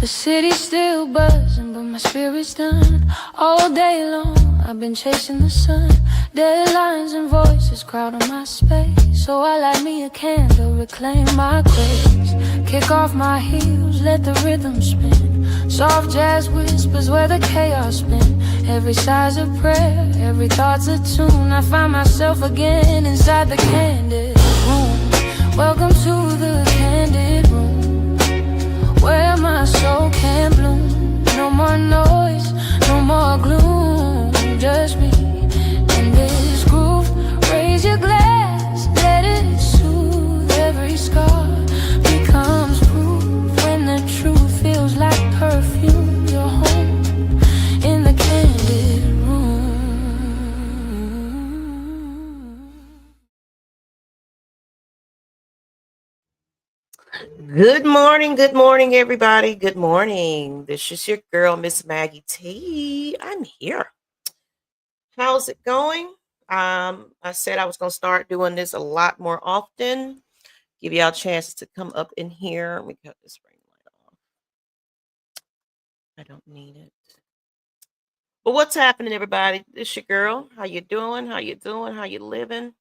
The city's still buzzing, but my spirit's done. All day long, I've been chasing the sun. Deadlines and voices crowding my space. So I light me a candle, reclaim my grace. Kick off my heels, let the rhythm spin. Soft jazz whispers where the chaos spin. Every sigh's a prayer, every thought's a tune. I find myself again inside the Kandid Room. Welcome to the Kandid Room, where my soul can bloom. No more noise, no more gloom, just me and this groove. Raise your glass, let it soothe. Every scar becomes proof. When the truth feels like perfume, you're home in the Kandid Room. Good morning, everybody. Good morning. This is your girl, Miss Maggie T. I'm here. How's it going? I said I was going to start doing this a lot more often. Give y'all a chance to come up in here. Let me cut this ring light off. I don't need it. But what's happening, everybody? This is your girl. How you doing? How you doing? How you living?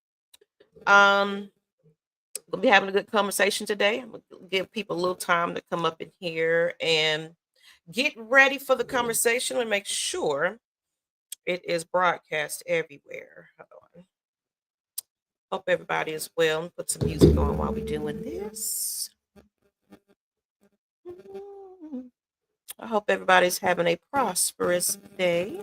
We'll be having a good conversation today. I'm gonna give people a little time to come up in here and get ready for the conversation and make sure it is broadcast everywhere. Hold on. Hope everybody is well. Put some music on while we're doing this. I hope everybody's having a prosperous day.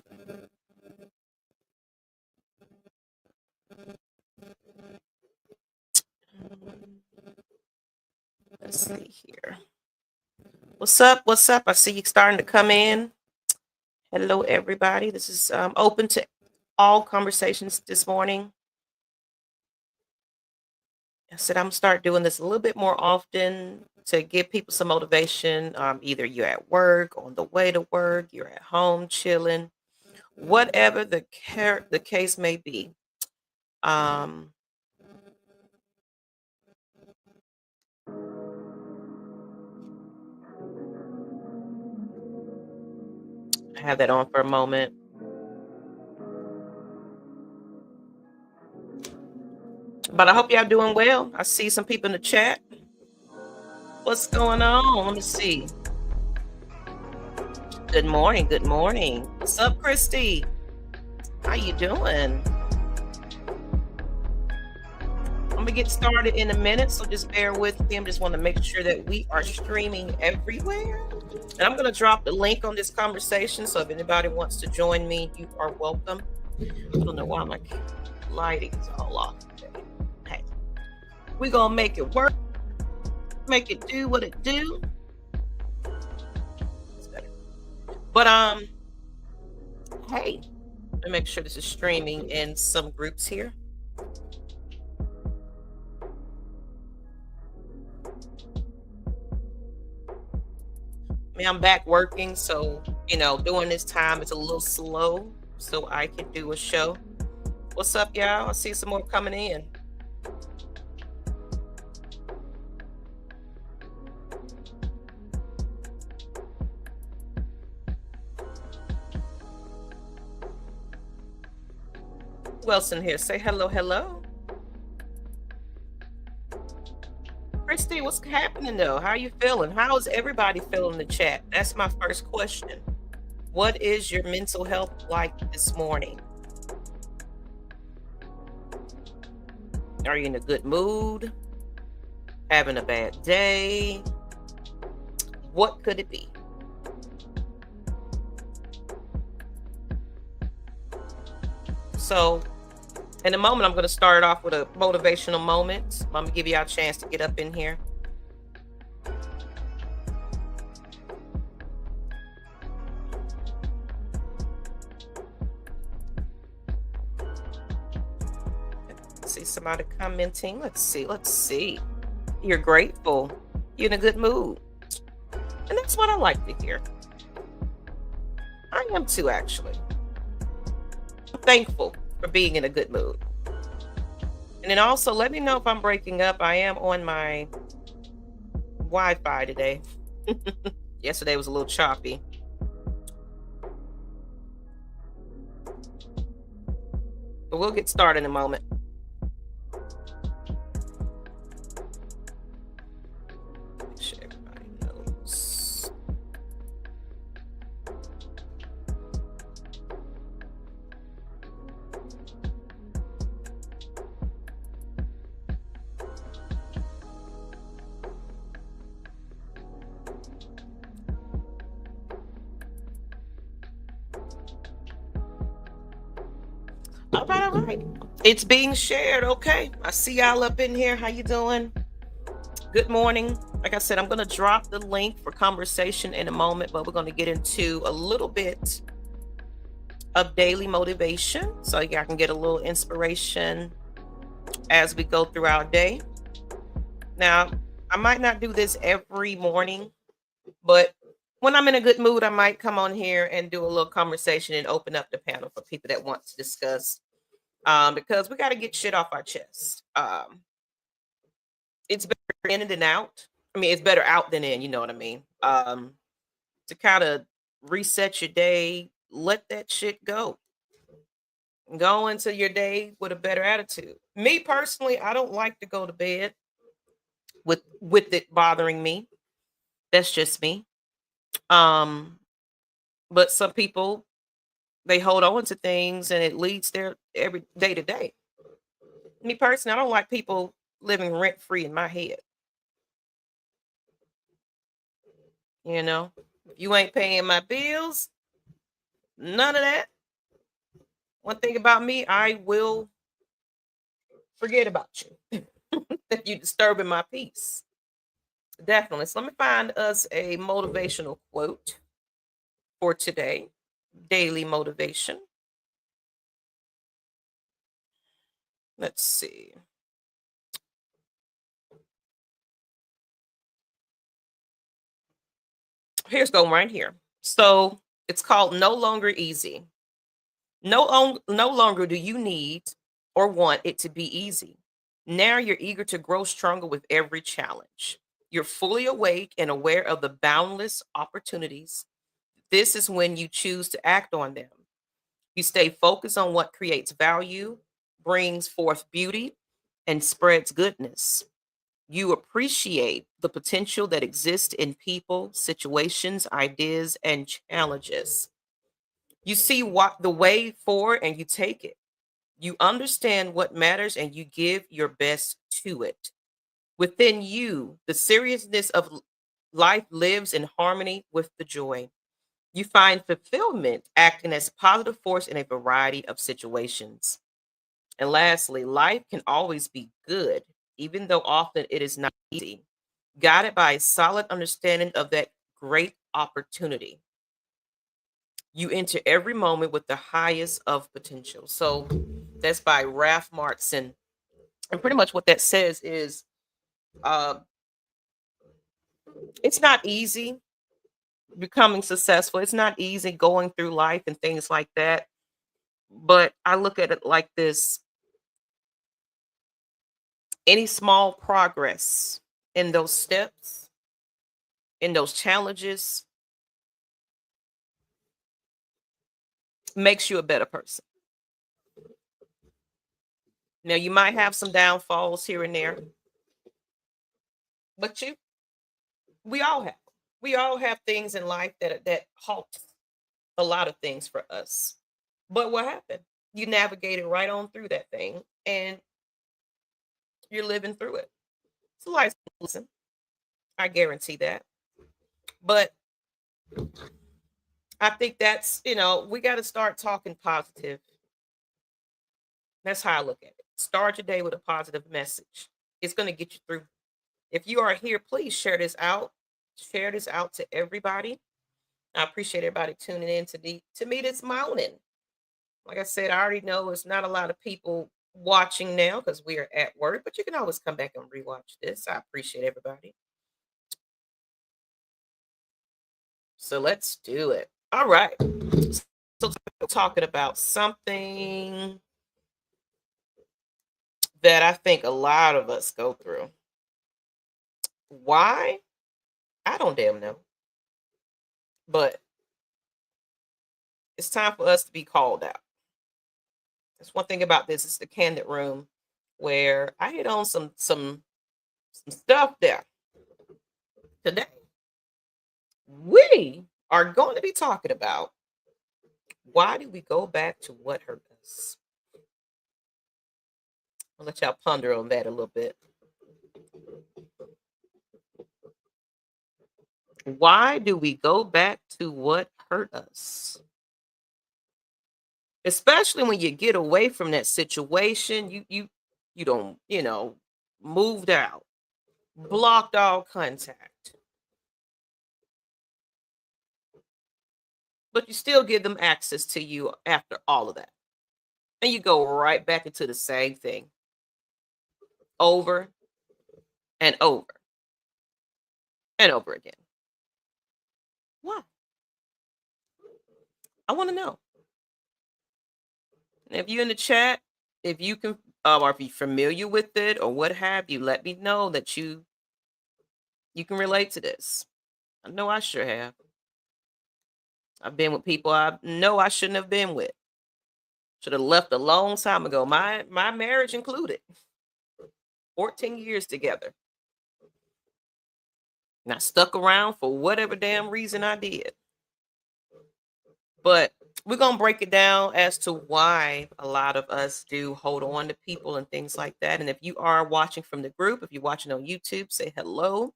Let's see here. What's up? What's up? I see you starting to come in. Hello, everybody. This is open to all conversations this morning. I said I'm gonna start doing this a little bit more often to give people some motivation. Either you're at work, on the way to work, you're at home chilling, whatever the case may be. Have that on for a moment. But I hope y'all doing well. I see some people in the chat. What's going on? Let me see. Good morning. Good morning. What's up, Christy? How you doing? I'm gonna get started in a minute, so just bear with me. I just want to make sure that we are streaming everywhere. And I'm gonna drop the link on this conversation, so if anybody wants to join me, you are welcome. I don't know why my lighting is all off today. Hey, we're gonna make it work, make it do what it do. It's better. But hey, let me make sure this is streaming in some groups here. I'm back working, so during this time it's a little slow, so I can do a show. What's up, y'all? I see some more coming in. Who else in here? Say hello. Christy, what's happening though? How are you feeling? How is everybody feeling in the chat? That's my first question. What is your mental health like this morning? Are you in a good mood? Having a bad day? What could it be? So in a moment, I'm going to start off with a motivational moment. I'm going to give y'all a chance to get up in here. See somebody commenting. Let's see. You're grateful. You're in a good mood. And that's what I like to hear. I am too, actually. I'm thankful for being in a good mood. And then also let me know if I'm breaking up. I am on my Wi-Fi today. Yesterday was a little choppy. But we'll get started in a moment. Make sure everybody knows. All right, all right. It's being shared. Okay. I see y'all up in here. How you doing? Good morning. Like I said, I'm going to drop the link for conversation in a moment, but we're going to get into a little bit of daily motivation so y'all can get a little inspiration as we go through our day. Now, I might not do this every morning, but when I'm in a good mood, I might come on here and do a little conversation and open up the panel for people that want to discuss because we got to get shit off our chest. It's better in than out. I mean, it's better out than in, you know what I mean? To kind of reset your day, let that shit go. Go into your day with a better attitude. Me personally, I don't like to go to bed with it bothering me. That's just me. Um, but some people they hold on to things and it leads their every day to day. Me personally, I don't like people living rent free in my head. You know, if you ain't paying my bills, none of that. One thing about me, I will forget about you if you disturbing my peace. Definitely. So let me find us a motivational quote for today. Daily motivation. Let's see. Here's going right here. So it's called No Longer Easy. No longer do you need or want it to be easy. Now you're eager to grow stronger with every challenge. You're fully awake and aware of the boundless opportunities. This is when you choose to act on them. You stay focused on what creates value, brings forth beauty, and spreads goodness. You appreciate the potential that exists in people, situations, ideas, and challenges. You see what the way forward and you take it. You understand what matters and you give your best to it. Within you, the seriousness of life lives in harmony with the joy. You find fulfillment acting as a positive force in a variety of situations. And lastly, life can always be good, even though often it is not easy, guided by a solid understanding of that great opportunity. You enter every moment with the highest of potential. So that's by Ralph Martin. And pretty much what that says is uh, it's not easy becoming successful. It's not easy going through life and things like that. But I look at it like this: any small progress in those steps, in those challenges, makes you a better person. Now, you might have some downfalls here and there, but we all have. We all have things in life that halt a lot of things for us. But what happened? You navigated right on through that thing and you're living through it. It's a life lesson. I guarantee that. But I think that's, we got to start talking positive. That's how I look at it. Start your day with a positive message. It's going to get you through. If you are here, please share this out. Share this out to everybody. I appreciate everybody tuning in to me this morning. Like I said, I already know it's not a lot of people watching now because we are at work, but you can always come back and rewatch this. I appreciate everybody. So let's do it. All right. So talking about something that I think a lot of us go through. Why? I don't damn know. But it's time for us to be called out. That's one thing about this. It's the Candid Room, where I hit on some stuff there. Today, we are going to be talking about why do we go back to what hurt us. I'll let y'all ponder on that a little bit. Why do we go back to what hurt us? Especially when you get away from that situation, you don't, moved out, blocked all contact, but you still give them access to you after all of that. And you go right back into the same thing over and over and over again. Why? I want to know. And if you're in the chat, if you can, or if you're familiar with it or what have you, let me know that you can relate to this. I know I sure have. I've been with people I know I shouldn't have been with. Should have left a long time ago. My marriage included. 14 years together. And I stuck around for whatever damn reason I did. But we're going to break it down as to why a lot of us do hold on to people and things like that. And if you are watching from the group, if you're watching on YouTube, say hello.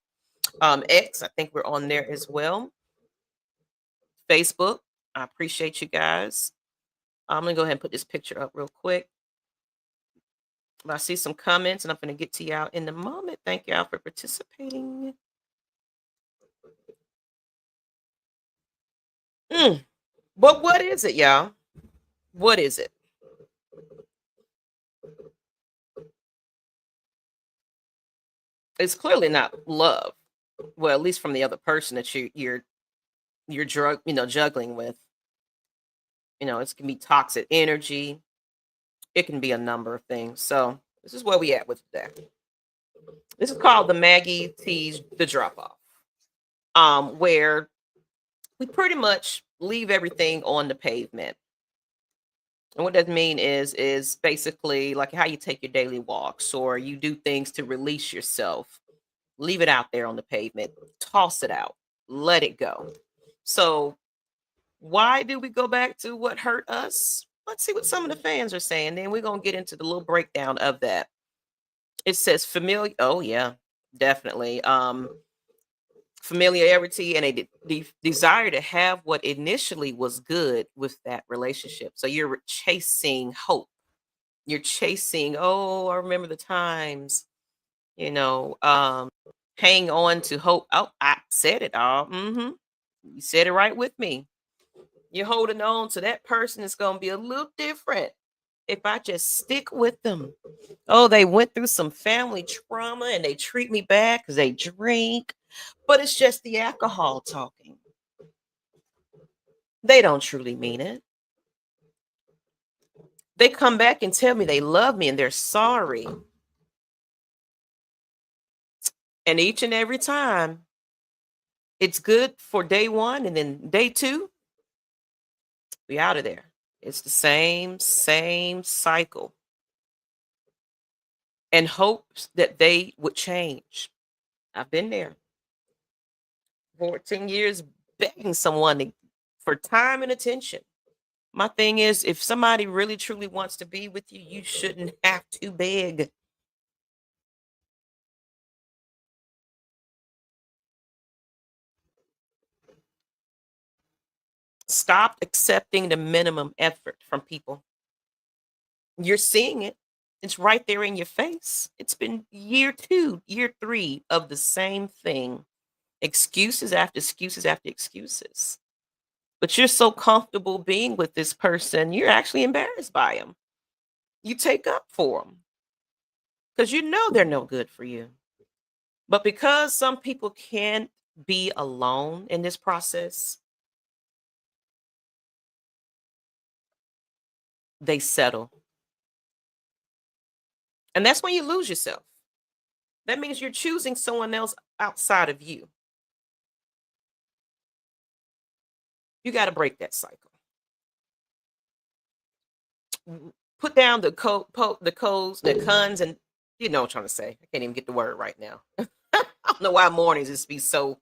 X, I think we're on there as well. Facebook, I appreciate you guys. I'm going to go ahead and put this picture up real quick. I see some comments, and I'm going to get to y'all in a moment. Thank y'all for participating. But what is it, y'all? What is it? It's clearly not love. Well, at least from the other person that you're juggling with. It can be toxic energy. It can be a number of things. So this is where we at with that. This is called the Maggie T's the drop off. Where we pretty much leave everything on the pavement. And what that mean is basically like how you take your daily walks or you do things to release yourself. Leave it out there on the pavement. Toss it out. Let it go. So why do we go back to what hurt us? Let's see what some of the fans are saying. Then we're going to get into the little breakdown of that. It says familiar. Oh, yeah, definitely. Familiarity and a desire to have what initially was good with that relationship. So you're chasing hope. You're chasing, oh, I remember the times, hang on to hope. Oh, I said it all. You said it right with me. You're holding on to that person. It's going to be a little different if I just stick with them. Oh, they went through some family trauma and they treat me bad because they drink, but it's just the alcohol talking. They don't truly mean it. They come back and tell me they love me and they're sorry. And each and every time, it's good for day one, and then day two, we out of there. It's the same cycle. And hopes that they would change. I've been there. 14 years begging someone for time and attention. My thing is, if somebody really truly wants to be with you, you shouldn't have to beg. Stop accepting the minimum effort from people. You're seeing it. It's right there in your face. It's been year 2, year 3 of the same thing. Excuses after excuses after excuses. But you're so comfortable being with this person, you're actually embarrassed by them. You take up for them because you know they're no good for you. But because some people can't be alone in this process, they settle. And that's when you lose yourself. That means you're choosing someone else outside of you. You got to break that cycle. Put down the the cons, and you know what I'm trying to say. I can't even get the word right now. I don't know why mornings just be so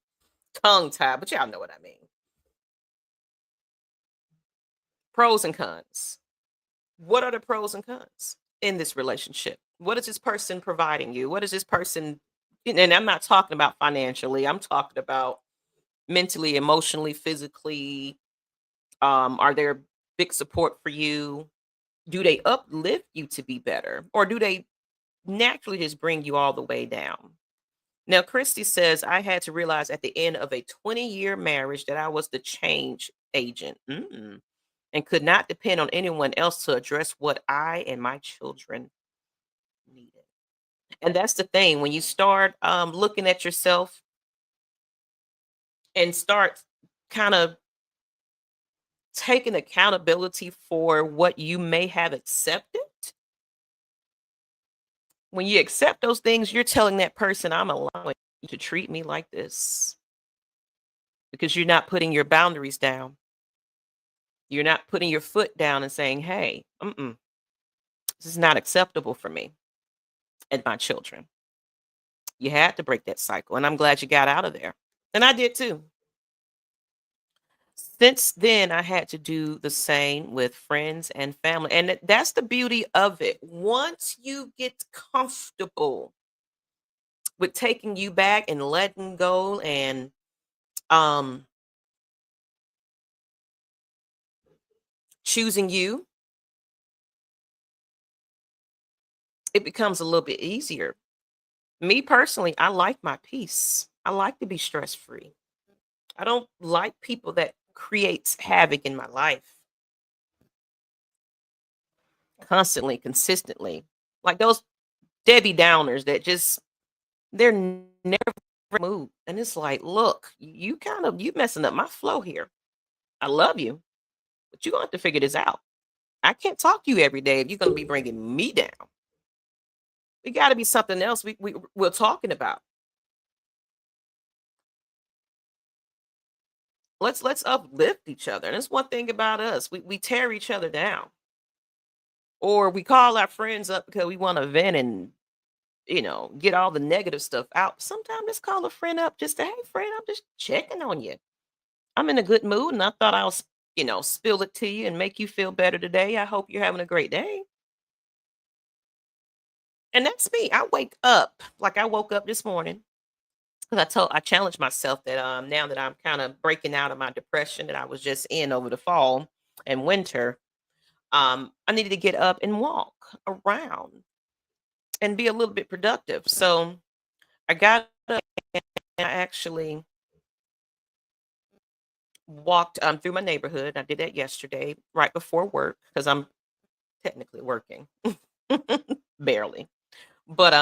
tongue tied, but y'all know what I mean. Pros and cons. What are the pros and cons in this relationship? What is this person providing you? What is this person? And I'm not talking about financially. I'm talking about mentally, emotionally, physically. Are there big support for you? Do they uplift you to be better, or do they naturally just bring you all the way down? Now, Christy says, I had to realize at the end of a 20-year marriage that I was the change agent. And could not depend on anyone else to address what I and my children needed. And that's the thing. When you start looking at yourself and start kind of taking accountability for what you may have accepted, when you accept those things, you're telling that person, I'm allowing you to treat me like this because you're not putting your boundaries down. You're not putting your foot down and saying, hey, this is not acceptable for me and my children. You had to break that cycle, and I'm glad you got out of there. And I did too. Since then, I had to do the same with friends and family. And that's the beauty of it. Once you get comfortable with taking you back and letting go and um choosing you, it becomes a little bit easier. Me personally, I like my peace. I like to be stress free. I don't like people that creates havoc in my life constantly, consistently. Like those Debbie Downers that just they're never moved. And it's like, look, you messing up my flow here. I love you, but you're gonna have to figure this out. I can't talk to you every day if you're gonna be bringing me down. We got to be something else we're talking about. Let's uplift each other. And that's one thing about us. We tear each other down. Or we call our friends up because we want to vent and get all the negative stuff out. Sometimes just call a friend up just to, hey friend, I'm just checking on you. I'm in a good mood and I thought I'll spill it to you and make you feel better today. I hope you're having a great day. And that's me. I wake up like I woke up this morning because I challenged myself that now that I'm kind of breaking out of my depression that I was just in over the fall and winter, I needed to get up and walk around and be a little bit productive. So I got up and I actually walked through my neighborhood. I did that yesterday right before work because I'm technically working. Barely. But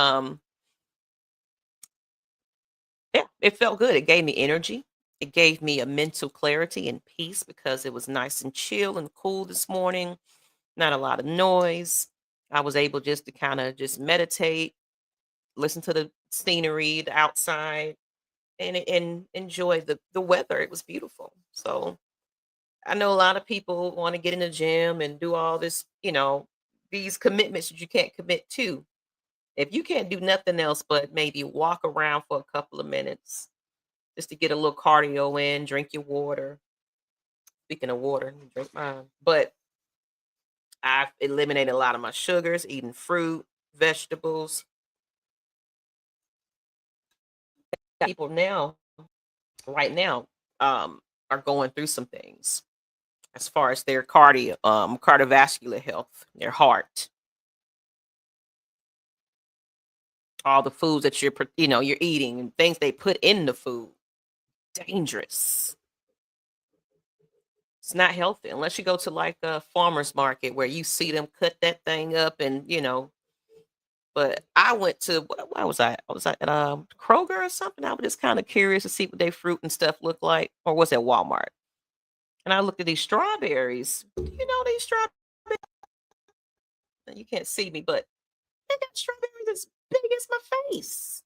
yeah, it felt good. It gave me energy. It gave me a mental clarity and peace because it was nice and chill and cool this morning. Not a lot of noise. I was able just to kind of just meditate, listen to the scenery, the outside, and enjoy the weather. It was beautiful. So I know a lot of people want to get in the gym and do all this, these commitments that you can't commit to. If you can't do nothing else but maybe walk around for a couple of minutes just to get a little cardio in, drink your water. Speaking of water, let me drink mine. But I've eliminated a lot of my sugars, eating fruit, vegetables. People now, right now, are going through some things as far as their cardiovascular health, their heart, all the foods that you're eating and things they put in the food. Dangerous. It's not healthy unless you go to like a farmer's market where you see them cut that thing up and. But I went to where was I? I was at Kroger or something. I was just kind of curious to see what their fruit and stuff look like, or was it Walmart? And I looked at these strawberries. These strawberries. You can't see me, but they got strawberries as big as my face.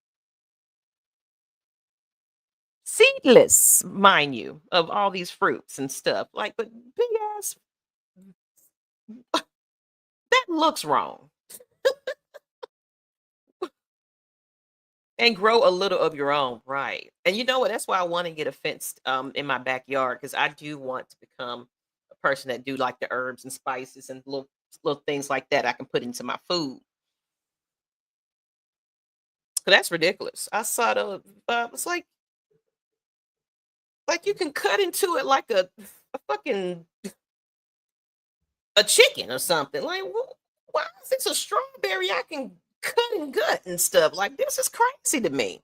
seedless, mind you, of all these fruits and stuff. Like, but big ass, that looks wrong. And grow a little of your own, right? And you know what? That's why I want to get a fence in my backyard because I do want to become a person that do like the herbs and spices and little things like that I can put into my food. 'Cause that's ridiculous. I saw it's like you can cut into it like a fucking a chicken or something. Like, why is this a strawberry I can cut and gut and stuff? Like, this is crazy to me.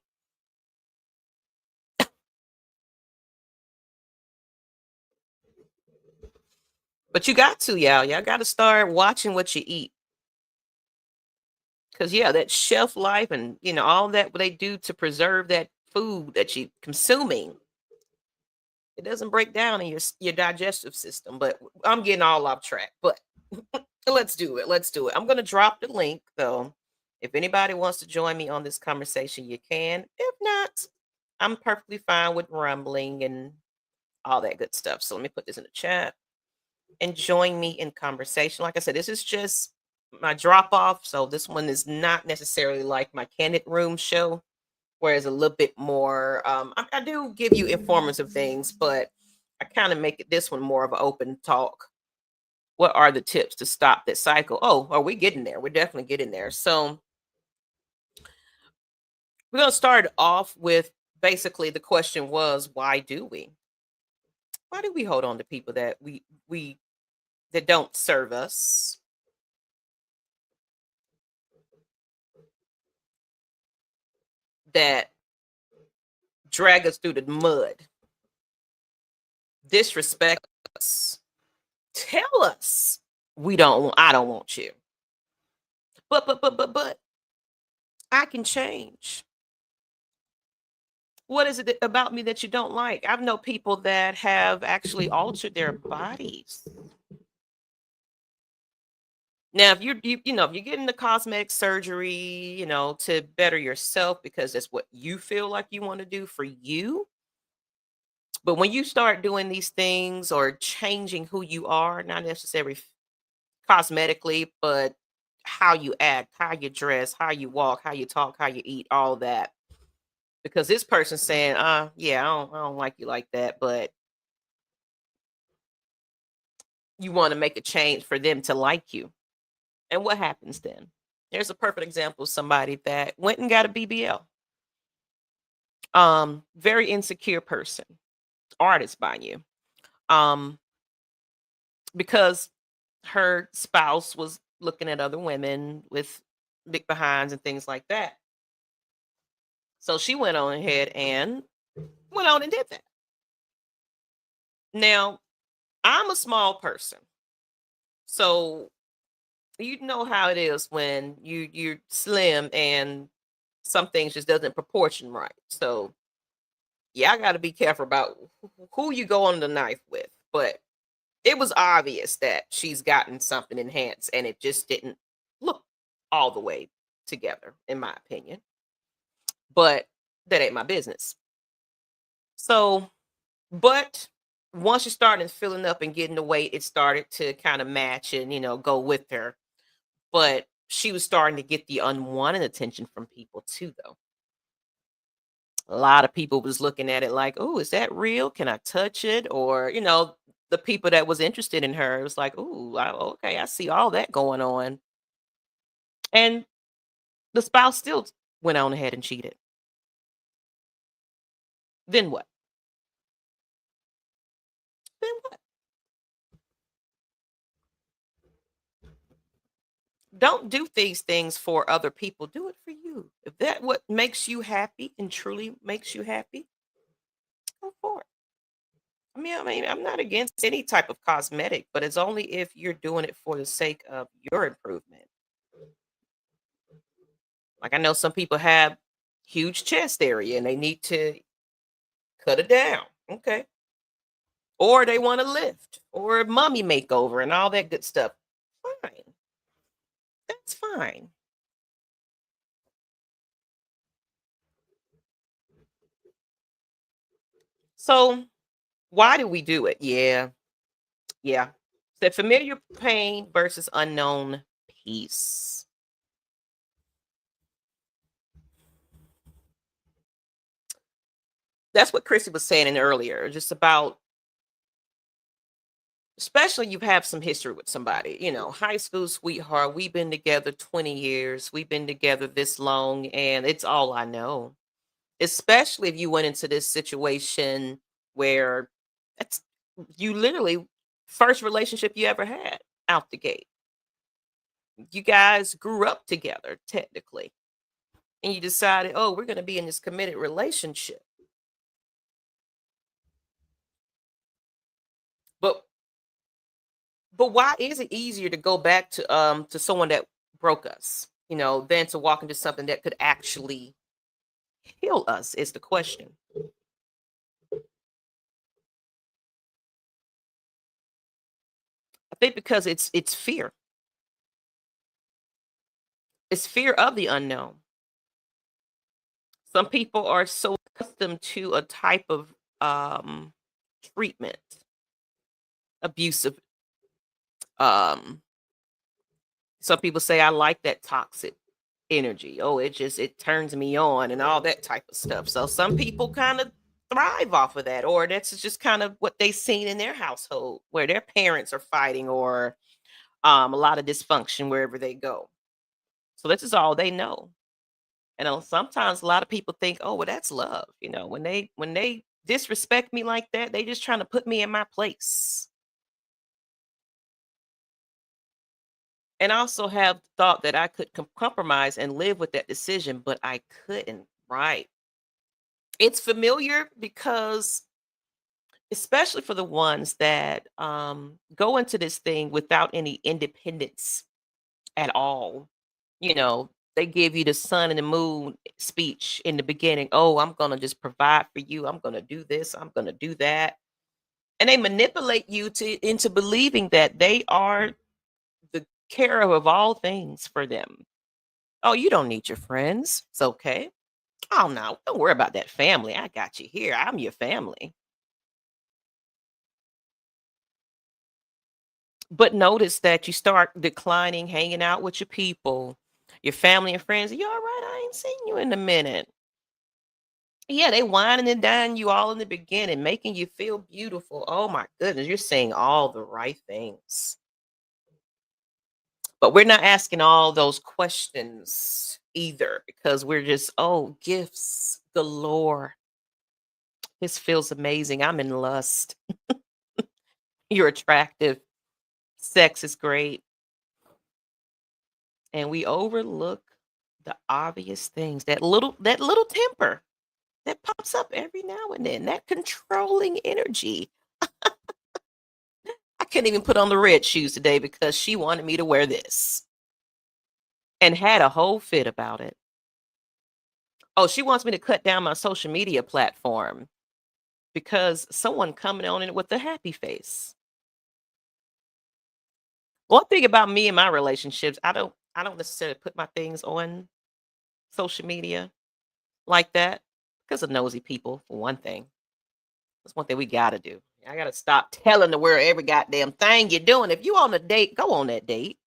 But you got to, y'all. Y'all got to start watching what you eat. Because, yeah, that shelf life and, all that what they do to preserve that food that you're consuming, it doesn't break down in your digestive system. But I'm getting all off track. But let's do it. Let's do it. I'm going to drop the link, though. If anybody wants to join me on this conversation, you can. If not, I'm perfectly fine with rumbling and all that good stuff. So let me put this in the chat and join me in conversation. Like I said, this is just my drop off. So this one is not necessarily like my Kandid Room show, whereas a little bit more. I do give you informative things, but I kind of make it this one more of an open talk. What are the tips to stop that cycle? Oh, are we getting there? We're definitely getting there. So we're going to start off with basically the question was, why do we? Why do we hold on to people that we that don't serve us, that drag us through the mud, disrespect us, tell us I don't want you. But I can change. What is it about me that you don't like? I've known people that have actually altered their bodies. Now, if if you're getting the cosmetic surgery, to better yourself because that's what you feel like you want to do for you. But when you start doing these things or changing who you are, not necessarily cosmetically, but how you act, how you dress, how you walk, how you talk, how you eat, all that. Because this person's saying, yeah, I don't like you like that, but you want to make a change for them to like you. And what happens then? There's a perfect example of somebody that went and got a BBL. Very insecure person, artist by you. Um, because her spouse was looking at other women with big behinds and things like that. So she went on ahead and went on and did that. Now, I'm a small person. So you know how it is when you're slim and some things just doesn't proportion right. So yeah, I got to be careful about who you go on the knife with. But it was obvious that she's gotten something enhanced and it just didn't look all the way together, in my opinion. But that ain't my business. So, but once you started filling up and getting the weight, it started to kind of match and, go with her. But she was starting to get the unwanted attention from people too, though. A lot of people was looking at it like, oh, is that real? Can I touch it? Or, the people that was interested in her, it was like, oh, okay, I see all that going on. And the spouse still went on ahead and cheated. Then what? Then what? Don't do these things for other people. Do it for you. If that what makes you happy and truly makes you happy, go for it. I mean, I'm not against any type of cosmetic, but it's only if you're doing it for the sake of your improvement. Like I know some people have huge chest area and they need to cut it down. Okay. Or they want to lift or a mummy makeover and all that good stuff. Fine. That's fine. So why do we do it? Yeah. Yeah. The familiar pain versus unknown peace. That's what Chrissy was saying earlier, just about, especially you have some history with somebody, high school sweetheart. We've been together 20 years. We've been together this long, and it's all I know. Especially if you went into this situation where it's you literally first relationship you ever had out the gate. You guys grew up together technically, and you decided, "Oh, we're going to be in this committed relationship." But why is it easier to go back to someone that broke us, than to walk into something that could actually heal us is the question. I think because it's fear. It's fear of the unknown. Some people are so accustomed to a type of treatment, abusive. Um, some people say I like that toxic energy. Oh, it turns me on and all that type of stuff. So some people kind of thrive off of that, or that's just kind of what they seen in their household where their parents are fighting, or a lot of dysfunction wherever they go. So this is all they know. And sometimes a lot of people think, oh, well, that's love. When they disrespect me like that, they just trying to put me in my place. And I also have thought that I could compromise and live with that decision, but I couldn't. Right? It's familiar because, especially for the ones that go into this thing without any independence at all. They give you the sun and the moon speech in the beginning. Oh, I'm going to just provide for you. I'm going to do this. I'm going to do that. And they manipulate you into believing that they are the carer of all things for them. Oh, you don't need your friends. It's okay. Oh, no, don't worry about that family. I got you here. I'm your family. But notice that you start declining hanging out with your people, your family and friends. You all right? I ain't seen you in a minute. Yeah, they whining and dining you all in the beginning, making you feel beautiful. Oh my goodness, you're saying all the right things. But we're not asking all those questions either, because we're just, oh, gifts galore. This feels amazing. I'm in lust. You're attractive. Sex is great. And we overlook the obvious things. That little temper that pops up every now and then, that controlling energy. I couldn't even put on the red shoes today because she wanted me to wear this and had a whole fit about it. Oh, she wants me to cut down my social media platform because someone coming on it with a happy face. One thing about me and my relationships, I don't necessarily put my things on social media like that because of nosy people, for one thing. That's one thing we gotta do. I gotta stop telling the world every goddamn thing you're doing. If you on a date, go on that date.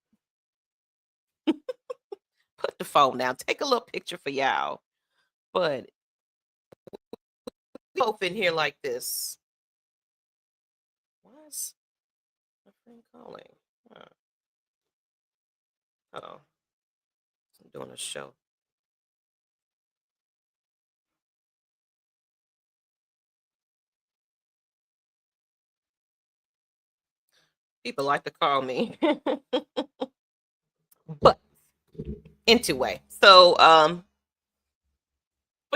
Put the phone down. Take a little picture for y'all. But we both in here like this. Why is my friend calling? Oh, I'm doing a show. People like to call me. But anyway, but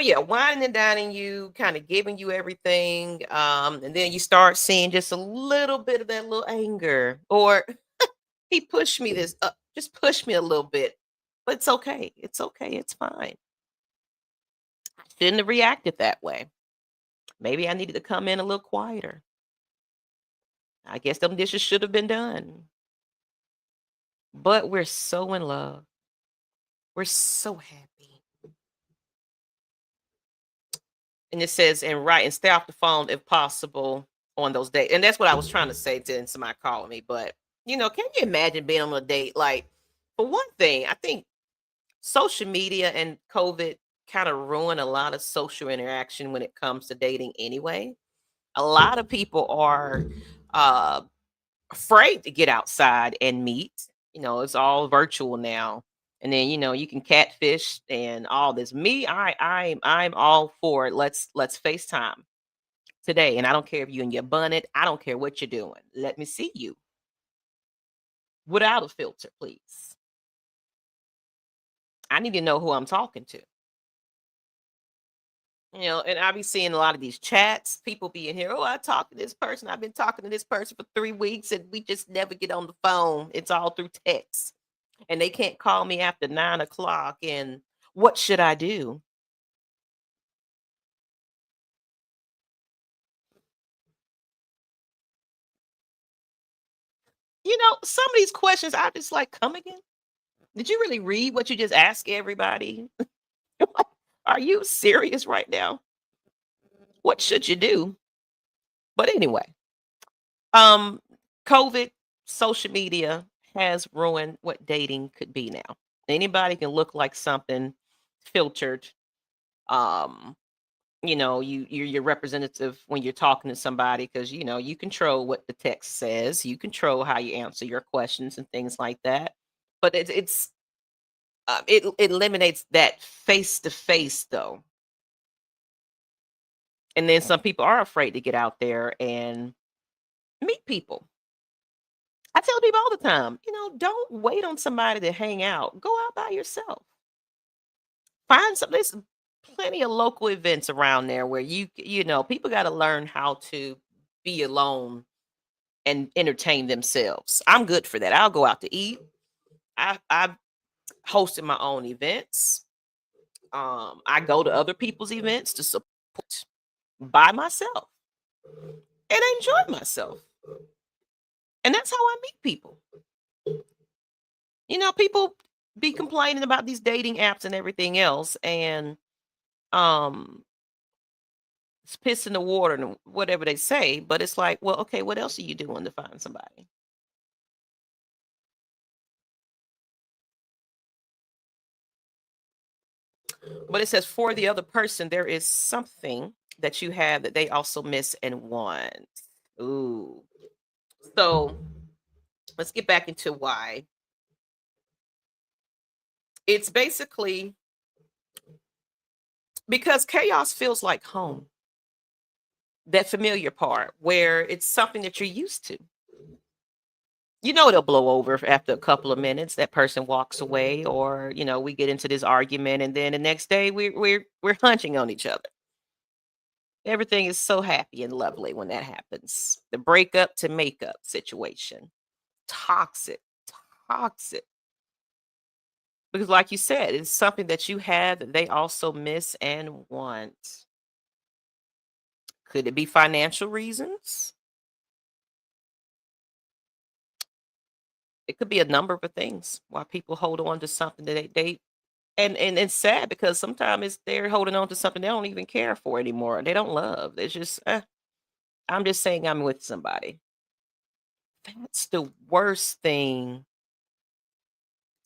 yeah, whining and dining you, kind of giving you everything. And then you start seeing just a little bit of that little anger. Or he pushed me this up, just push me a little bit. But it's okay. It's okay. It's fine. I shouldn't have reacted that way. Maybe I needed to come in a little quieter. I guess them dishes should have been done. But we're so in love. We're so happy. And it says, and stay off the phone if possible on those dates. And that's what I was trying to say to somebody calling me. But can you imagine being on a date? Like, for one thing, I think social media and COVID kind of ruin a lot of social interaction when it comes to dating anyway. A lot of people are uh afraid to get outside and meet. It's all virtual now. And then, you can catfish and all this. Me, I'm all for it. Let's FaceTime today. And I don't care if you in your bonnet. I don't care what you're doing. Let me see you without a filter, please. I need to know who I'm talking to. And I be seeing a lot of these chats. People be in here. Oh, I talked to this person. I've been talking to this person for 3 weeks, and we just never get on the phone. It's all through text, and they can't call me after 9 o'clock. And what should I do? Some of these questions I just like, come again. Did you really read what you just asked everybody? Are you serious right now? What should you do? But anyway, um, COVID, social media has ruined what dating could be now. Anybody can look like something filtered. Um, you're your representative when you're talking to somebody because you control what the text says, you control how you answer your questions and things like that. But it eliminates that face to face though. And then some people are afraid to get out there and meet people. I tell people all the time, don't wait on somebody to hang out. Go out by yourself. Find some. There's plenty of local events around there where people got to learn how to be alone and entertain themselves. I'm good for that. I'll go out to eat. I've hosted my own events. I go to other people's events to support by myself and I enjoy myself. And that's how I meet people. People be complaining about these dating apps and everything else, and um it's piss in the water and whatever they say, but it's like, well, okay, what else are you doing to find somebody? But it says for the other person, there is something that you have that they also miss and want. Ooh. So let's get back into why. It's basically because chaos feels like home. That familiar part where it's something that you're used to. It'll blow over after a couple of minutes. That person walks away, or we get into this argument, and then the next day we're hunching on each other. Everything is so happy and lovely when that happens. The breakup to makeup situation, toxic, toxic. Because, like you said, it's something that you have that they also miss and want. Could it be financial reasons? It could be a number of things why people hold on to something that they and it's sad because sometimes they're holding on to something they don't even care for anymore. They don't love. It's just, I'm just saying I'm with somebody. That's the worst thing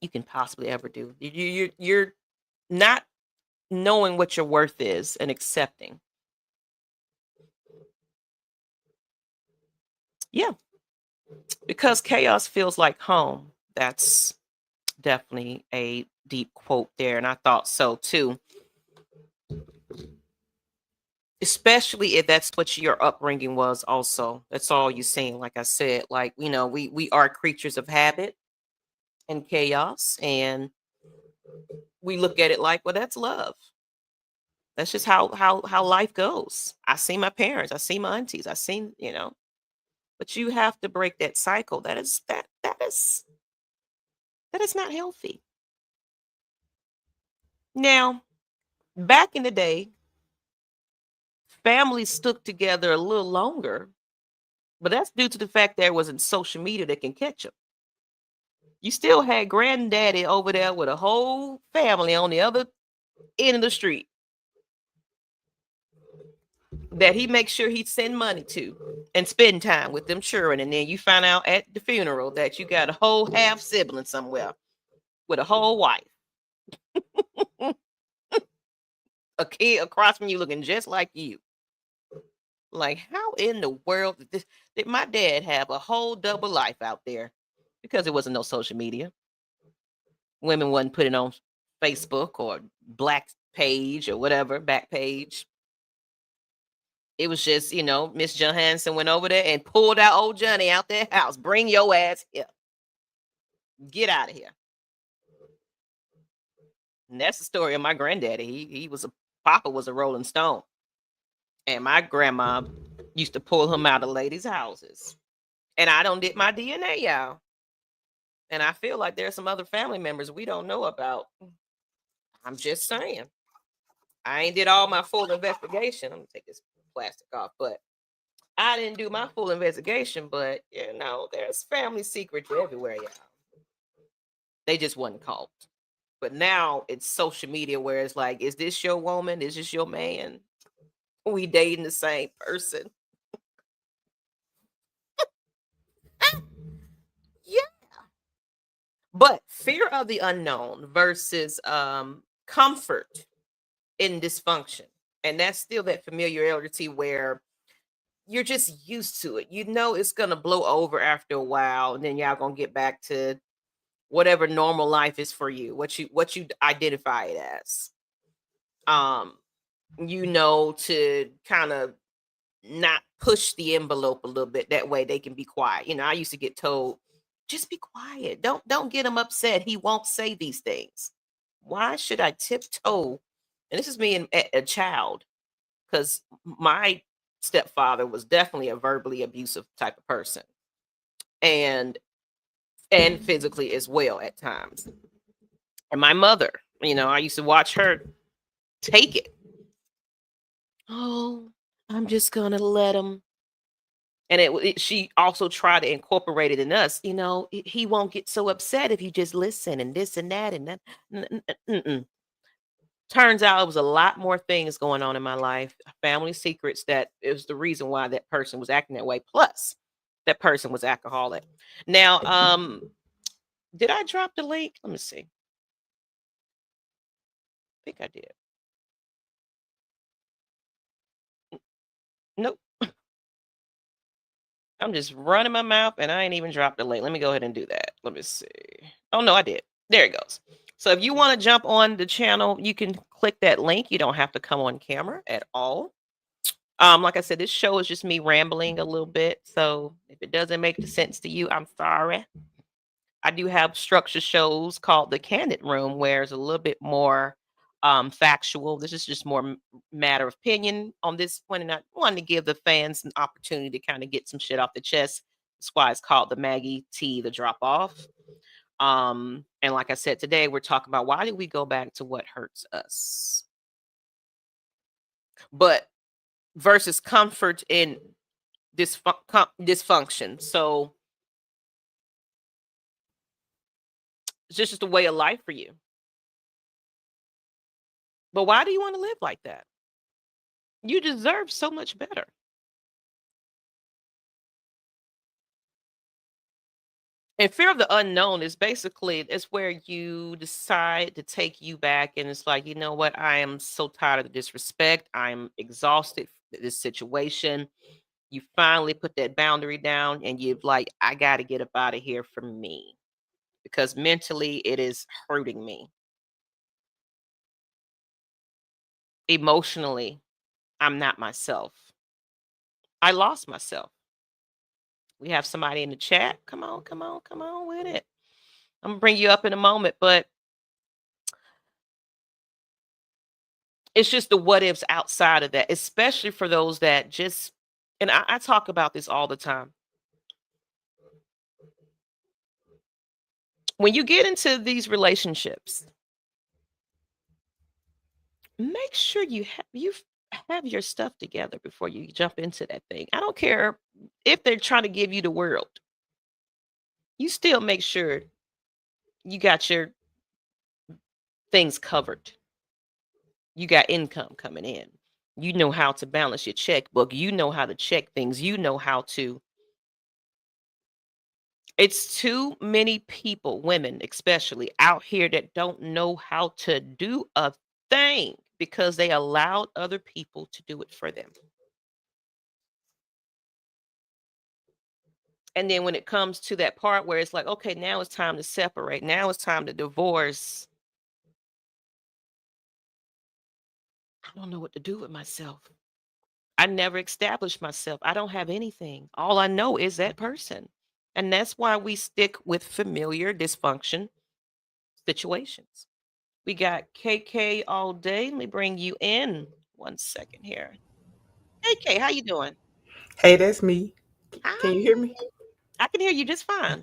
you can possibly ever do. You're not knowing what your worth is and accepting. Yeah, because chaos feels like home. That's definitely a deep quote there, and I thought so too. Especially if that's what your upbringing was also. That's all you're saying. Like I said, like, we are creatures of habit and chaos, and we look at it like, well, that's love. That's just how life goes. I see my parents, I see my aunties, I seen, but you have to break that cycle. That is not healthy. Now, back in the day, families stuck together a little longer, but that's due to the fact there wasn't social media that can catch them. You still had granddaddy over there with a whole family on the other end of the street. that he makes sure he send money to and spend time with them children. And then you find out at the funeral that you got a whole half sibling somewhere with a whole wife, a kid across from you looking just like you. Like, how in the world did my dad have a whole double life out there? Because there wasn't no social media. Women wasn't putting on Facebook or Black page or whatever, back page. It was just, Miss Johansson went over there and pulled out old Johnny out their house. Bring your ass here. Get out of here. And that's the story of my granddaddy. He was Papa was a Rolling Stone. And my grandma used to pull him out of ladies' houses. And I don't did my DNA, y'all. And I feel like there's some other family members we don't know about. I'm just saying. I ain't did all my full investigation. I'm gonna take this plastic off, but I didn't do my full investigation. But there's family secrets everywhere, y'all. They just wasn't caught. But now it's social media where it's like, is this your woman? Is this your man? We dating the same person? Yeah. But fear of the unknown versus comfort in dysfunction. And that's still that familiarity where you're just used to it. It's going to blow over after a while, and then y'all going to get back to whatever normal life is for you, what you identify it as. To kind of not push the envelope a little bit. That way they can be quiet. I used to get told, just be quiet. Don't get him upset. He won't say these things. Why should I tiptoe? And this is me and a child, because my stepfather was definitely a verbally abusive type of person, and physically as well at times. And my mother, I used to watch her take it. Oh, I'm just gonna let him. And she also tried to incorporate it in us. He won't get so upset if you just listen and this and that and that. Turns out it was a lot more things going on in my life, family secrets, that it was the reason why that person was acting that way. Plus, that person was alcoholic. Now, did I drop the link? Let me see. I think I did. Nope. I'm just running my mouth and I ain't even dropped the link. Let me go ahead and do that. Let me see. Oh, no, I did. There it goes. So if you want to jump on the channel, you can click that link. You don't have to come on camera at all. Like I said, this show is just me rambling a little bit. So if it doesn't make sense to you, I'm sorry. I do have structured shows called the Kandid Room, where it's a little bit more factual. This is just more matter of opinion on this one, and I wanted to give the fans an opportunity to kind of get some shit off the chest. That's why it's called the Maggie T, the drop off. And like I said, today we're talking about why do we go back to what hurts us, but versus comfort in dysfunction. So it's just a way of life for you. But why do you want to live like that? You deserve so much better. And fear of the unknown is basically, it's where you decide to take you back, and it's like, you know what? I am so tired of the disrespect. I'm exhausted for this situation. You finally put that boundary down, and you're like, I got to get up out of here for me, because mentally it is hurting me. Emotionally, I'm not myself. I lost myself. We have somebody in the chat. Come on, come on, come on with it. I'm gonna bring you up in a moment, but it's just the what ifs outside of that, especially for those that just, and I talk about this all the time. When you get into these relationships, make sure you have your stuff together before you jump into that thing. I don't care if they're trying to give you the world. You still make sure you got your things covered. You got income coming in. You know how to balance your checkbook. You know how to check things. You know how to. It's too many people, women especially, out here that don't know how to do a thing because they allowed other people to do it for them. And then when it comes to that part where it's like, okay, now it's time to separate. Now it's time to divorce. I don't know what to do with myself. I never established myself. I don't have anything. All I know is that person. And that's why we stick with familiar dysfunction situations. We got KK all day. Let me bring you in 1 second here. KK, how you doing? Hey, that's me. Can you Hi. hear me? I can hear you just fine.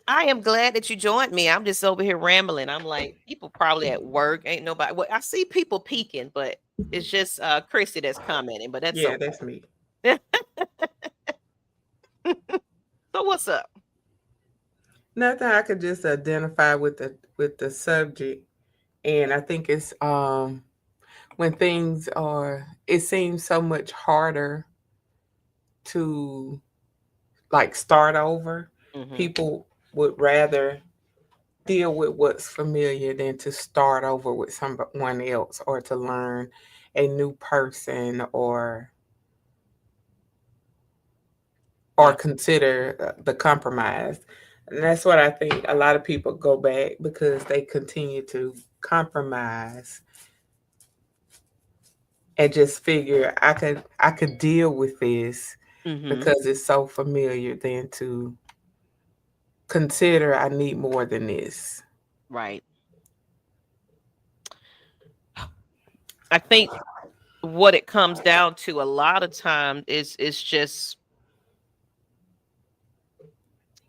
I am glad that you joined me. I'm just over here rambling. I'm like, people probably at work. Ain't nobody. Well, I see people peeking, but it's just Chrissy that's commenting, but that's Yeah, okay. that's me. So what's up? Nothing. I could just identify with the subject, and I think it's when things are. It seems so much harder to like start over. Hmm. People would rather deal with what's familiar than to start over with someone else or to learn a new person or Yeah. consider the compromise. And that's what I think a lot of people go back because they continue to compromise and just figure I could deal with this Hmm. because it's so familiar than to consider I need more than this. Right. I think what it comes down to a lot of times is just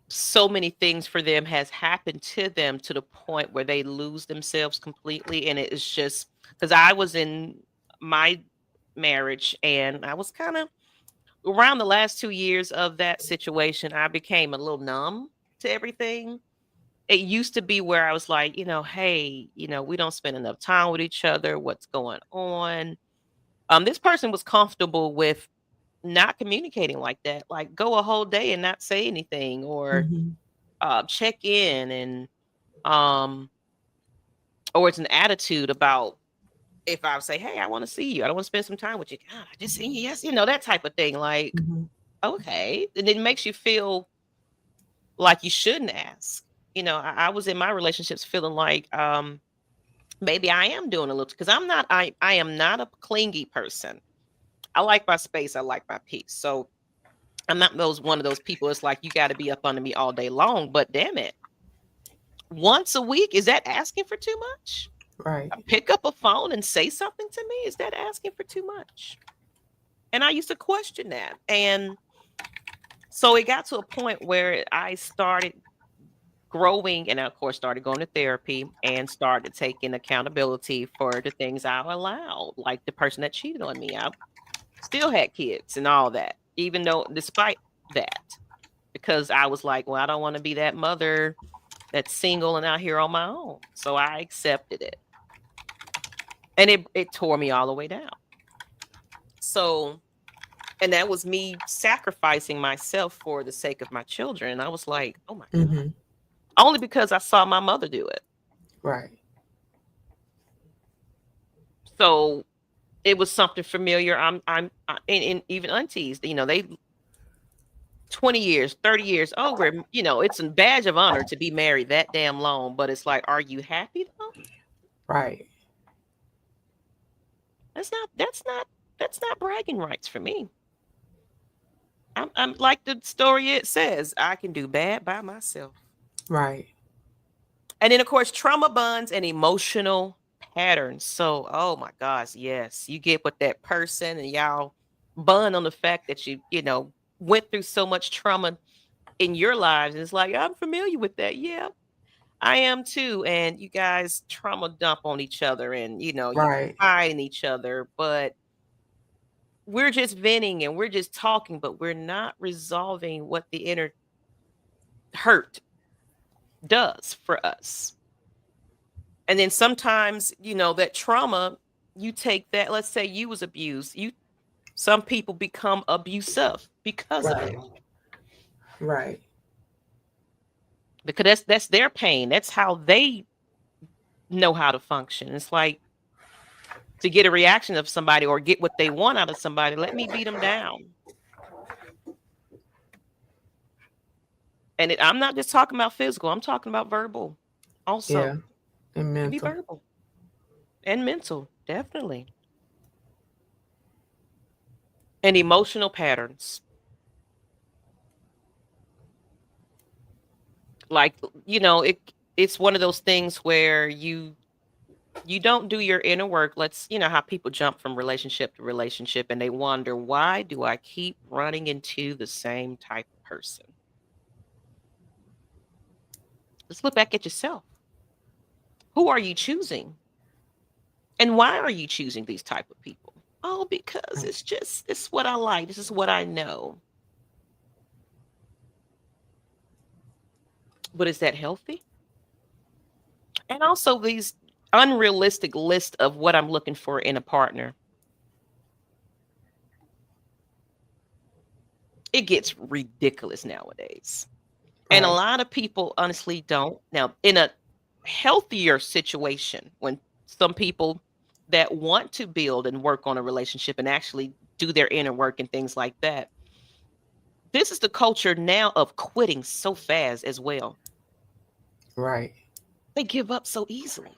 so many things for them has happened to them to the point where they lose themselves completely, and it is just because I was in my marriage and I was kind of around the last 2 years of that situation. I became a little numb to everything. It used to be where I was like, hey, we don't spend enough time with each other. What's going on? This person was comfortable with not communicating like that, like go a whole day and not say anything, or Hmm. check in, and um or it's an attitude about if I say, hey, I want to see you, I don't want to spend some time with you. God, I just seen you, yes, that type of thing. Like, Hmm. okay, and it makes you feel like you shouldn't ask. I was in my relationships feeling like maybe I am doing a little, because I am not a clingy person. I like my space, I like my peace. So I'm not one of those people. It's like you got to be up under me all day long. But damn it, once a week, is that asking for too much? Right. Pick up a phone and say something to me, is that asking for too much? And I used to question that. And so it got to a point where I started growing, and of course started going to therapy and started taking accountability for the things I allowed, like the person that cheated on me. I still had kids and all that, even though despite that, because I was like, well, I don't want to be that mother that's single and out here on my own. So I accepted it. And it tore me all the way down. So, and that was me sacrificing myself for the sake of my children. And I was like, oh my God. Hmm. Only because I saw my mother do it. Right. So it was something familiar. And even aunties, they 20 years, 30 years over, it's a badge of honor to be married that damn long. But it's like, are you happy though? Right. That's not, that's not, that's not bragging rights for me. I'm like the story it says, I can do bad by myself. Right. And then of course, trauma bonds and emotional patterns. So, oh my gosh, yes, you get with that person and y'all bond on the fact that you went through so much trauma in your lives. And it's like, I'm familiar with that. Yeah, I am too. And you guys trauma dump on each other, and you Right. confide in each other, but we're just venting and we're just talking, but we're not resolving what the inner hurt does for us. And then sometimes, that trauma, you take that, let's say you was abused. Some people become abusive because of Right. it. Right. Because that's their pain. That's how they know how to function. It's like to get a reaction of somebody or get what they want out of somebody, let me beat them down. And I'm not just talking about physical, I'm talking about verbal Yeah. also. And It can be mental. verbal and mental, definitely. And emotional patterns. Like, it's one of those things where you don't do your inner work. How people jump from relationship to relationship and they wonder, why do I keep running into the same type of person? Let's look back at yourself. Who are you choosing? And why are you choosing these type of people? Oh, because Right. it's what I like. This is what I know. But is that healthy? And also these unrealistic list of what I'm looking for in a partner. It gets ridiculous nowadays. And a Right. lot of people honestly don't. Now, in a healthier situation, when some people that want to build and work on a relationship and actually do their inner work and things like that, this is the culture now of quitting so fast as well. Right. They give up so easily.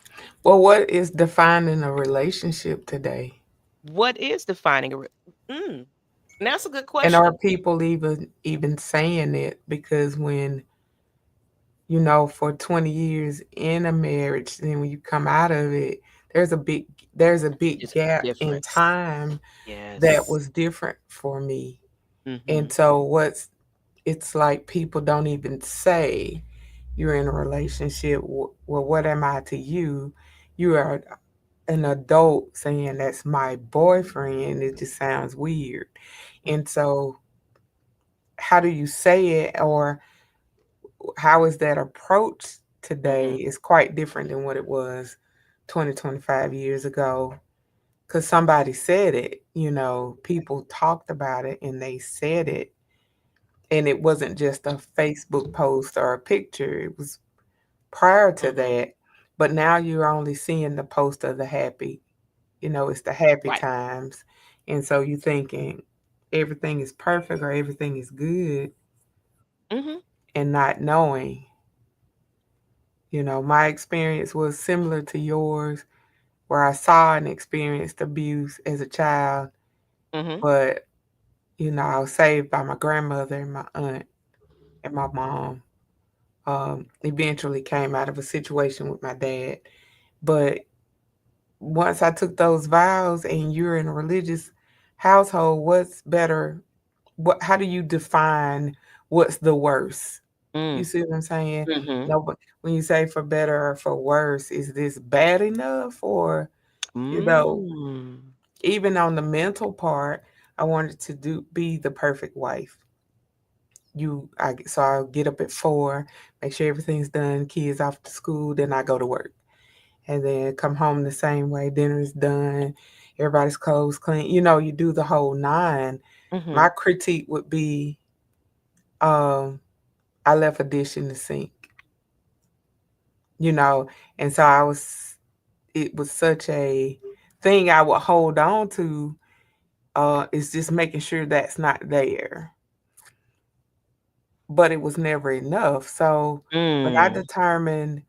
Well, what is defining a relationship today? What is defining and that's a good And are question. people even saying it? Because when for 20 years in a marriage, then when you come out of it, there's a big there's a big It's a gap in difference. time that Yes. was different for me. Mm-hmm. And so it's like people don't even say you're in a relationship. Well, what am I to you? You are an adult saying that's my boyfriend. It just sounds weird. And so how do you say it, or how is that approached today Mm-hmm. is quite different than what it was 20, 25 years ago. Because somebody said it, people talked about it and they said it. And it wasn't just a Facebook post or a picture, it was prior to Mm-hmm. that. But now you're only seeing the post of the happy, it's the happy Right. times. And so you're thinking everything is perfect or everything is good, Mm-hmm. and not knowing. My experience was similar to yours, where I saw and experienced abuse as a child, Mm-hmm. but, I was saved by my grandmother and my aunt and my mom. Eventually came out of a situation with my dad. But once I took those vows and you're in a religious household, what's better? How do you define what's the worst? You Mm. see what I'm saying? Mm-hmm. No, but when you say for better or for worse, is this bad enough? Or, you know, Mm. even on the mental part, I wanted to be the perfect wife. So I'll get up at 4, make sure everything's done, kids off to school, then I go to work. And then come home the same way, dinner is done, everybody's clothes clean. You do the whole 9. Mm-hmm. My critique would be, um, I left a dish in the sink, you know, and so it was such a thing I would hold on to, is just making sure that's not there. But it was never enough. So when I Mm. determined,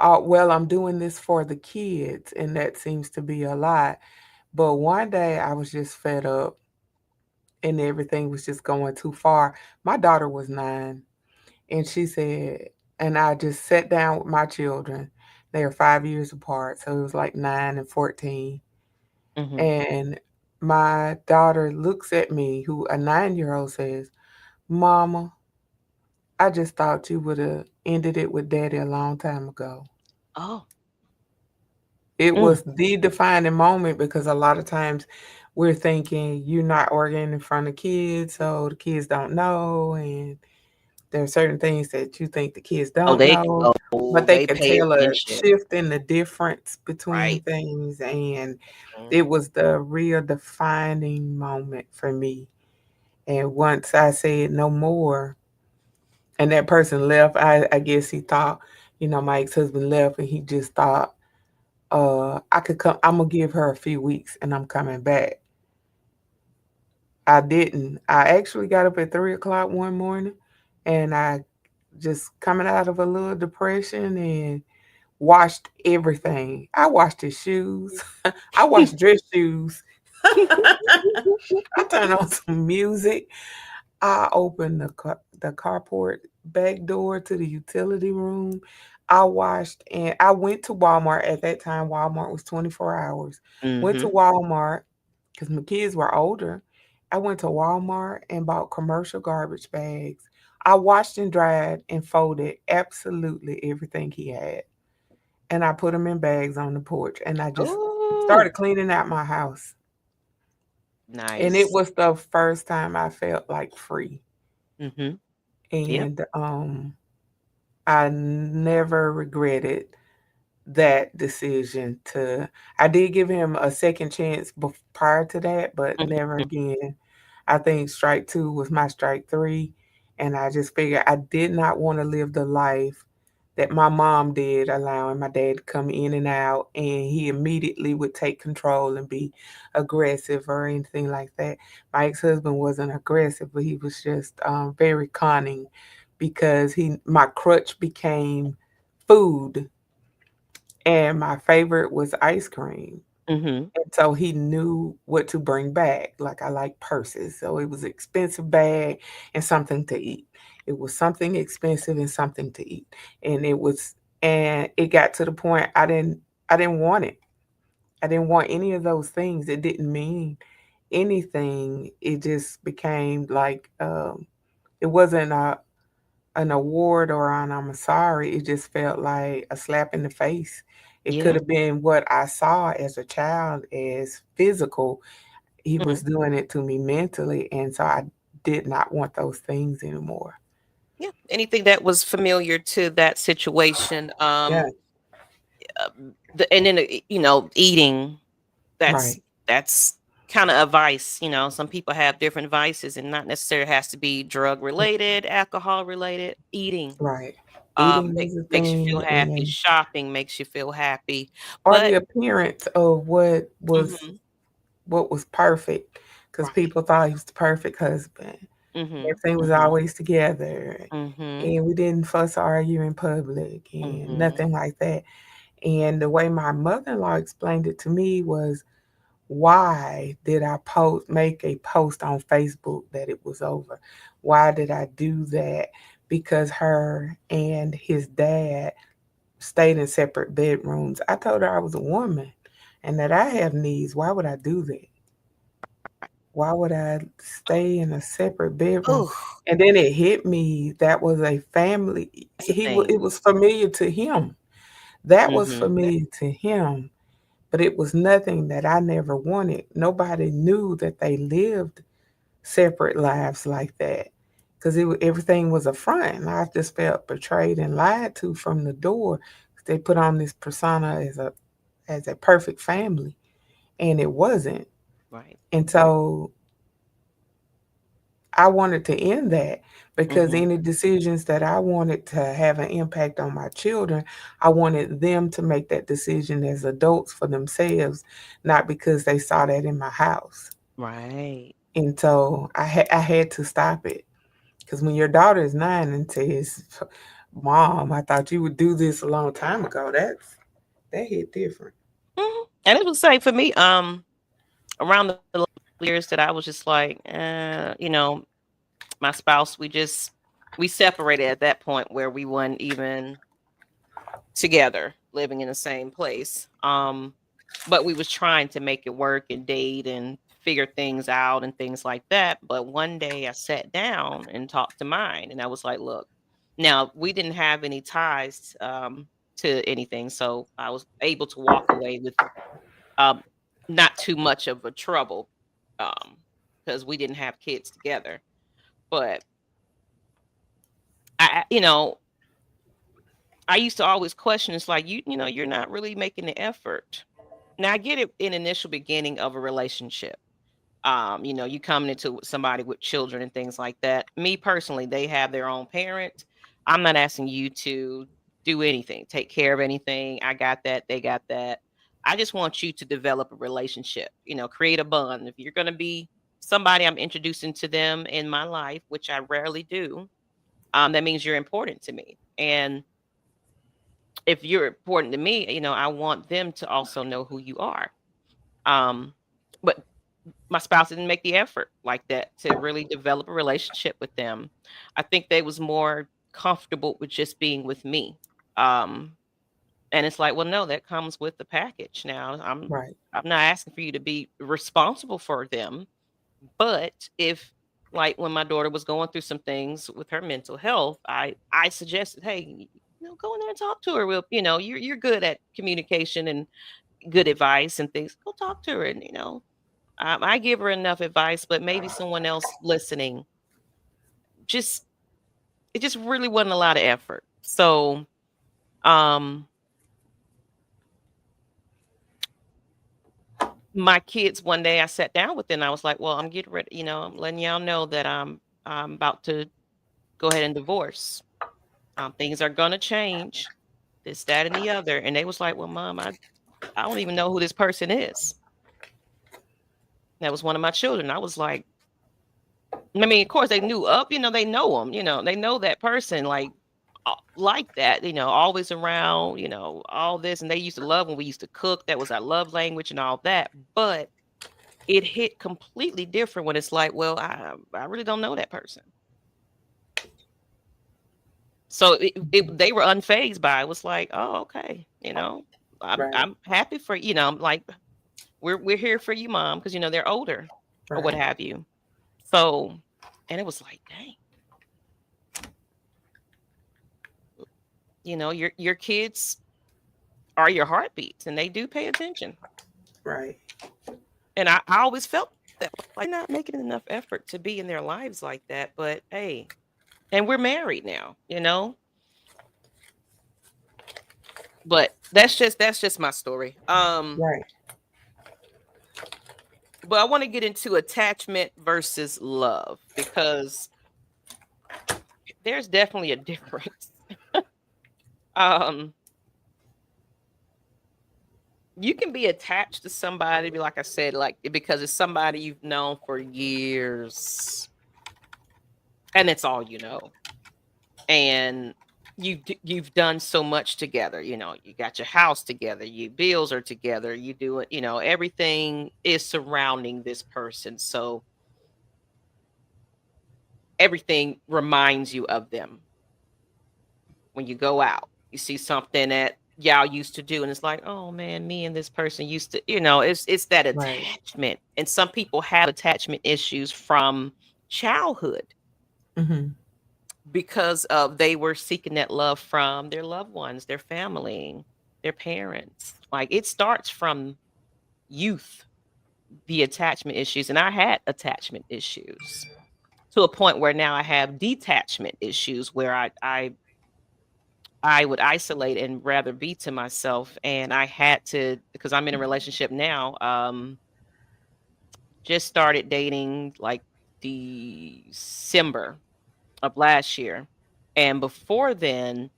well, I'm doing this for the kids, and that seems to be a lot. But one day I was just fed up and everything was just going too far. My daughter was 9, and she said, and I just sat down with my children. They are 5 years apart, so it was like 9 and 14. Mm-hmm. And my daughter looks at me, who a 9-year-old says, Mama, I just thought you would have ended it with daddy a long time ago. Oh. It Mm. was the defining moment because a lot of times we're thinking you're not arguing in front of kids, so the kids don't know. And There are certain things that you think the kids Oh, don't they know, but they they could pay tell a attention. shift in the difference between Right. things, and Mhm. it was the real defining moment for me. And once I said no more, and that person left, I guess he thought, my ex-husband left, and he just thought, I could come. I'm gonna give her a few weeks, and I'm coming back. I didn't. I actually got up at 3 o'clock one morning, and I just coming out of a little depression and washed everything. I washed his shoes. I washed dress shoes. I turned on some music. I opened the carport back door to the utility room. I washed, and I went to Walmart at that time. Walmart was 24 hours. Went to Mhm. Walmart because my kids were older. I went to Walmart and bought commercial garbage bags. I washed and dried and folded absolutely everything he had. And I put them in bags on the porch, and I just Ooh, started cleaning out my house. And it nice. was the first time I felt like free. Mhm. Yep. And I never regretted that decision to I did give him a second chance prior to that, but never Mhm. again. I think strike two was my strike three, and I just figured I did not want to live the life that my mom did, allowing my dad to come in and out, and he immediately would take control and be aggressive or anything like that. My ex-husband wasn't aggressive, but he was just very cunning because my crutch became food, and my favorite was ice cream. Mhm. And so he knew what to bring back. Like I like purses. So it was an expensive bag and something to eat. It was something expensive and something to eat. And it got to the point I didn't want it. I didn't want any of those things. It didn't mean anything. It just became like it wasn't an award or an I'm sorry. It just felt like a slap in the face. It could Yeah. have been what I saw as a child as physical. He was Mhm. doing it to me mentally, and so I did not want those things anymore. Yeah. Anything that was familiar to that situation. Yeah, And then eating. That's right, that's kind of a vice. Some people have different vices, and not necessarily has to be drug related, alcohol related. Eating right. Eating was a makes you feel thing, happy. and Shopping makes you feel happy. or the But appearance of mhm, what was perfect, because right. people thought he was the perfect husband. Mhm. Everything was Mhm. always together, Mhm. and we didn't fuss or argue in public, and Mhm. nothing like that. And the way my mother-in-law explained it to me was, why did I make a post on Facebook that it was over? Why did I do that? Because her and his dad stayed in separate bedrooms. I told her I was a woman and that I have needs. Why would I do that? Why would I stay in a separate bedroom? Ooh, And then it hit me that was a family. that's the thing. It was familiar to him. That was Mhm. familiar to him, but it was nothing that I never wanted. Nobody knew that they lived separate lives like that because everything was a front. And I just felt betrayed and lied to from the door. They put on this persona as a perfect family, and it wasn't. Right. And so I wanted to end that because Mhm. any decisions that I wanted to have an impact on my children, I wanted them to make that decision as adults for themselves, not because they saw that in my house. Right. And so I had to stop it because when your daughter is 9 and says, "Mom, I thought you would do this a long time ago," that hit different. Mhm. And it was like for me, around the years that I was just like, my spouse, we separated at that point where we weren't even together, living in the same place. But we was trying to make it work and date and figure things out and things like that. But one day I sat down and talked to mine, and I was like, look, now we didn't have any ties to anything, so I was able to walk away with um, not too much of a trouble um, because we didn't have kids together. But you know, I used to always question. It's like you know, you're not really making the effort. Now I get it in initial beginning of a relationship. You know, you coming into somebody with children and things like that. Me personally, they have their own parent. I'm not asking you to do anything, take care of anything. I got that, they got that. I just want you to develop a relationship, you know, create a bond. If you're going to be somebody I'm introducing to them in my life, which I rarely do, that means you're important to me. And if you're important to me, you know, I want them to also know who you are. Um, but my spouse didn't make the effort like that to really develop a relationship with them. I think they was more comfortable with just being with me. Um, and it's like, well, no, that comes with the package. Now, Right. I'm not asking for you to be responsible for them, but if like when my daughter was going through some things with her mental health, I suggested, hey, you know, go in there and talk to her. Well, you know, you're good at communication and good advice and things. Go talk to her, and you know, I give her enough advice, but maybe someone else listening, just it just really wasn't a lot of effort. So, um, my kids one day I sat down with them. I was like, "Well, I'm getting ready. You know, I'm letting y'all know that I'm about to go ahead and divorce. Things are gonna change. This, that, and the other." And they was like, "Well, Mom, I don't even know who this person is." That was one of my children. I was like, I mean, of course, they knew up, you know, they know them, you know, they know that person like that, you know, always around, you know, all this. And they used to love when we used to cook. That was our love language and all that. But it hit completely different when it's like, well, I really don't know that person. So they were unfazed by it. It was like, oh, okay, you know, Right. I'm happy for you know, I'm like we're here for you, Mom, because you know they're older or what Right. have you. So, and it was like, dang. You know, your kids are your heartbeats and they do pay attention. Right. And I always felt that like not making enough effort to be in their lives like that. But hey, and we're married now, you know. But that's just my story. Right. But I want to get into attachment versus love because there's definitely a difference. Um, you can be attached to somebody, like I said, like because it's somebody you've known for years, and it's all you know. And you've done so much together. You know, you got your house together, your bills are together, you do it. You know, everything is surrounding this person, so everything reminds you of them. When you go out, you see something that y'all used to do, and it's like, oh man, me and this person used to, you know, it's that Right. attachment. And some people have attachment issues from childhood Hmm. because of they were seeking that love from their loved ones, their family, their parents. Like it starts from youth, the attachment issues. And I had attachment issues to a point where now I have detachment issues where I would isolate and rather be to myself. And I had to, because I'm in a relationship now, just started dating like December of last year. And before then,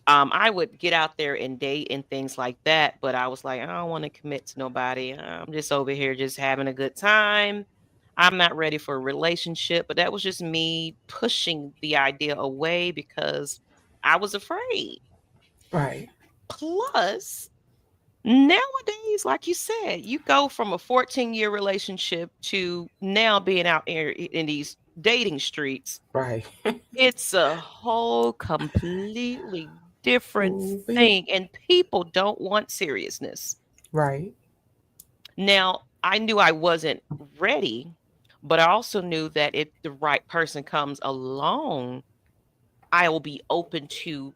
I would get out there and date and things like that. But I was like, I don't want to commit to nobody. I'm just over here just having a good time. I'm not ready for a relationship. But that was just me pushing the idea away because I was afraid. Right. Plus, nowadays, like you said, you go from a 14-year relationship to now being out here in these dating streets. Right. It's a whole completely different Ooh-wee. thing, and people don't want seriousness. Right. Now, I knew I wasn't ready, but I also knew that if the right person comes along, I will be open to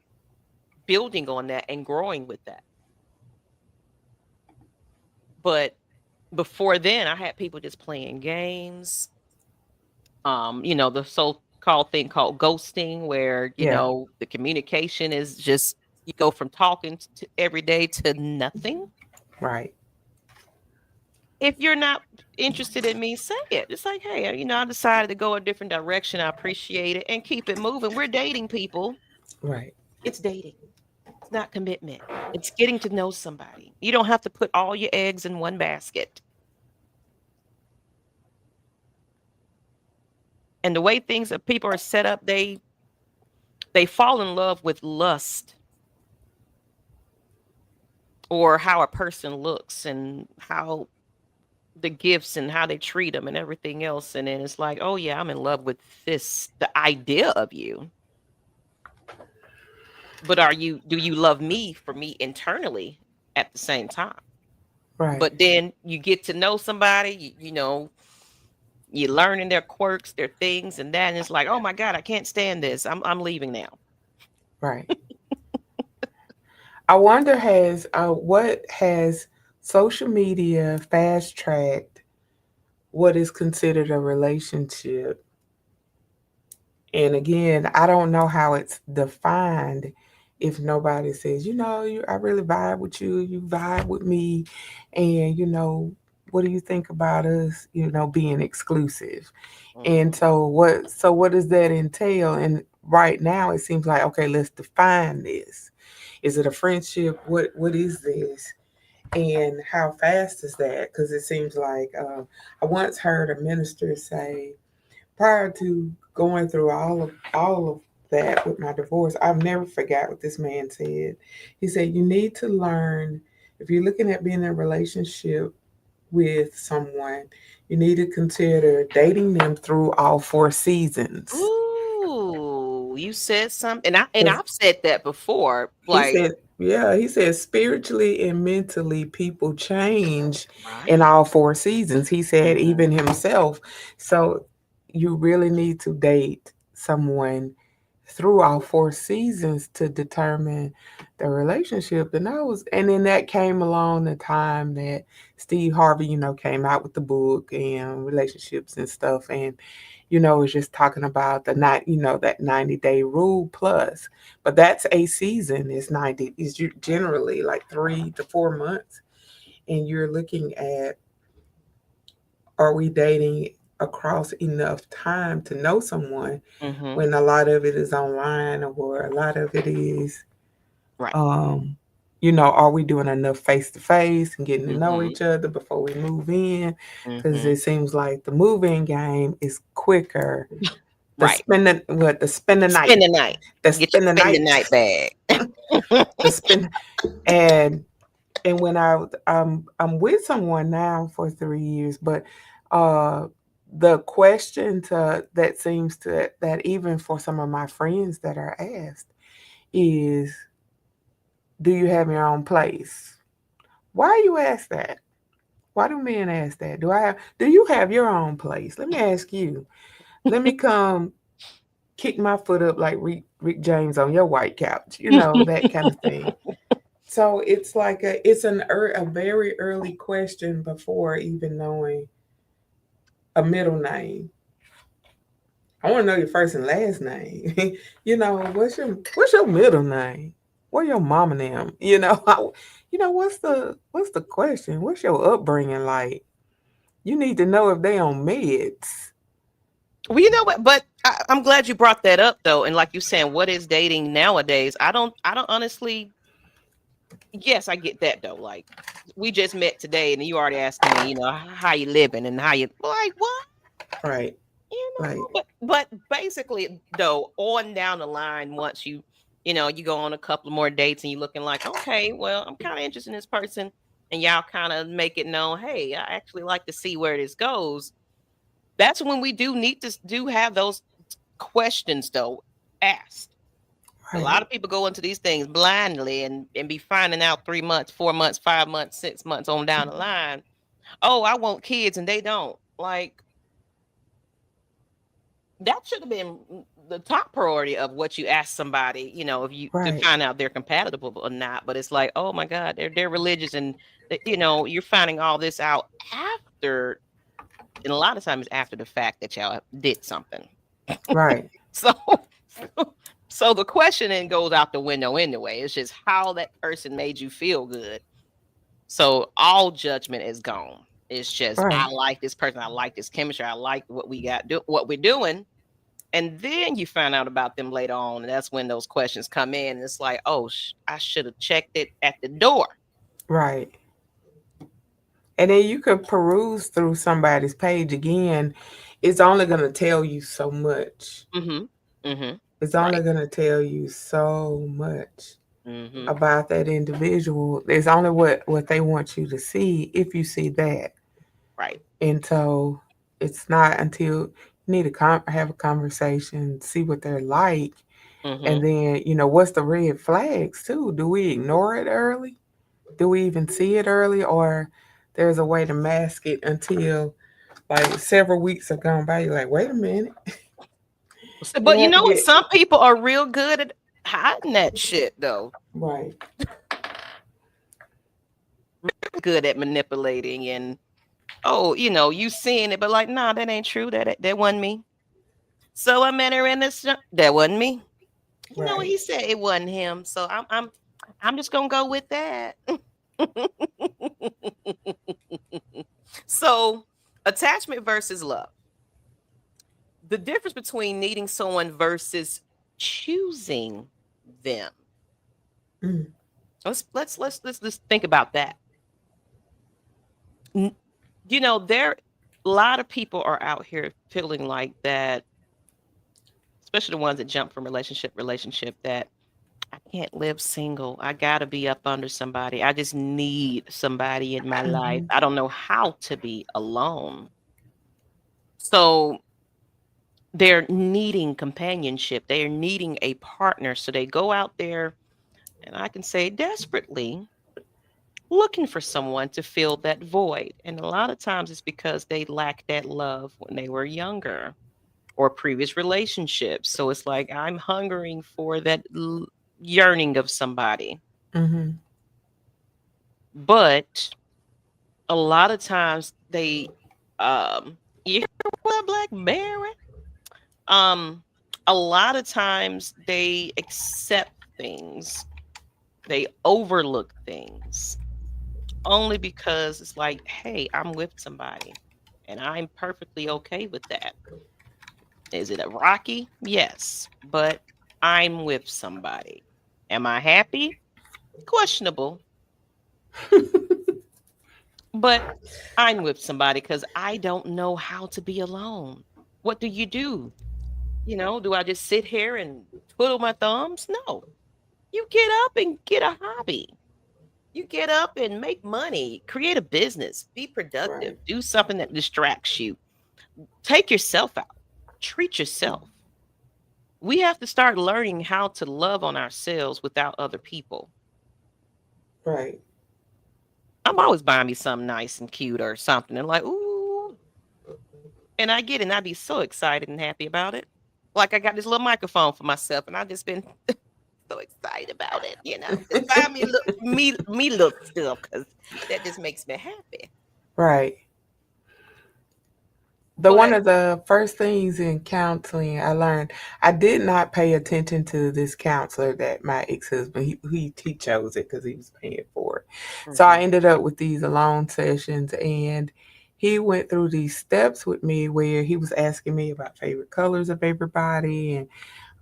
building on that and growing with that. But before then, I had people just playing games. You know, the called ghosting, where Yeah. the communication is just, you go from talking to every day to nothing. Right. If you're not interested in me, say it. It's like, hey, I decided to go a different direction. I appreciate it, and keep it moving. We're dating, people. Right. It's dating. It's not commitment. It's getting to know somebody. You don't have to put all your eggs in one basket. And the way things that people are set up, they fall in love with lust, or how a person looks, and how the gifts and how they treat them and everything else. And then it's like, oh yeah, I'm in love with the idea of you. But do you love me for me internally at the same time? Right. But then you get to know somebody, you're learning their quirks, their things, and that, and it's like, oh my God, I can't stand this. I'm leaving now. Right. I wonder, what has social media fast tracked what is considered a relationship? And again, I don't know how it's defined if nobody says, I really vibe with you, you vibe with me, and what do you think about us, being exclusive? And Mhm. so what does that entail? And right now it seems like, okay, let's define this. Is it a friendship? What is this? And how fast is that? Because it seems like I once heard a minister say, prior to going through all of that with my divorce, I've never forgot what this man said. He said, you need to learn, if you're looking at being in a relationship with someone, you need to consider dating them through all four seasons. Ooh, you said something, and Because I've said that before. he Like, said, yeah, he said spiritually and mentally people change in right. all four seasons. He said Mhm. even himself. So you really need to date someone through all four seasons to determine the relationship. And then that came along the time that Steve Harvey, came out with the book and relationships and stuff. And was just talking about the night, that 90-day rule plus. But that's a season is 90, is generally like 3 to 4 months. And you're looking at, are we dating across enough time to know someone, Mhm. when a lot of it is online, or a lot of it is, Right. um, are we doing enough face to face and getting to know Mhm. each other before we move in? Because Mhm. it seems like the move-in game is quicker. Right. The spend the night, Spend the night. the Get your spend the spend the night, night bag. the spend, and when I'm with someone now for 3 years, but uh, the question that seems to that even for some of my friends that are asked is, do you have your own place? Why you ask that? Why do men ask that? Do you have your own place? Let me ask you. Let me come kick my foot up like Rick James on your white couch, that kind of thing. So it's like a very early question before even knowing a middle name. I want to know your first and last name. What's your middle name? What your mama name? What's the question? What's your upbringing like? You need to know if they on meds. Well, you know what? But I'm glad you brought that up, though. And like you saying, what is dating nowadays? I don't honestly. Yes, I get that though. Like, we just met today, and you already asking me, how you living and how you, like, what? Right. Like, But basically, though, on down the line, once you go on a couple more dates, and you're looking like, okay, well, I'm kind of interested in this person, and y'all kind of make it known, hey, I actually like to see where this goes. That's when we do need to do have those questions, though, asked. A right. lot of people go into these things blindly, and be finding out 3 months, 4 months, 5 months, 6 months on down the line. Oh, I want kids, and they don't. Like, that should have been the top priority of what you ask somebody, if you to Right. find out they're compatible or not. But it's like, oh my God, they're religious, and you're finding all this out after, and a lot of times after the fact that y'all did something. Right. So, so the questioning goes out the window anyway. It's just how that person made you feel good. So all judgment is gone. It's just I Right. like this person. I like this chemistry. I like what we got what we're doing. And then you find out about them later on, and that's when those questions come in. And it's like, oh, I should have checked it at the door. Right. And then you could peruse through somebody's page again. It's only going to tell you so much. Mm-hmm. Mm-hmm. It's Right. only going to tell you so much Mm-hmm. about that individual. It's only what they want you to see if you see that. Right. And so it's not until you need to have a conversation, see what they're like, Mm-hmm. and then, what's the red flags too? Do we ignore it early? Do we even see it early? Or there's a way to mask it until like several weeks have gone by? You're like, wait a minute. You But you have to know what? get Some people are real good at hiding that shit, though. right. Good at manipulating and you seeing it, but like, nah, that ain't true. That wasn't me. So I met her in this. That wasn't me. You know what Right. he said? It wasn't him. So I'm just gonna go with that. So, attachment versus love. The difference between needing someone versus choosing them. Mm. Let's think about that. There a lot of people are out here feeling like that, especially the ones that jump from relationship that I can't live single. I gotta be up under somebody. I just need somebody in my life. Mm-hmm. I don't know how to be alone. So they're needing companionship. They're needing a partner. So they go out there, and I can say desperately looking for someone to fill that void. And a lot of times it's because they lacked that love when they were younger or previous relationships. So it's like I'm hungering for that yearning of somebody. Mm-hmm. But a lot of times they you hear what, Black Mary? Um a lot of times they accept things, they overlook things only because it's like, hey, I'm with somebody and I'm perfectly okay with that. Is it a rocky? Yes, but I'm with somebody. Am I happy? Questionable, but I'm with somebody because I don't know how to be alone. What do you do? Do I just sit here and twiddle my thumbs? No. You get up and get a hobby. You get up and make money, create a business, be productive, Right. do something that distracts you. Take yourself out, treat yourself. We have to start learning how to love on ourselves without other people. Right. I'm always buying me something nice and cute or something and like, ooh. And I get it and I be so excited and happy about it. Like I got this little microphone for myself and I just been so excited about it, Just buy me little stuff because that just makes me happy. Right. One But of the first things in counseling I learned, I did not pay attention to this counselor that my ex-husband, he chose it because he was paying for it. So I mhm, ended up with these alone sessions, and he went through these steps with me where he was asking me about favorite colors of everybody and,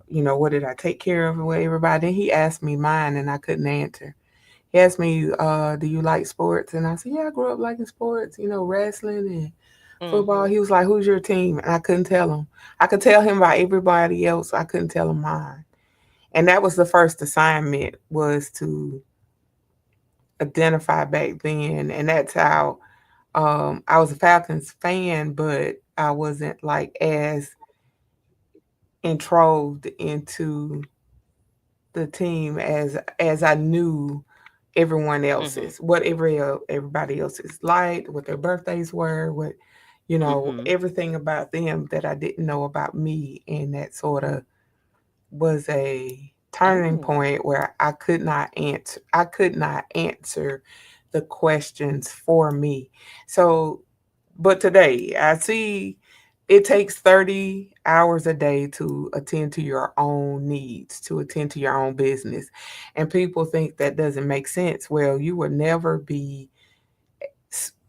what did I take care of with everybody. And he asked me mine and I couldn't answer. He asked me, do you like sports? And I said, yeah, I grew up liking sports, wrestling and football. mhm, He was like, who's your team? And I couldn't tell him. I could tell him about everybody else. I couldn't tell him mine. And that was the first assignment, was to identify back then. And that's how I was a Falcons fan, but I wasn't like as enthralled into the team as I knew everyone mhm, else's, what everybody else's liked, what their birthdays were, what mhm. everything about them that I didn't know about me, and that sort of was a turning Oh. point where I could not answer the questions for me. So, but today I see it takes 30 hours a day to attend to your own needs, to attend to your own business. And people think that doesn't make sense. Well, you will never be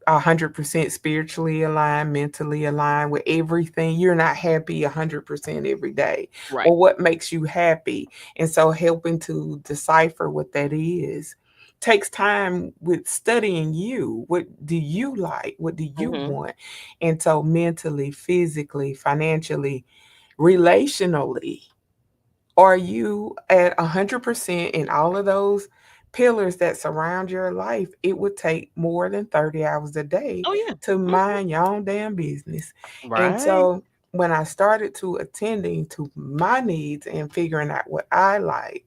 100% spiritually aligned, mentally aligned with everything. You're not happy 100% every day. Right. Or what makes you happy? And so helping to decipher what that is takes time with studying you. What do you like? What do you Mm-hmm. want? And so mentally, physically, financially, relationally, are you at 100% in all of those pillars that surround your life? It would take more than 30 hours a day Oh yeah. to Hmm. mind your own damn business. And Right. so when I started to attending to my needs and figuring out what I like,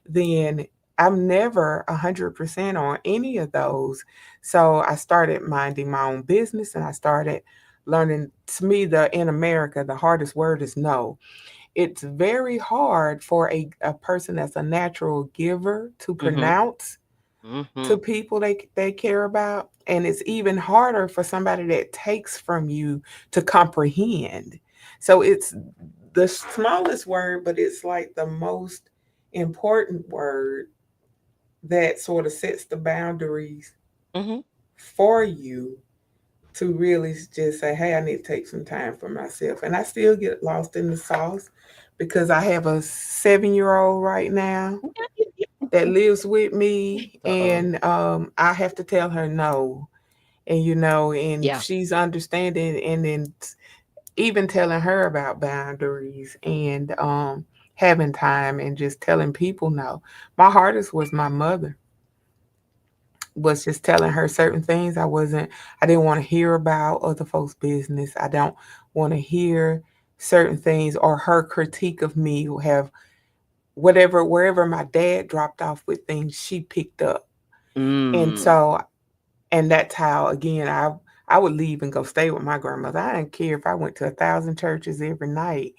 then I'm never 100% on any of those. So I started minding my own business and I started learning. To me, the in America, the hardest word is no. It's very hard for a person that's a natural giver to Mm-hmm. pronounce Mm-hmm. to people they care about. And it's even harder for somebody that takes from you to comprehend. So it's the smallest word, but it's like the most important word that sort of sets the boundaries Mm-hmm. for you to really just say, hey, I need to take some time for myself. And I still get lost in the sauce because I have a 7-year old right now that lives with me, Uh-oh. and I have to tell her no. And, and Yeah. she's understanding, and then even telling her about boundaries and having time and just telling people no. My hardest was my mother, was just telling her certain things I didn't want to hear about other folks' business. I don't want to hear certain things or her critique of me or have whatever wherever my dad dropped off with things she picked up. And Mm. so and that's how again I would leave and go stay with my grandmother. I didn't care if I went to 1,000 churches every night.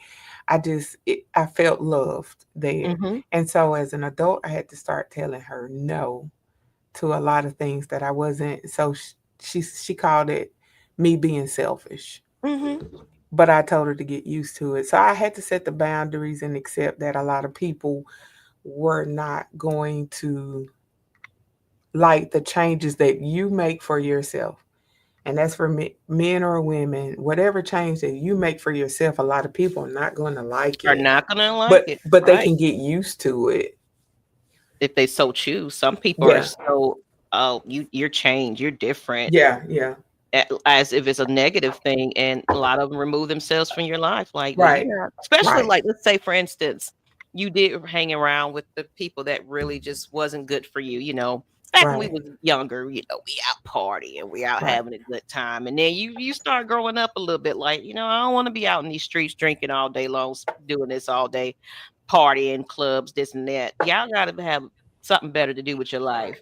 I felt loved there. Mm-hmm. And so as an adult I had to start telling her no to a lot of things that I wasn't. So she called it me being selfish. Mm-hmm. But I told her to get used to it. So I had to set the boundaries and accept that a lot of people were not going to like the changes that you make for yourself. And that's for men or women, whatever change that you make for yourself, a lot of people are not going to like Are it. not gonna like But it. but they Right. can get used to it. If they so choose. Some people are Yeah. so, oh, you're changed, you're different, Yeah. Yeah. as if it's a negative thing, and a lot of them remove themselves from your life. Like, well, Right. you're not, especially Right. like, let's say for instance, you did hang around with the people that really just wasn't good for you. Back when we Right. was younger, we out partying, we out Right. having a good time, and then you start growing up a little bit. Like, I don't want to be out in these streets drinking all day long, doing this all day, partying, clubs, this and that. Y'all got to have something better to do with your life.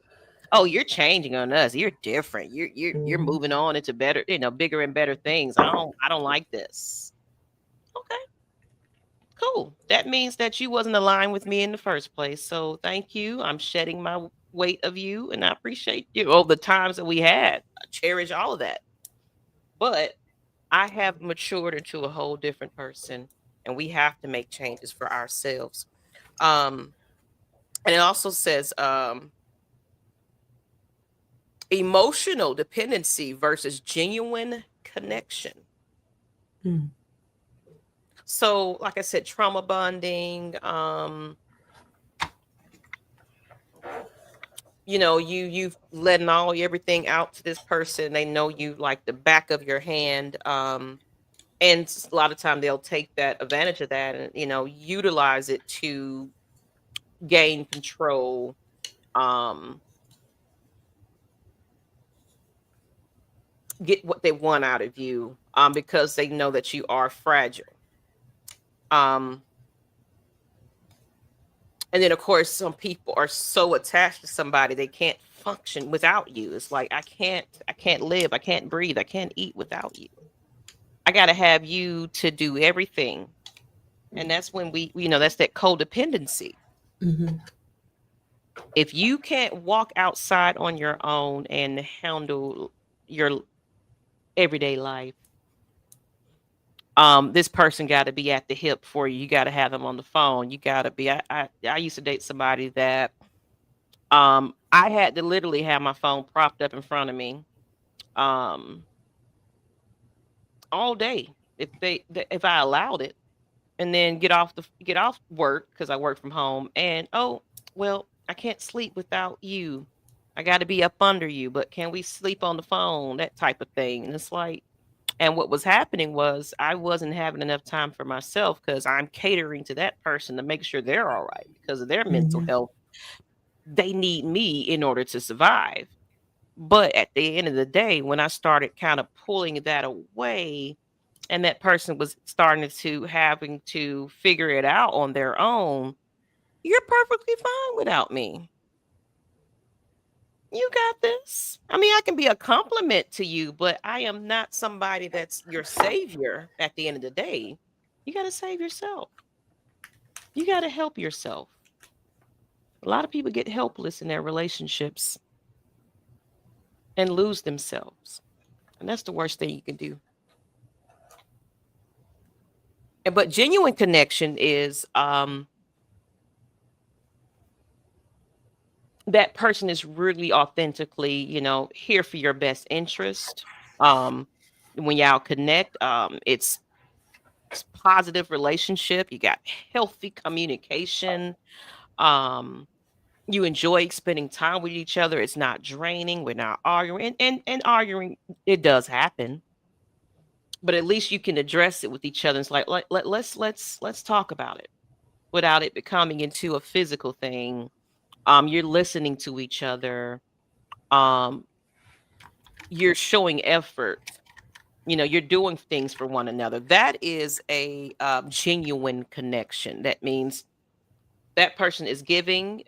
Oh, you're changing on us. You're different. You're Mhm. moving on into better, bigger and better things. I don't like this. Okay, cool. That means that you wasn't aligned with me in the first place. So thank you. I'm shedding my weight of you, and I appreciate you. Oh, the times that we had, I cherish all of that. But I have matured into a whole different person, and we have to make changes for ourselves. Um, and it also says emotional dependency versus genuine connection. Mm. So, like I said, trauma bonding, you've letting all everything out to this person. They know you like the back of your hand. And a lot of time they'll take that advantage of that and utilize it to gain control, um, get what they want out of you, because they know that you are fragile. Um, And then, of course, some people are so attached to somebody they can't function without you. It's like I can't live, I can't breathe, I can't eat without you. I got to have you to do everything. And that's when that's that codependency. Mhm. If you can't walk outside on your own and handle your everyday life, This person got to be at the hip for you. You got to have them on the phone. You got to be. I used to date somebody that I had to literally have my phone propped up in front of me um all day if I allowed it, and then get off work because I work from home, and oh well, I can't sleep without you. I got to be up under you, but can we sleep on the phone? That type of thing. And it's like, and what was happening was I wasn't having enough time for myself because I'm catering to that person to make sure they're all right because of their mental Mhm. health. They need me in order to survive. But at the end of the day, when I started kind of pulling that away, and that person was starting to having to figure it out on their own, you're perfectly fine without me. You got this. I mean, I can be a compliment to you, but I am not somebody that's your savior at the end of the day. You got to save yourself. You got to help yourself. A lot of people get helpless in their relationships and lose themselves. And that's the worst thing you can do. But genuine connection is that person is really authentically, here for your best interest. Um, when y'all connect, it's positive relationship. You got healthy communication. Um, you enjoy spending time with each other. It's not draining. We're not arguing, and arguing. It does happen, but at least you can address it with each other. It's like let's talk about it without it becoming into a physical thing. You're listening to each other. Um, you're showing effort. You're doing things for one another. That is a genuine connection. That means that person is giving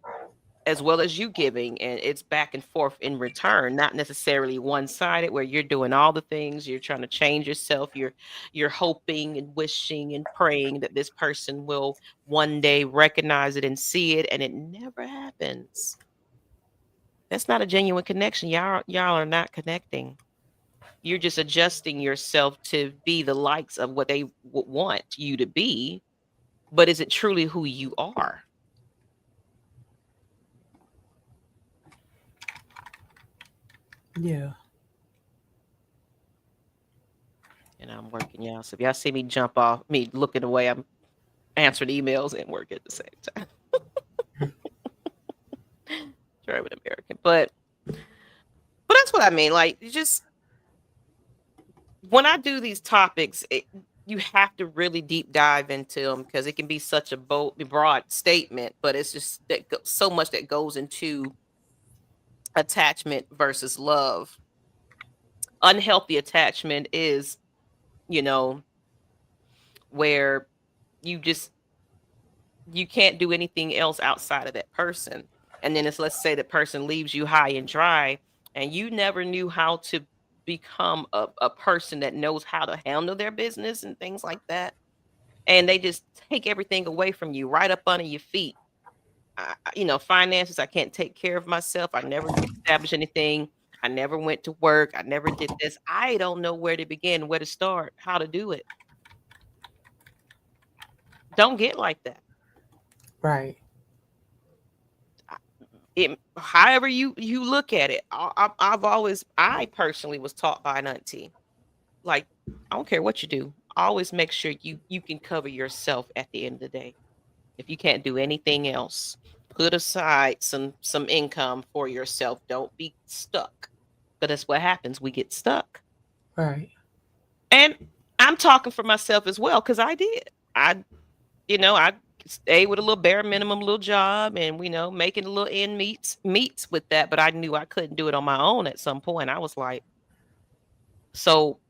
as well as you giving, and it's back and forth in return, not necessarily one-sided where you're doing all the things, you're trying to change yourself, you're hoping and wishing and praying that this person will one day recognize it and see it, and it never happens. That's not a genuine connection. Y'all are not connecting. You're just adjusting yourself to be the likes of what they would want you to be, but is it truly who you are? Yeah. And I'm working, y'all. So if y'all see me jump off, me looking away, I'm answering emails and work at the same time. German American, but that's what I mean. Like, you just when I do these topics, you have to really deep dive into them because it can be such a broad statement, but it's just so much that goes into attachment versus love. Unhealthy attachment is, where you just you can't do anything else outside of that person. And then let's say the person leaves you high and dry, and you never knew how to become a person that knows how to handle their business and things like that. And they just take everything away from you right up under your feet. Finances, I can't take care of myself. I never established anything. I never went to work. I never did this. I don't know where to begin, where to start, how to do it. Don't get like that. Right. However you look at it, I personally was taught by an auntie, like, I don't care what you do, always make sure you can cover yourself at the end of the day. If you can't do anything else, put aside some income for yourself. Don't be stuck, but that's what happens. We get stuck. Right. And I'm talking for myself as well, because I did. I stay with a little bare minimum little job, and making a little end meets with that, but I knew I couldn't do it on my own. At some point I was like, so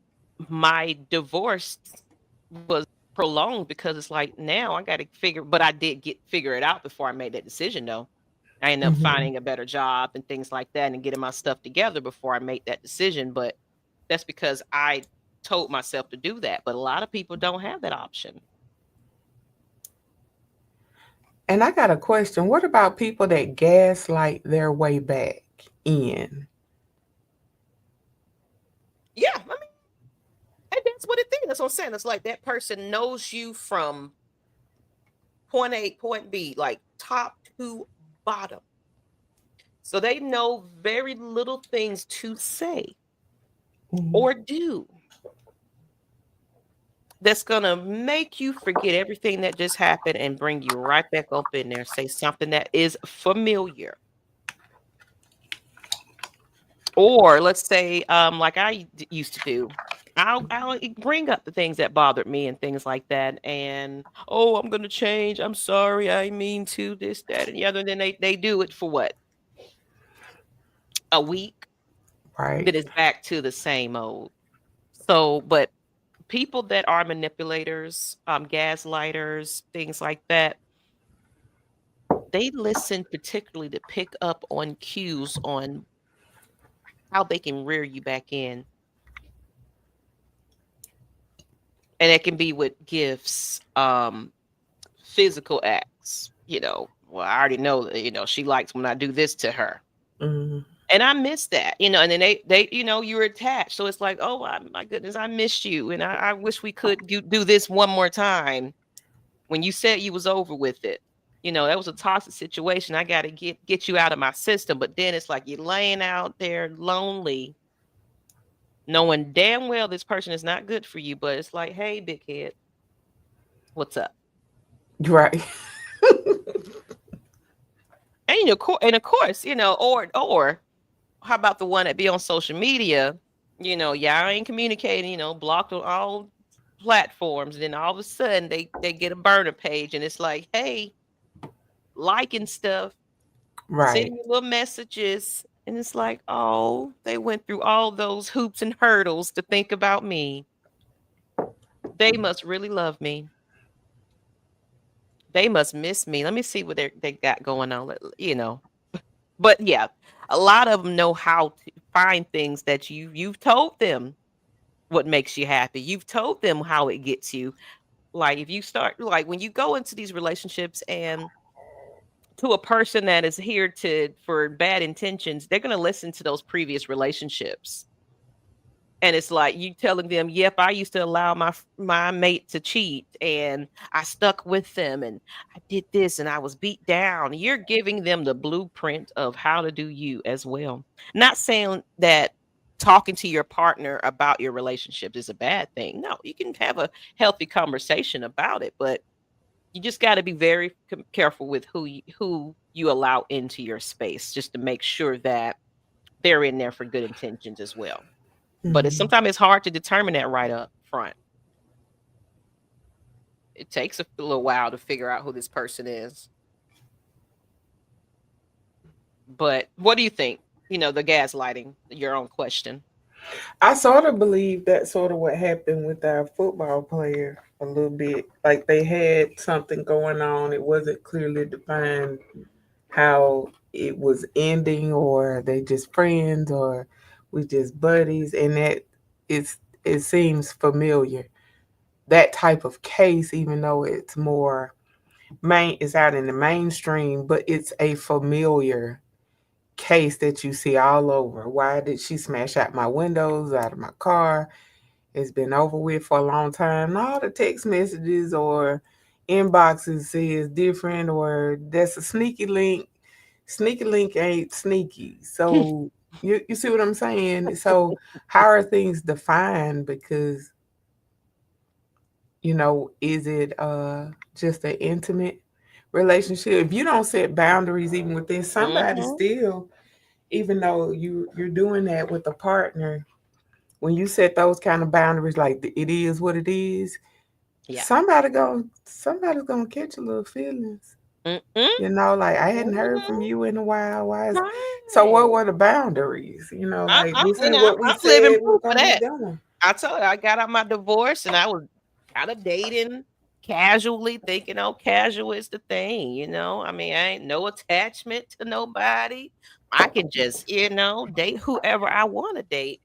my divorce was prolonged because it's like, now I got to but I did figure it out before I made that decision though. I ended up Mhm. finding a better job and things like that and getting my stuff together before I made that decision, but that's because I told myself to do that. But a lot of people don't have that option. And I got a question. What about people that gaslight their way back in? Yeah, I mean, it that's what it is. That's what I'm saying. It's like that person knows you from point A, point B, like top to bottom. So they know very little things to say or do that's going to make you forget everything that just happened and bring you right back up in there. Say something that is familiar. Or let's say, like I used to do, I'll bring up the things that bothered me and things like that. And, oh, I'm going to change. I'm sorry. I mean to this, that, and the other. And then they do it for what? A week. Right. Then it's back to the same old. So, but people that are manipulators, gaslighters, things like that, they listen particularly to pick up on cues on how they can rear you back in. And it can be with gifts, physical acts, well, I already know that, she likes when I do this to her. Mm-hmm. And I miss that, and then they you're attached. So it's like, oh, my goodness, I missed you. And I wish we could do this one more time. When you said you was over with it, that was a toxic situation. I got to get you out of my system. But then it's like you're laying out there lonely, knowing damn well this person is not good for you. But it's like, hey, big head, what's up? Right. And of course, or how about the one that be on social media? Y'all ain't communicating. Blocked on all platforms, and then all of a sudden they get a burner page, and it's like, hey, liking stuff, Right. sending little messages, and it's like, oh, they went through all those hoops and hurdles to think about me. They must really love me. They must miss me. Let me see what they got going on. But yeah, a lot of them know how to find things that you've told them what makes you happy. You've told them how it gets you. Like if you start, like when you go into these relationships and to a person that is here for bad intentions, they're going to listen to those previous relationships. And it's like you telling them, yep, I used to allow my mate to cheat and I stuck with them and I did this and I was beat down. You're giving them the blueprint of how to do you as well. Not saying that talking to your partner about your relationship is a bad thing. No, you can have a healthy conversation about it, but you just got to be very careful with who you allow into your space, just to make sure that they're in there for good intentions as well. But sometimes it's hard to determine that right up front. It takes a little while to figure out who this person is. But what do you think? The gaslighting, your own question. I sort of believe that's sort of what happened with our football player a little bit. Like they had something going on. It wasn't clearly defined how it was ending, or they just friends, or we just buddies, and it seems familiar. That type of case, even though it's more it's out in the mainstream, but it's a familiar case that you see all over. Why did she smash out my windows, out of my car? It's been over with for a long time. All the text messages or inboxes says different, or that's a sneaky link. Sneaky link ain't sneaky. So you see what I'm saying? So how are things defined? Because is it just an intimate relationship? If you don't set boundaries even within somebody, still, even though you're doing that with a partner, when you set those kind of boundaries, like it is what it is, Yeah. somebody's gonna catch a little feelings. Like I hadn't heard from you in a while. Why is so? What were the boundaries? Like we said what we I'm living said we're proof of gonna be that. doing. I told you I got out my divorce and I was kind of dating casually, thinking, oh, casual is the thing, I mean, I ain't no attachment to nobody. I can just, date whoever I want to date.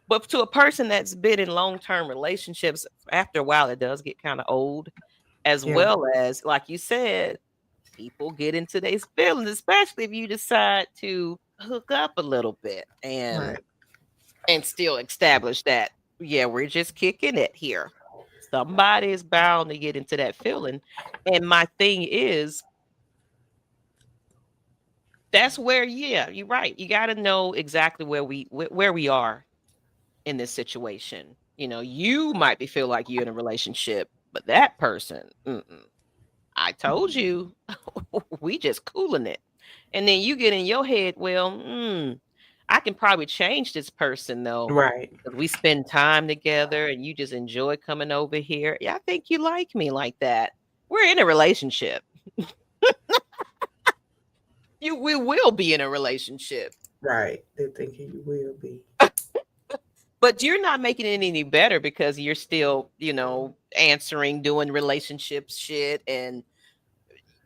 But to a person that's been in long-term relationships, after a while, it does get kind of old, as Yeah. well as, like you said, people get into their feelings, especially if you decide to hook up a little bit and Right. still establish that Yeah, we're just kicking it here. Somebody is bound to get into that feeling. And my thing is, that's where, yeah, you're right. You got to know exactly where we are in this situation. You know, you might be feel like you're in a relationship, but that person, I told you, we just cooling it. And then you get in your head, well, I can probably change this person though. Right. Because we spend time together and you just enjoy coming over here. Yeah, I think you like me like that. We're in a relationship. We will be in a relationship. Right. They're thinking you will be. But you're not making it any better because you're still, answering, doing relationship shit, and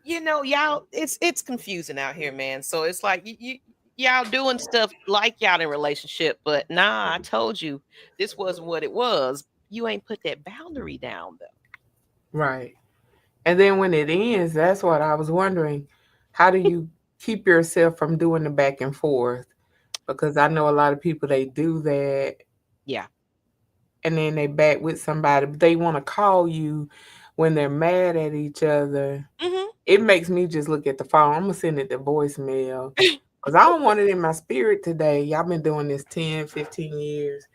y'all, it's confusing out here, man. So it's like y'all doing stuff like y'all in relationship, but nah, I told you this wasn't what it was. You ain't put that boundary down though. Right. And then when it ends, that's what I was wondering. How do you keep yourself from doing the back and forth? Because I know a lot of people, they do that Yeah. and then they back with somebody, but they want to call you when they're mad at each other. Hmm. It makes me just look at the phone. I'm going to send it to voicemail because I don't want it in my spirit today. Y'all been doing this 10, 15 years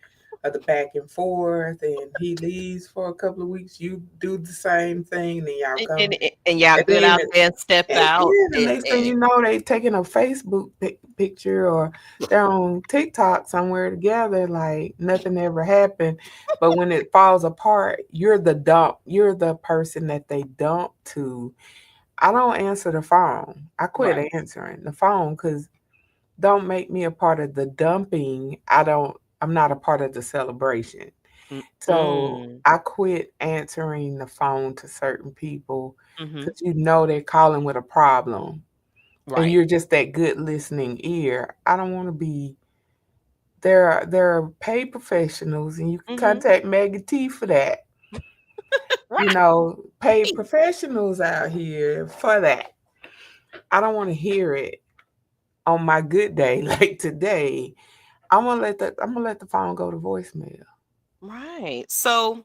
of the back and forth, and he leaves for a couple of weeks. You do the same thing, then y'all and, come. and, and y'all And good then out there and step out yeah, the and next thing you know, they taking a Facebook picture or they're on TikTok somewhere together, like nothing ever happened. But when it falls apart, you're the dump. You're the person that they dump to. I don't answer the phone. I quit right. answering the phone because don't make me a part of the dumping. I'm not a part of the celebration. So Mm-mm. I quit answering the phone to certain people Hmm. because they're calling with a problem and Right. you're just that good listening ear. I don't want to be there are paid professionals and you can Hmm. contact Maggie T for that. Right. Paid professionals out here for that. I don't want to hear it on my good day like today. I'm gonna let the phone go to voicemail. Right. So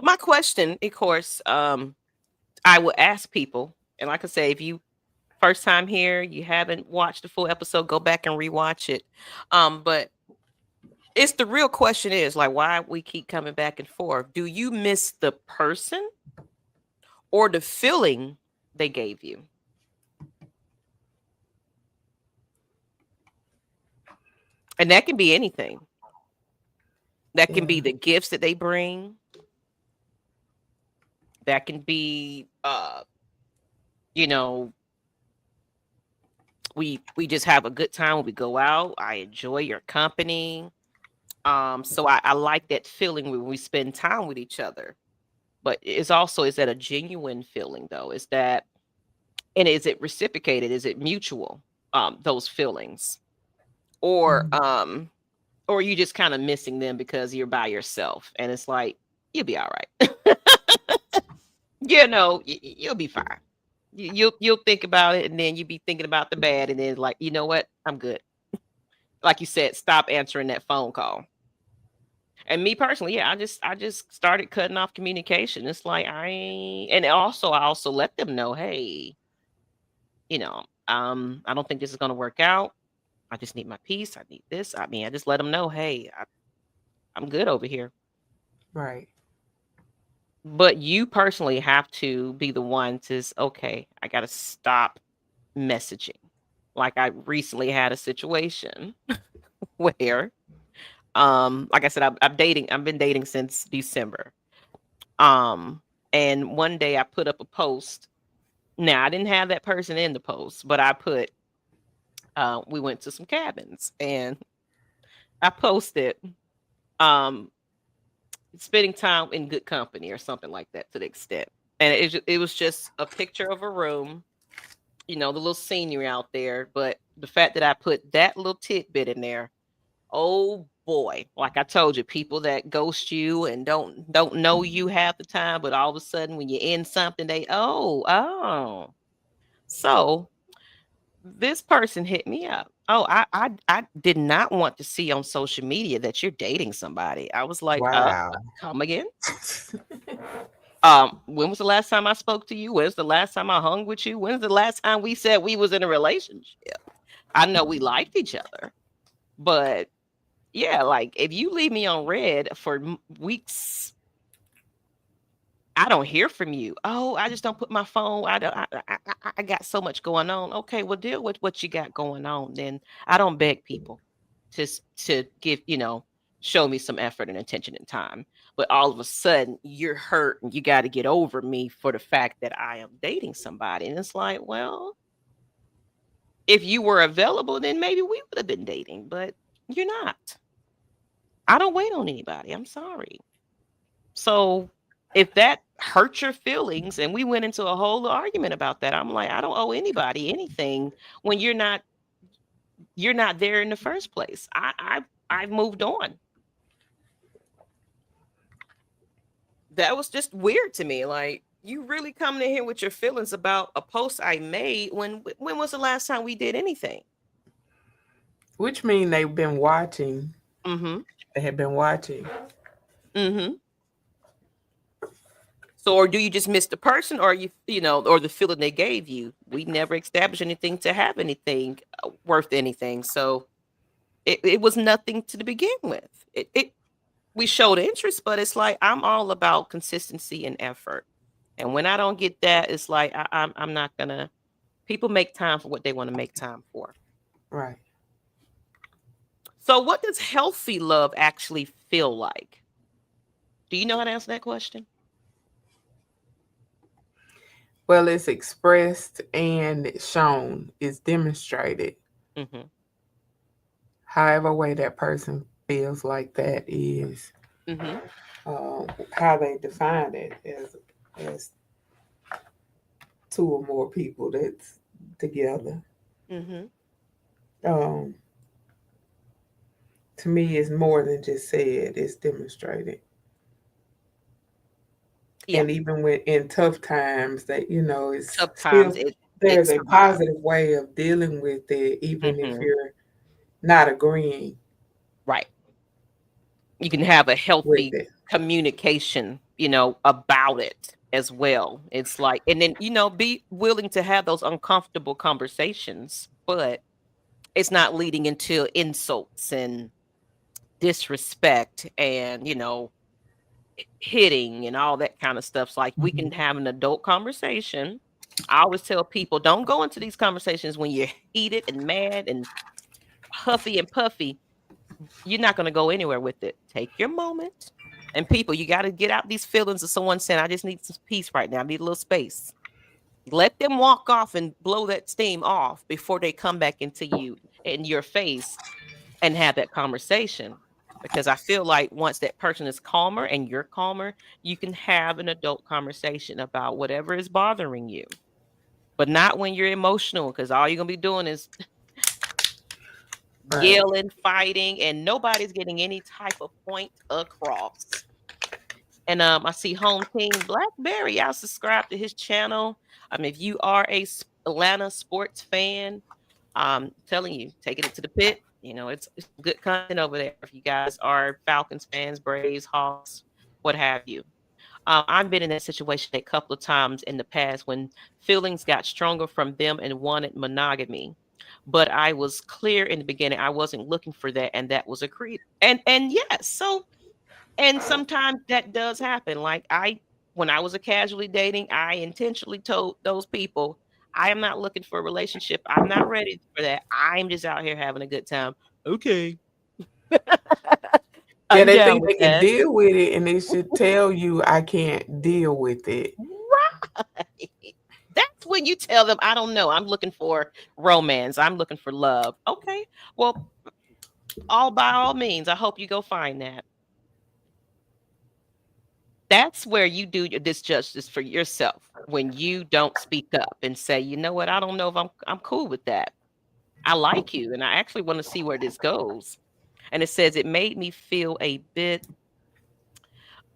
my question, of course, I would ask people, and like I say, if you first time here, you haven't watched the full episode, go back and rewatch it. But it's the real question is like why we keep coming back and forth. Do you miss the person or the feeling they gave you? And that can be anything. That can be Yeah. the gifts that they bring. That can be you know, we just have a good time when we go out. I enjoy your company. So I like that feeling when we spend time with each other. But it's also, is that a genuine feeling though? Is that, and is it reciprocated? Is it mutual? Those feelings, or Mhm. or are you just kind of missing them because you're by yourself and it's like you'll be all right. You'll be fine. You'll think about it and then you be thinking about the bad and then like, you know what, I'm good. Like you said, stop answering that phone call. And me personally, yeah, I just started cutting off communication. It's like I also let them know, hey, I don't think this is gonna work out. I just need my peace. I need this. I mean, I just let them know, hey, I'm good over here. Right. But you personally have to be the one to okay, I gotta stop messaging. Like I recently had a situation where like I said, I've been dating since December. Um, and one day I put up a post. Now I didn't have that person in the post, but I put we went to some cabins and I posted um spending time in good company or something like that to the extent. And it was just a picture of a room, the little scenery out there, but the fact that I put that little tidbit in there, oh boy, like I told you, people that ghost you and don't know you half the time, but all of a sudden when you're in something, they oh. So this person hit me up. Oh, I did not want to see on social media that you're dating somebody. I was like, Wow. come again? When was the last time I spoke to you? When's the last time I hung with you? When's the last time we said we was in a relationship? I know we liked each other, but yeah, like if you leave me on red for weeks, I don't hear from you. Oh, I just don't put my phone. I don't. I got so much going on. Okay, well, deal with what you got going on. Then I don't beg people to give show me some effort and attention and time. But all of a sudden, you're hurt and you got to get over me for the fact that I am dating somebody. And it's like, well, if you were available, then maybe we would have been dating. But you're not. I don't wait on anybody. I'm sorry. So if that hurt your feelings, and we went into a whole argument about that, I'm like, I don't owe anybody anything when you're not there in the first place. I've moved on. That was just weird to me. Like, you really coming in here with your feelings about a post I made when was the last time we did anything? Which mean they've been watching. Mm-hmm. They have been watching. Mm-hmm. So, or do you just miss the person, or or the feeling they gave you? We never established anything to have anything worth anything. So it was nothing to begin with. We showed interest, but it's like I'm all about consistency and effort. And when I don't get that, it's like I'm not gonna. People make time for what they want to make time for. Right. So, what does healthy love actually feel like? Do you know how to answer that question? Well, it's expressed and shown. It's demonstrated. Mm-hmm. However way that person feels like that is Mm-hmm. how they define it as two or more people that's together. Mm-hmm. Um, to me, it's more than just said; it's demonstrated. Yeah. And even when in tough times, that it's Sometimes still it there's a survives. positive way of dealing with it, even if Mm-hmm. you're not agreeing Right. You can have a with healthy it. communication, about it as well. It's like, and then, be willing to have those uncomfortable conversations, but it's not leading into insults and disrespect and, hitting and all that kind of stuff. So like we can Mhm. have an adult conversation. I always tell people don't go into these conversations when you're heated and mad and huffy and puffy. You're not going to go anywhere with it. Take your moment. And people, you got to get out these feelings of someone saying, I just need some peace right now. I need a little space. Let them walk off and blow that steam off before they come back into you in your face and have that conversation. Because I feel like once that person is calmer and you're calmer, you can have an adult conversation about whatever is bothering you. But not when you're emotional, because all you're going to be doing is Right. yelling, fighting, and nobody's getting any type of point across. And I see Home Team Blackberry. I'll subscribe to his channel. If you are a Atlanta sports fan, telling you, taking it to the pit. It's good content over there. If you guys are Falcons fans, Braves, Hawks, what have you. I've been in that situation a couple of times in the past when feelings got stronger from them and wanted monogamy. But I was clear in the beginning I wasn't looking for that, and that was agreed. And yes, so and sometimes that does happen. Like when I was a casually dating, I intentionally told those people, I am not looking for a relationship. I'm not ready for that. I'm just out here having a good time. Okay. Yeah, I'm they down think with they can that. deal with it, and they should tell you, "I can't deal with it." Right. That's when you tell them, I don't know. I'm looking for romance. I'm looking for love. Okay. Well, all by all means, I hope you go find that. That's where you do this justice for yourself when you don't speak up and say, you know what, I don't know if I'm cool with that. I like you and I actually want to see where this goes. And it says it made me feel a bit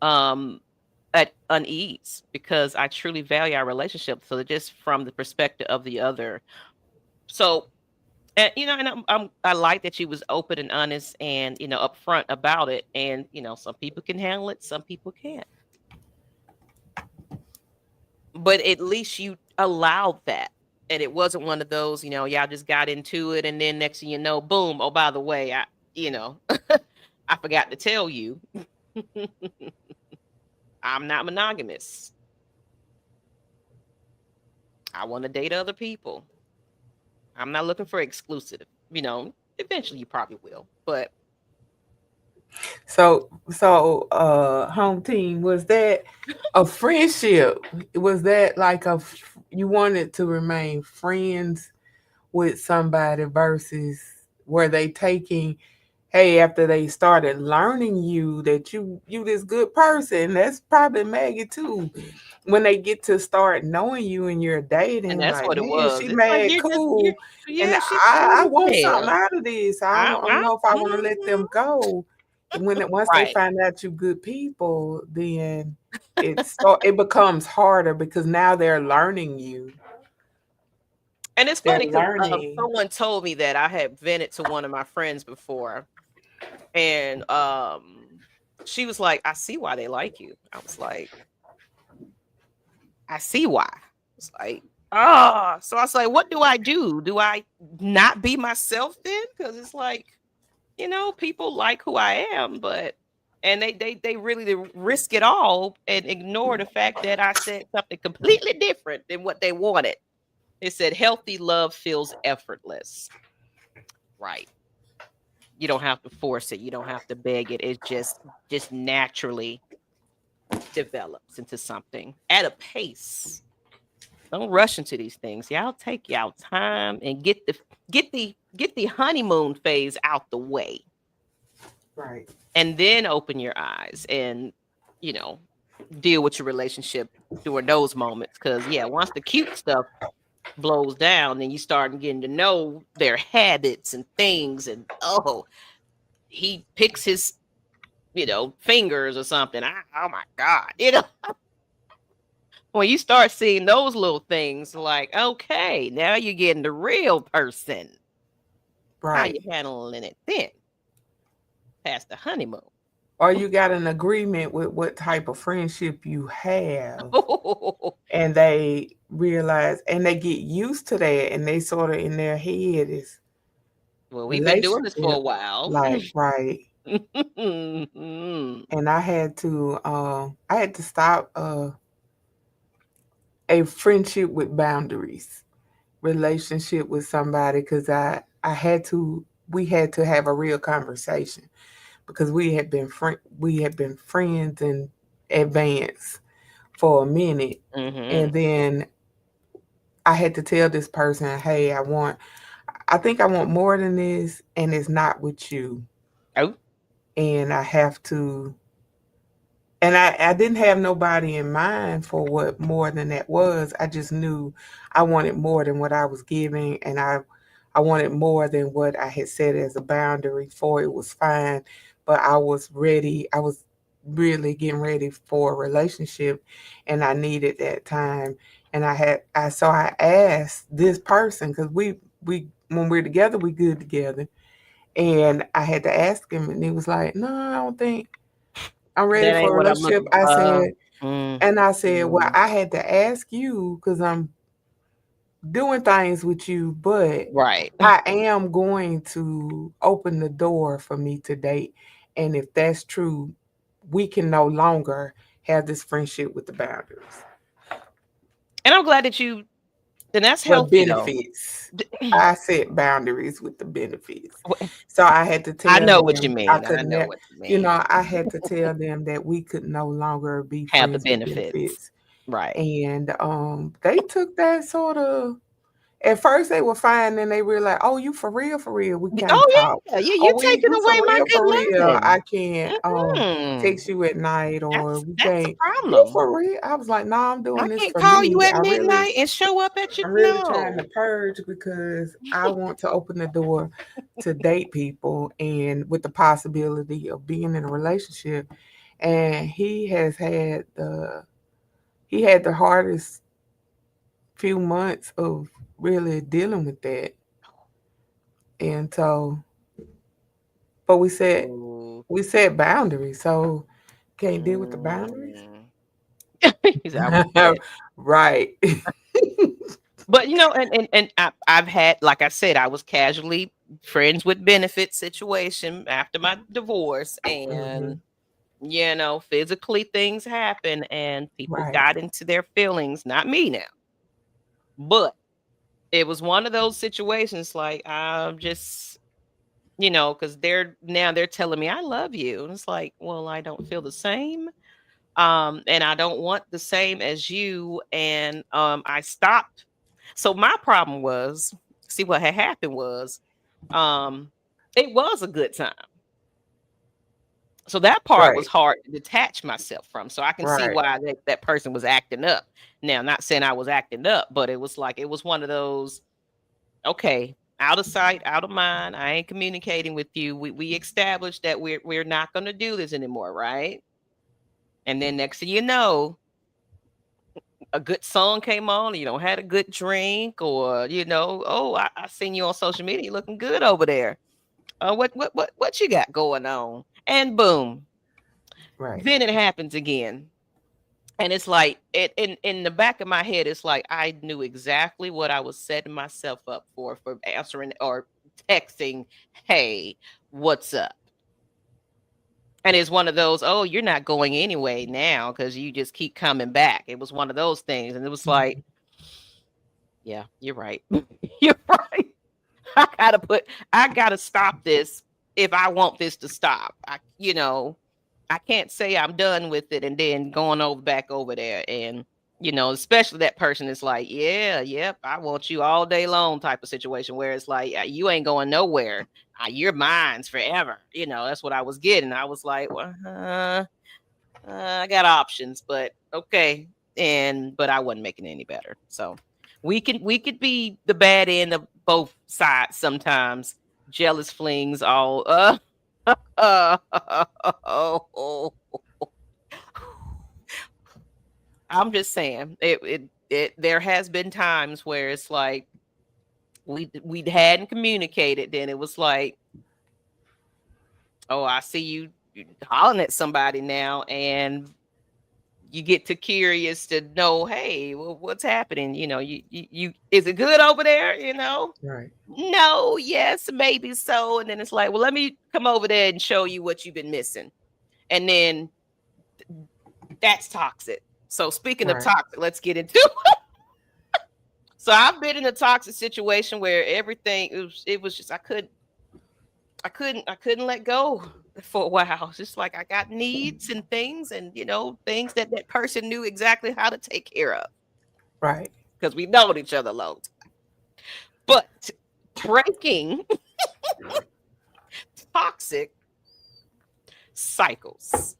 um at unease because I truly value our relationship. So just from the perspective of the other. So And and I like that you was open and honest and upfront about it. And some people can handle it, some people can't. But at least you allowed that, and it wasn't one of those, y'all just got into it, and then next thing you know, boom. Oh, by the way, you know, I forgot to tell you, I'm not monogamous. I want to date other people. I'm not looking for exclusive. Eventually you probably will, but So, home team, was that a friendship? Was that like you wanted to remain friends with somebody versus were they taking, hey, after they started learning you that you this good person? That's probably Maggie too. When they get to start knowing you and you're and dating, that's like, what it man, was. she It's like mad you're cool, and yeah, she's I cool want as something hell. out of this. I don't know if I want to let Mhm. them go. Once they Right. find out you good people, then it becomes harder because now they're learning you. And it's They're funny because learning. someone told me that I had vented to one of my friends before, and she was like, "I see why they like you." I was like, "I see why." It's like, so I was like, "What do I do? Do I not be myself then?" Because it's like, people like who I am, but and they really risk it all and ignore the fact that I said something completely different than what they wanted. They said healthy love feels effortless. Right. You don't have to force it. You don't have to beg it. It just naturally develops into something at a pace. Don't rush into these things. Y'all take y'all time and get the honeymoon phase out the way, Right. and then open your eyes and you know deal with your relationship during those moments. Because yeah, once the cute stuff blows down, then you start getting to know their habits and things, and he picks his fingers or something. Oh my god, when you start seeing those little things, like, okay, now you're getting the real person. How you Right. handling it then past the honeymoon? Or you got an agreement with what type of friendship you have, and they realize and they get used to that, and they sort of in their head is Well, we've been doing this for a relationship, while. like, right. Mhm. And I had to stop a friendship with boundaries, relationship with somebody, because I had to we had to have a real conversation because we had been friends in advance for a minute, Mhm. and then I had to tell this person, hey, I think I want more than this, and it's not with you, Oh, and I have to. And I didn't have nobody in mind for what more than that was. I just knew I wanted more than what I was giving, and I wanted more than what I had set as a boundary for. It was fine, but I was ready. I was really getting ready for a relationship, and I needed that time. And I asked this person because we when we're together we good together, and I had to ask him, and he was like, "No, I don't think." I'm ready that ain't for a what I'm relationship. looking I for. said, Mm. and I said, well, Mm. I had to ask you because I'm doing things with you, but Right. I am going to open the door for me to date. And if that's true, we can no longer have this friendship with the boundaries. And I'm glad that you. Then that's Well, healthy though. benefits. I set boundaries with the benefits. Wh- So I had to I tell know what you them I mean. I could know never, what you mean. I had to tell them that we could no longer be Have the friends with benefits. benefits. Right. And they took that sort of, at first they were fine, then they realized, oh, you for real, we can't Oh talk. yeah, you Oh, taking you away my for good real, loving. I can't Mhm. text you at night, or we That's a can't. You problem. for real? I was like, no, I'm I doing this can't for call you me. at midnight and show up at your I'm really trying to no. purge because I want to open the door to date people and with the possibility of being in a relationship. And he had the hardest few months of really dealing with that. And so, but Ooh. we set boundaries, so can't deal with the boundaries. Mm. He said, I was dead. Right. But I've had, like I said, I was casually friends with benefit situation after my divorce, and Hmm. physically things happen, and people Right. got into their feelings. Not me now, but it was one of those situations. Like I'm just, because they're telling me I love you, and it's like, well, I don't feel the same. And I don't want the same as you. And I stopped. So my problem was, see, what had happened was, um, it was a good time. So that part was Right. hard to detach myself from. So I can see Right. why that person was acting up. Now, not saying I was acting up, but it was like, it was one of those, okay, out of sight, out of mind. I ain't communicating with you. We established that we're not going to do this anymore, right? And then next thing you know, a good song came on, had a good drink, or oh, I seen you on social media, you looking good over there. What you got going on? And boom, Right. then it happens again. And it's like in the back of my head, it's like I knew exactly what I was setting myself up for answering or texting, hey, what's up? And it's one of those, oh, you're not going anyway now because you just keep coming back. It was one of those things. And it was like, Mhm. yeah, you're right. You're right. I gotta stop this if I want this to stop. I can't say I'm done with it and then going over back over there. And, especially that person is like, yeah, yep, I want you all day long type of situation where it's like, you ain't going nowhere. You're mine's forever. That's what I was getting. I was like, well, I got options, but okay. But I wasn't making it any better. So we could be the bad end of both sides sometimes. Jealous flings all oh, I'm just saying it there has been times where it's like we hadn't communicated, then it was like, oh, I see you hollering at somebody now, and you get to curious to know, hey, well, what's happening? You is it good over there? Right. No, yes, maybe so. And then it's like, well, let me come over there and show you what you've been missing. And then that's toxic. So speaking of Right. toxic, let's get into so I've been in a toxic situation where everything it was just I couldn't let go for a while. It's just like I got needs and things, and things that person knew exactly how to take care of Right. because we known each other a long time. But breaking toxic cycles.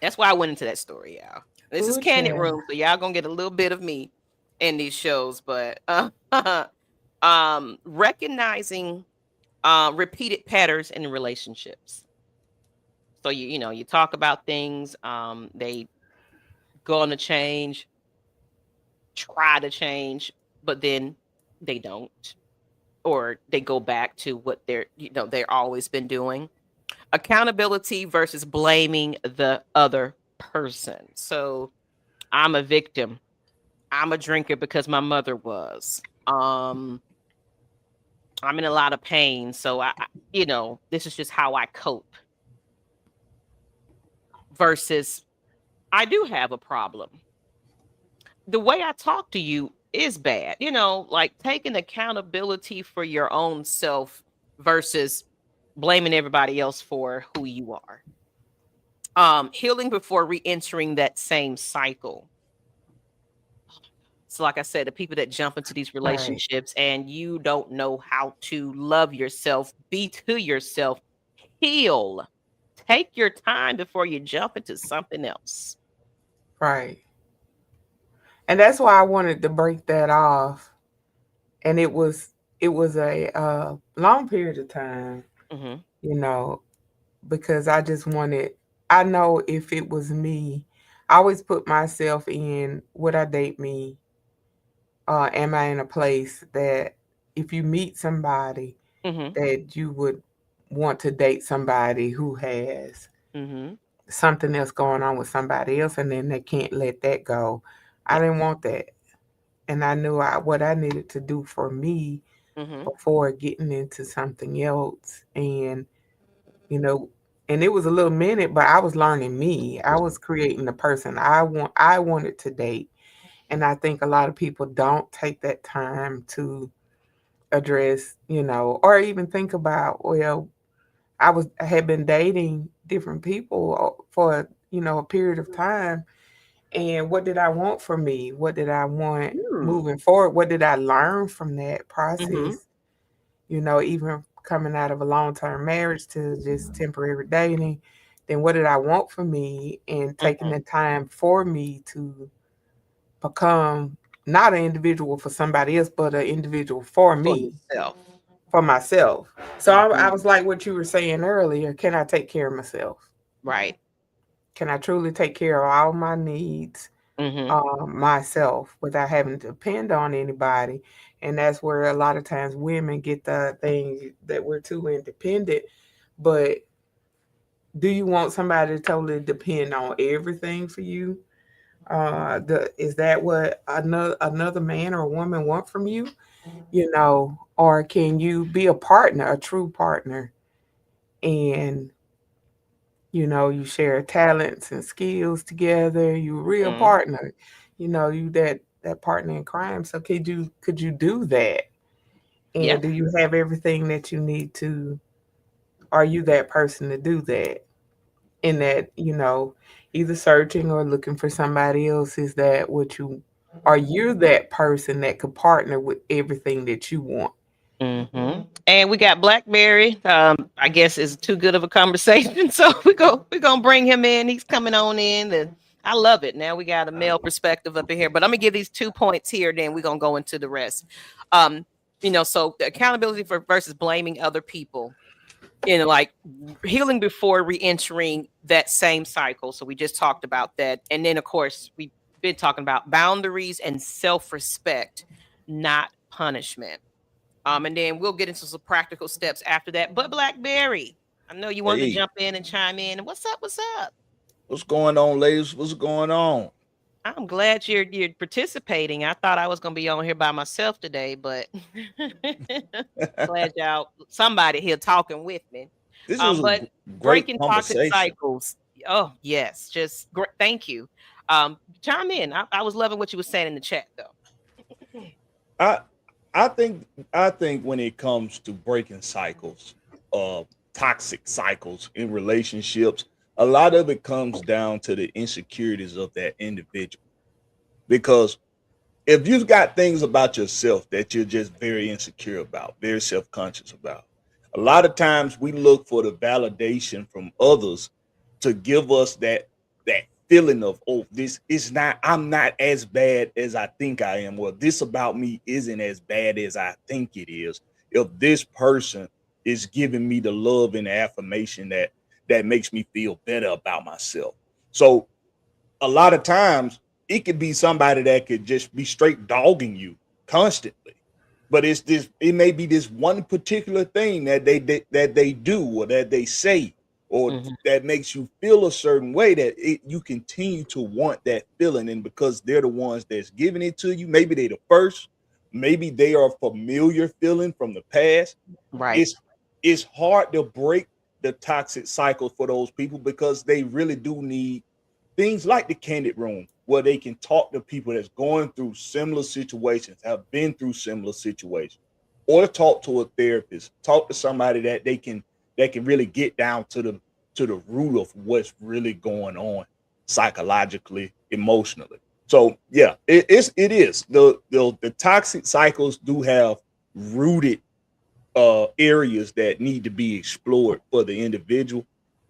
That's why I went into that story, y'all. This is Ooh, Candid child. Room, so y'all gonna get a little bit of me in these shows, but recognizing repeated patterns in relationships. So you talk about things, they go on to change, try to change, but then they don't, or they go back to what they're always been doing. Accountability versus blaming the other person. So I'm a victim. I'm a drinker because my mother was. I'm in a lot of pain, so this is just how I cope. Versus, I do have a problem. The way I talk to you is bad. Like taking accountability for your own self versus blaming everybody else for who you are. Healing before re-entering that same cycle. So, like I said, the people that jump into these Right. relationships and you don't know how to love yourself, be to yourself, heal. Take your time before you jump into something else. Right. And that's why I wanted to break that off. And it was a long period of time, Hmm. you know, because I just wanted. I know if it was me, I always put myself in. Would I date me? Am I in a place that if you meet somebody Mm-hmm. that you would want to date somebody who has Mm-hmm. something else going on with somebody else, and then they can't let that go. I Yeah. didn't want that. And I knew what I needed to do for me Mm-hmm. before getting into something else. And, you know, and it was a little minute, but I was learning me. I was creating the person I wanted to date. And I think a lot of people don't take that time to address, or even think about, well, I had been dating different people for, a period of time. And what did I want for me? What did I want Mm. moving forward? What did I learn from that Mm-hmm. process? Even coming out of a long term marriage to just temporary dating, then what did I want for me? And taking Mm-hmm. the time for me to become not an individual for somebody else, but an individual for For me, yourself. for myself. So I Mm-hmm. was like what you were saying earlier. Can I take care of myself? Right. Can I truly take care of all my needs Mm-hmm. myself without having to depend on anybody? And that's where a lot of times women get the thing that we're too independent. But do you want somebody to totally depend on everything for you? Is that what another man or woman want from you? Or can you be a partner, a true partner, and you share talents and skills together. You a real Mm-hmm. partner. You that partner in crime. So could you do that? Yeah. And do you have everything that you need to? Are you that person to do that? In that either searching or looking for somebody else, is that what you? Are you that person that could partner with everything that you want? Mm-hmm. And we got Blackberry. I guess is too good of a conversation, so we're gonna bring him in. He's coming on in, and I love it. Now we got a male perspective up in here, but I'm gonna give these 2 points here. Then we're gonna go into the rest. Um, so the accountability for versus blaming other people. Like healing before re-entering that same cycle. So we just talked about that, and then of course we've been talking about boundaries and self-respect, not punishment. And then we'll get into some practical steps after that. But Blackberry, I know you wanted to Hey, jump in and chime in. What's up? What's up? what's going on, ladies? What's going on? I'm glad you're participating. I thought I was gonna be on here by myself today, but glad y'all somebody here talking with me. This was a But great breaking toxic conversation. cycles. Oh yes, just great. Thank you. Chime in. I was loving what you were saying in the chat though. I I think I think when it comes to breaking cycles, toxic cycles in relationships, a lot of it comes down to the insecurities of that individual. Because if you've got things about yourself that you're just very insecure about, very self-conscious about, a lot of times we look for the validation from others to give us that feeling of, oh, this is not, I'm not as bad as I think I am, or this about me isn't as bad as I think it is. If this person is giving me the love and the affirmation that makes me feel better about myself. So a lot of times it could be somebody that could just be straight dogging you constantly, but it may be this one particular thing that they do or that they say or Mhm. that makes you feel a certain way that you continue to want that feeling. And because they're the ones that's giving it to you, maybe they the first, maybe they are a familiar feeling from the past. Right. It's it's hard to break the toxic cycle for those people because they really do need things like the Kandid Room, where they can talk to people that's going through similar situations, have been through similar situations, or talk to a therapist, talk to somebody that can really get down to the root of what's really going on psychologically, emotionally. So yeah, it is the toxic cycles do have rooted areas that need to be explored for the individual,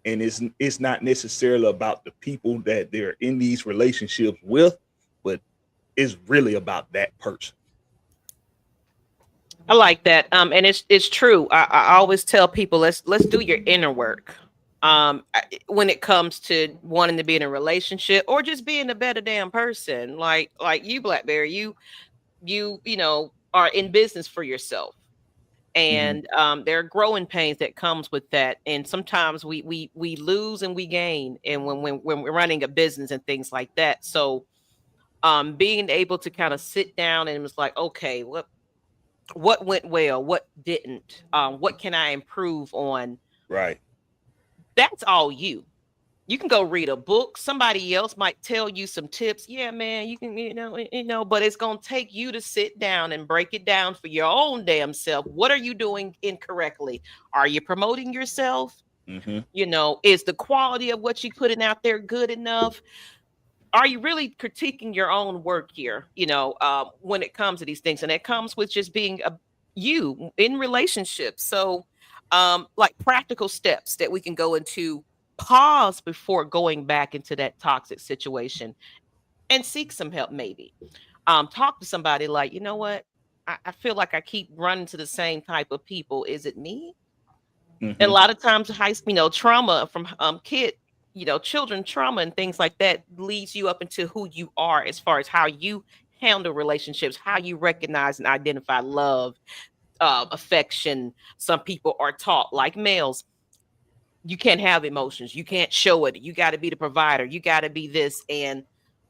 and it's not necessarily about the people that they're in these relationships with, but it's really about that person. I like that. And it's true. I always tell people let's do your inner work. When it comes to wanting to be in a relationship or just being a better damn person, like you, Blackberry, you are in business for yourself. and there are growing pains that comes with that. And sometimes we lose and we gain, and when we're running a business and things like that. So being able to kind of sit down and it was like, okay, what went well, what didn't, what can I improve on? Right. That's all you. You can go read a book. Somebody else might tell you some tips. Yeah, man, you can, but it's going to take you to sit down and break it down for your own damn self. What are you doing incorrectly? Are you promoting yourself? Is the quality of what you're putting out there good enough? Are you really critiquing your own work here? When it comes to these things, and it comes with just being you in relationships. So, like practical steps that we can go into. Pause before going back into that toxic situation and seek some help. Maybe talk to somebody like, you know what? I feel like I keep running to the same type of people. Is it me? And a lot of times, trauma from children trauma and things like that leads you up into who you are as far as how you handle relationships, how you recognize and identify love, affection. Some people are taught, like males, you can't have emotions. You can't show it. You got to be the provider. You got to be this. And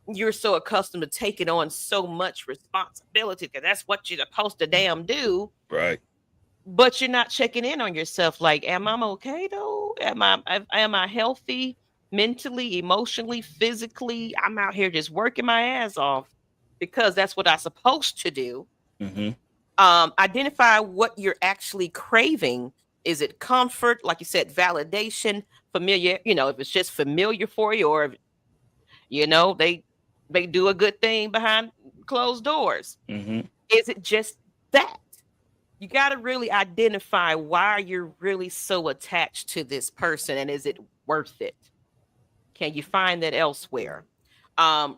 you're so accustomed to taking on so much responsibility because that's what you're supposed to damn do. Right. But you're not checking in on yourself. Like, am I okay though? Am I healthy mentally, emotionally, physically? I'm out here just working my ass off because that's what I'm supposed to do. Identify what you're actually craving. Is it comfort? Like you said, validation, familiar, if it's just familiar for you, or, they do a good thing behind closed doors. Is it just that? You got to really identify why you're really so attached to this person, and is it worth it? Can you find that elsewhere?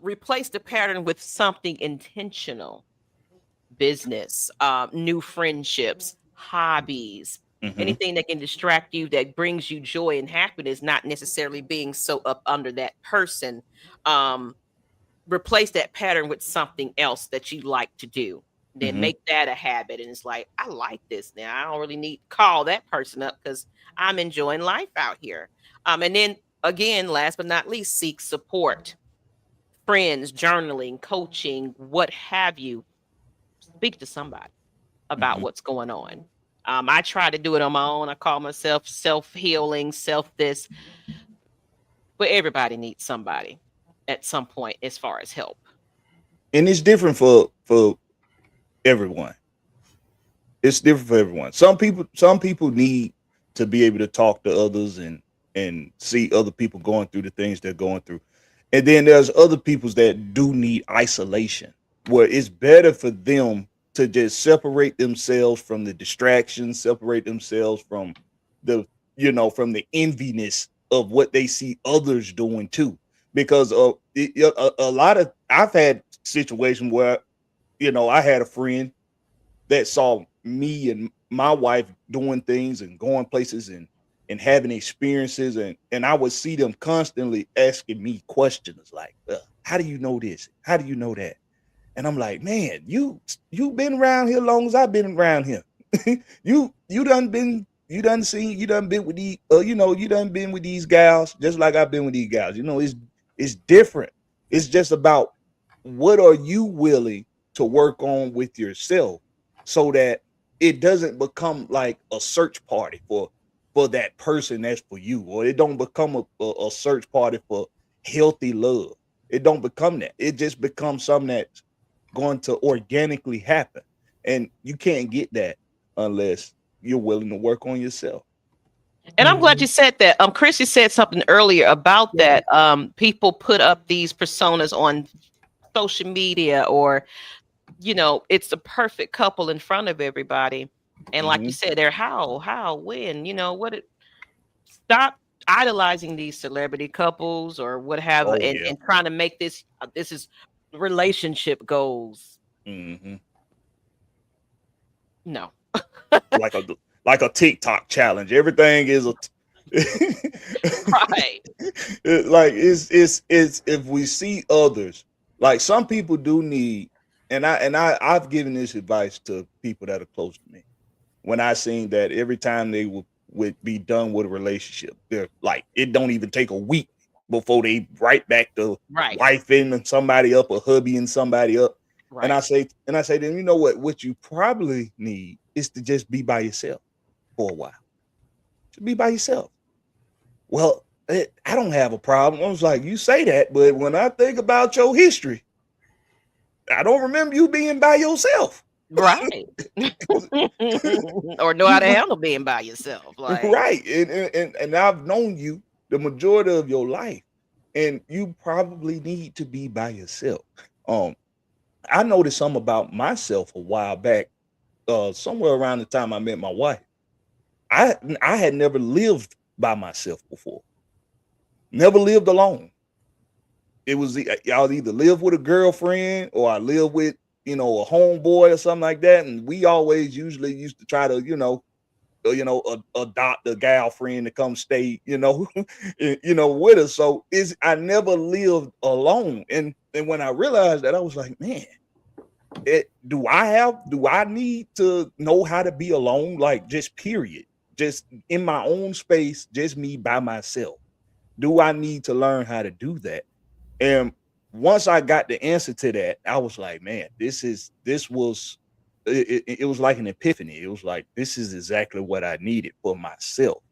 Replace the pattern with something intentional. Business, new friendships, hobbies, anything that can distract you, that brings you joy and happiness, not necessarily being so up under that person. Replace that pattern with something else that you like to do. Then make that a habit. And it's like, I like this now. I don't really need to call that person up because I'm enjoying life out here. And then again, last but not least, seek support. Friends, journaling, coaching, what have you. Speak to somebody about what's going on. I try to do it on my own. I call myself self-healing, self-this. But everybody needs somebody at some point as far as help. And it's different for everyone. It's different for everyone. Some people need to be able to talk to others and see other people going through the things they're going through. And then there's other people that do need isolation, where it's better for them to just separate themselves from the distractions, separate themselves from the enviness of what they see others doing too. Because I've had situations where, I had a friend that saw me and my wife doing things and going places and having experiences, and I would see them constantly asking me questions like, how do you know this? How do you know that? And I'm like, man, you've been around here long as I've been around here. you done been with these, you done been with these gals just like I've been with these gals. It's different. It's just about what are you willing to work on with yourself so that it doesn't become like a search party for that person that's for you, or it don't become a search party for healthy love. It don't become that. It just becomes something that's going to organically happen, and you can't get that unless you're willing to work on yourself. And I'm glad you said that. Chrissy said something earlier about that. People put up these personas on social media, or it's the perfect couple in front of everybody. And like you said, they're when, stop idolizing these celebrity couples or whatever, and trying to make this is relationship goals. No. like a TikTok challenge. Everything is a right. Like it's if we see others, like some people do need, and I've given this advice to people that are close to me. when I seen that every time they would be done with a relationship, they're like, it don't even take a week before they right back to Right. wifing somebody up or hubbying somebody up. And Right. I say to them, you know what you probably need is to just be by yourself for a while. Just be by yourself. Well, I don't have a problem. I was like, you say that, but when I think about your history, I don't remember you being by yourself. Right. Or know how to handle being by yourself. Like, Right. And I've known you the majority of your life, and you probably need to be by yourself. I noticed something about myself a while back, somewhere around the time I met my wife. I had never lived by myself before. Never lived alone. It was I'll either live with a girlfriend or I live with, a homeboy or something like that. And we always usually used to try to, adopt a gal friend to come stay, with us. So I never lived alone. And when I realized that, I was like, man, do I need to know how to be alone? Like, just period, just in my own space, just me by myself. Do I need to learn how to do that? And once I got the answer to that, I was like, man, it was like an epiphany. It was like, this is exactly what I needed for myself,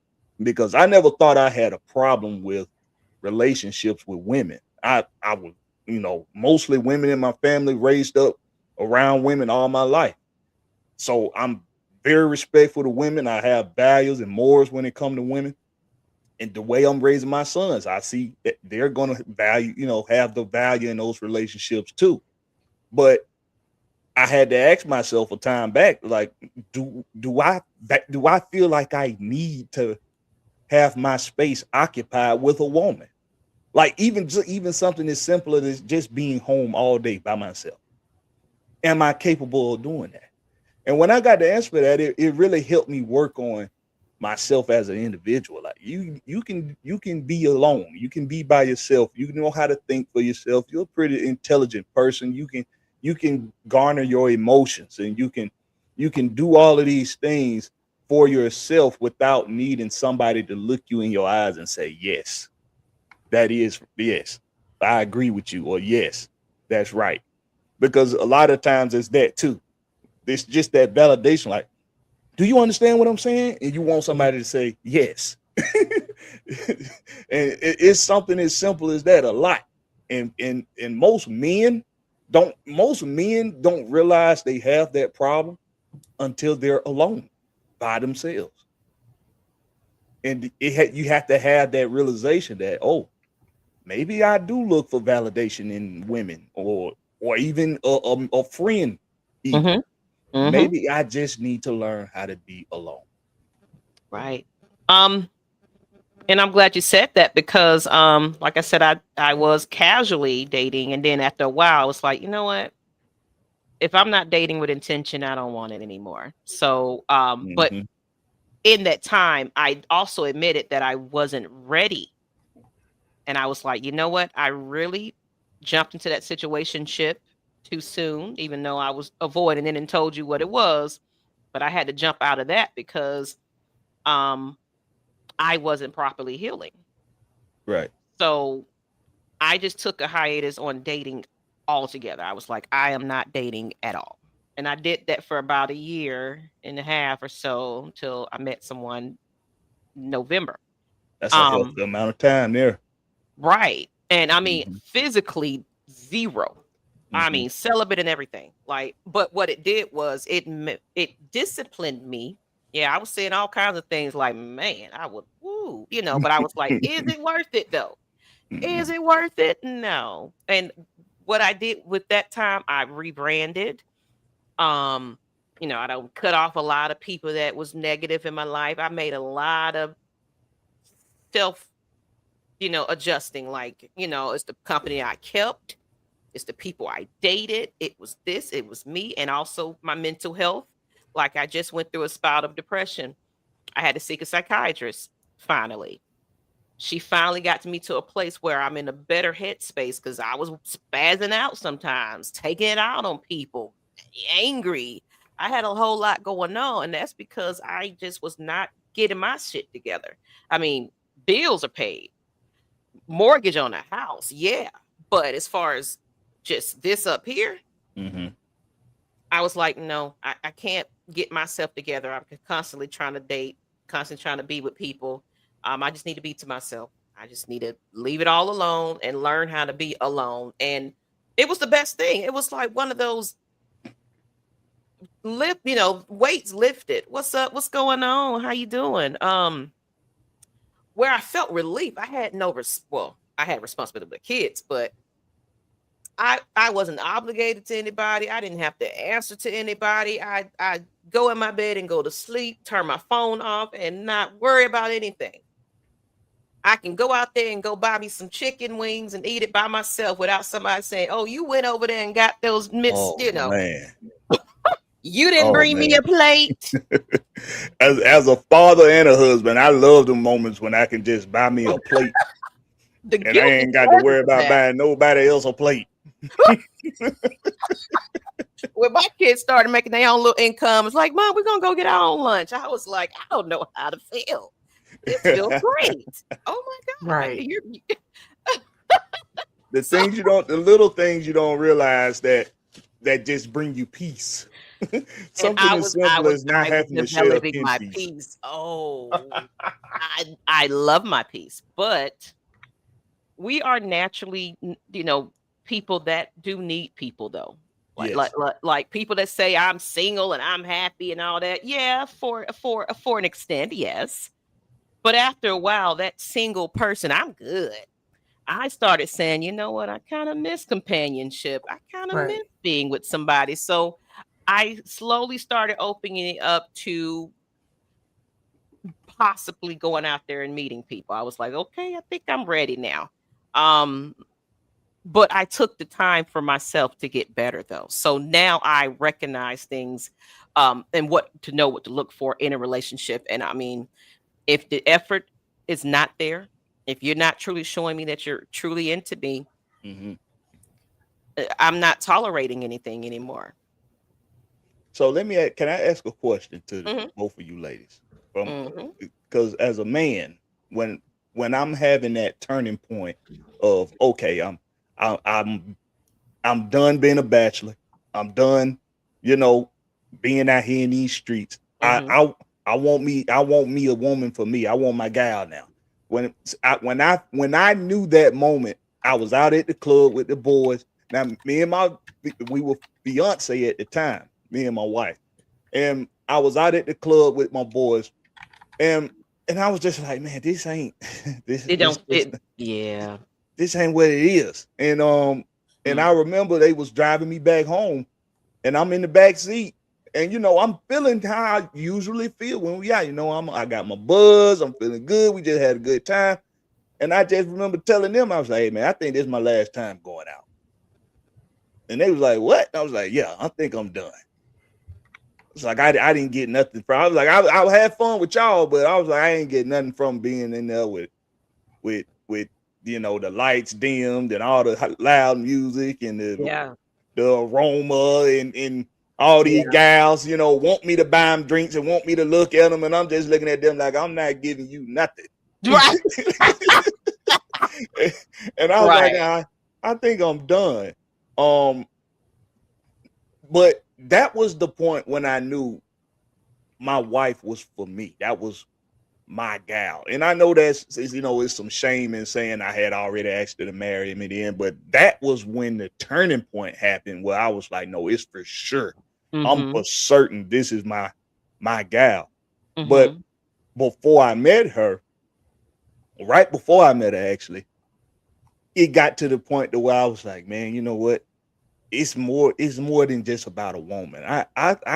because I never thought I had a problem with relationships with women. I was, mostly women in my family, raised up around women all my life. So I'm very respectful to women. I have values and morals when it comes to women. And the way I'm raising my sons, I see that they're going to value, have the value in those relationships too. But I had to ask myself a time back, like, do I feel like I need to have my space occupied with a woman? Like, even something as simple as just being home all day by myself. Am I capable of doing that? And when I got the answer for that, it really helped me work on myself as an individual. Like, you can be alone. You can be by yourself. You know how to think for yourself. You're a pretty intelligent person. You can garner your emotions, and you can do all of these things for yourself without needing somebody to look you in your eyes and say, yes, yes, I agree with you, or yes, that's right. Because a lot of times it's that too. It's just that validation, like, do you understand what I'm saying? And you want somebody to say yes. And it's something as simple as that a lot. And most men don't realize they have that problem until they're alone by themselves. And you have to have that realization that, oh, maybe I do look for validation in women, or even a friend even. Maybe I just need to learn how to be alone. right. And I'm glad you said that, because like I said, I was casually dating, and then after a while I was like, you know what? If I'm not dating with intention, I don't want it anymore. So but in that time, I also admitted that I wasn't ready. And I was like, you know what? I really jumped into that situationship too soon, even though I was avoiding it and told you what it was. But I had to jump out of that because I wasn't properly healing. Right. So I just took a hiatus on dating altogether. I was like, I am not dating at all. And I did that for about a year and a half or so until I met someone in November. That's a healthy amount of time there. Right. And I mean, physically zero. I mean, celibate and everything. Like, but what it did was it disciplined me. Yeah, I was saying all kinds of things like, man, I would, woo, but I was like, is it worth it though? Is it worth it? No. And what I did with that time, I rebranded. I don't cut off a lot of people that was negative in my life. I made a lot of self, adjusting. Like, it's the company I kept. It's the people I dated. It was this, it was me, and also my mental health. Like, I just went through a spout of depression. I had to seek a psychiatrist finally. She finally got me to a place where I'm in a better headspace, because I was spazzing out sometimes, taking it out on people, angry. I had a whole lot going on, and that's because I just was not getting my shit together. I mean, bills are paid, mortgage on a house, yeah. But as far as just this up here, Mm-hmm. I was like, no, I can't get myself together. I'm constantly trying to date, constantly trying to be with people. I just need to be to myself. I just need to leave it all alone and learn how to be alone. And it was the best thing. It was like one of those weights lifted. What's up? What's going on? How you doing? Where I felt relief. I had I had responsibility with kids, but I wasn't obligated to anybody. I didn't have to answer to anybody. I go in my bed and go to sleep, turn my phone off, and not worry about anything. I can go out there and go buy me some chicken wings and eat it by myself without somebody saying, "Oh, you went over there and got those Oh man. you didn't Oh bring me man. a plate." As a father and a husband, I love the moments when I can just buy me a plate The and I guilty ain't got to worry pleasure of about that. buying nobody else a plate. When my kids started making their own little income, it's like, "Mom, we're gonna go get our own lunch." I was like, I don't know how to feel. It feels great. Oh my God. Right. The little things you don't realize that just bring you peace. And Something as simple as not I was having to share a developing my piece. peace. Oh, I love my peace, but we are naturally, people that do need people though. Yes. Like people that say I'm single and I'm happy and all that. Yeah, for an extent, yes. But after a while, that single person, I'm good. I started saying, you know what? I kind of miss companionship. I kind of Right. miss being with somebody. So I slowly started opening it up to possibly going out there and meeting people. I was like, okay, I think I'm ready now. But I took the time for myself to get better though. So now I recognize things and what to know what to look for in a relationship. And I mean, if the effort is not there, if you're not truly showing me that you're truly into me, Mm-hmm. I'm not tolerating anything anymore. So can I ask a question to Hmm. both of you ladies? Hmm. Because as a man, when I'm having that turning point of okay, I'm done being a bachelor. I'm done, being out here in these streets. Hmm. I want me a woman for me. I want my gal now. When I knew that moment, I was out at the club with the boys. Now we were fiance at the time, me and my wife, and I was out at the club with my boys, and I was just like, man, this ain't It don't fit. Yeah. this ain't what it is. And I remember they was driving me back home, and I'm in the back seat, and I'm feeling how I usually feel when we out. I got my buzz, I'm feeling good. We just had a good time, and I just remember telling them, I was like, hey man, I think this is my last time going out. And they was like, what? I was like, yeah, I think I'm done. It's like I didn't get nothing from. I was like, I had fun with y'all, but I was like, I ain't get nothing from being in there with the lights dimmed and all the loud music and Yeah. the aroma and all these gals, want me to buy them drinks and want me to look at them, and I'm just looking at them like I'm not giving you nothing. Right. And I was like, I think I'm done. But that was the point when I knew my wife was for me. That was my gal. And I know it's some shame in saying I had already asked her to marry me then, but that was when the turning point happened where I was like, no, it's for sure. I'm for certain this is my gal. But before I met her, right before I met her actually, it got to the point to where I was like, man, you know what? It's more than just about a woman. I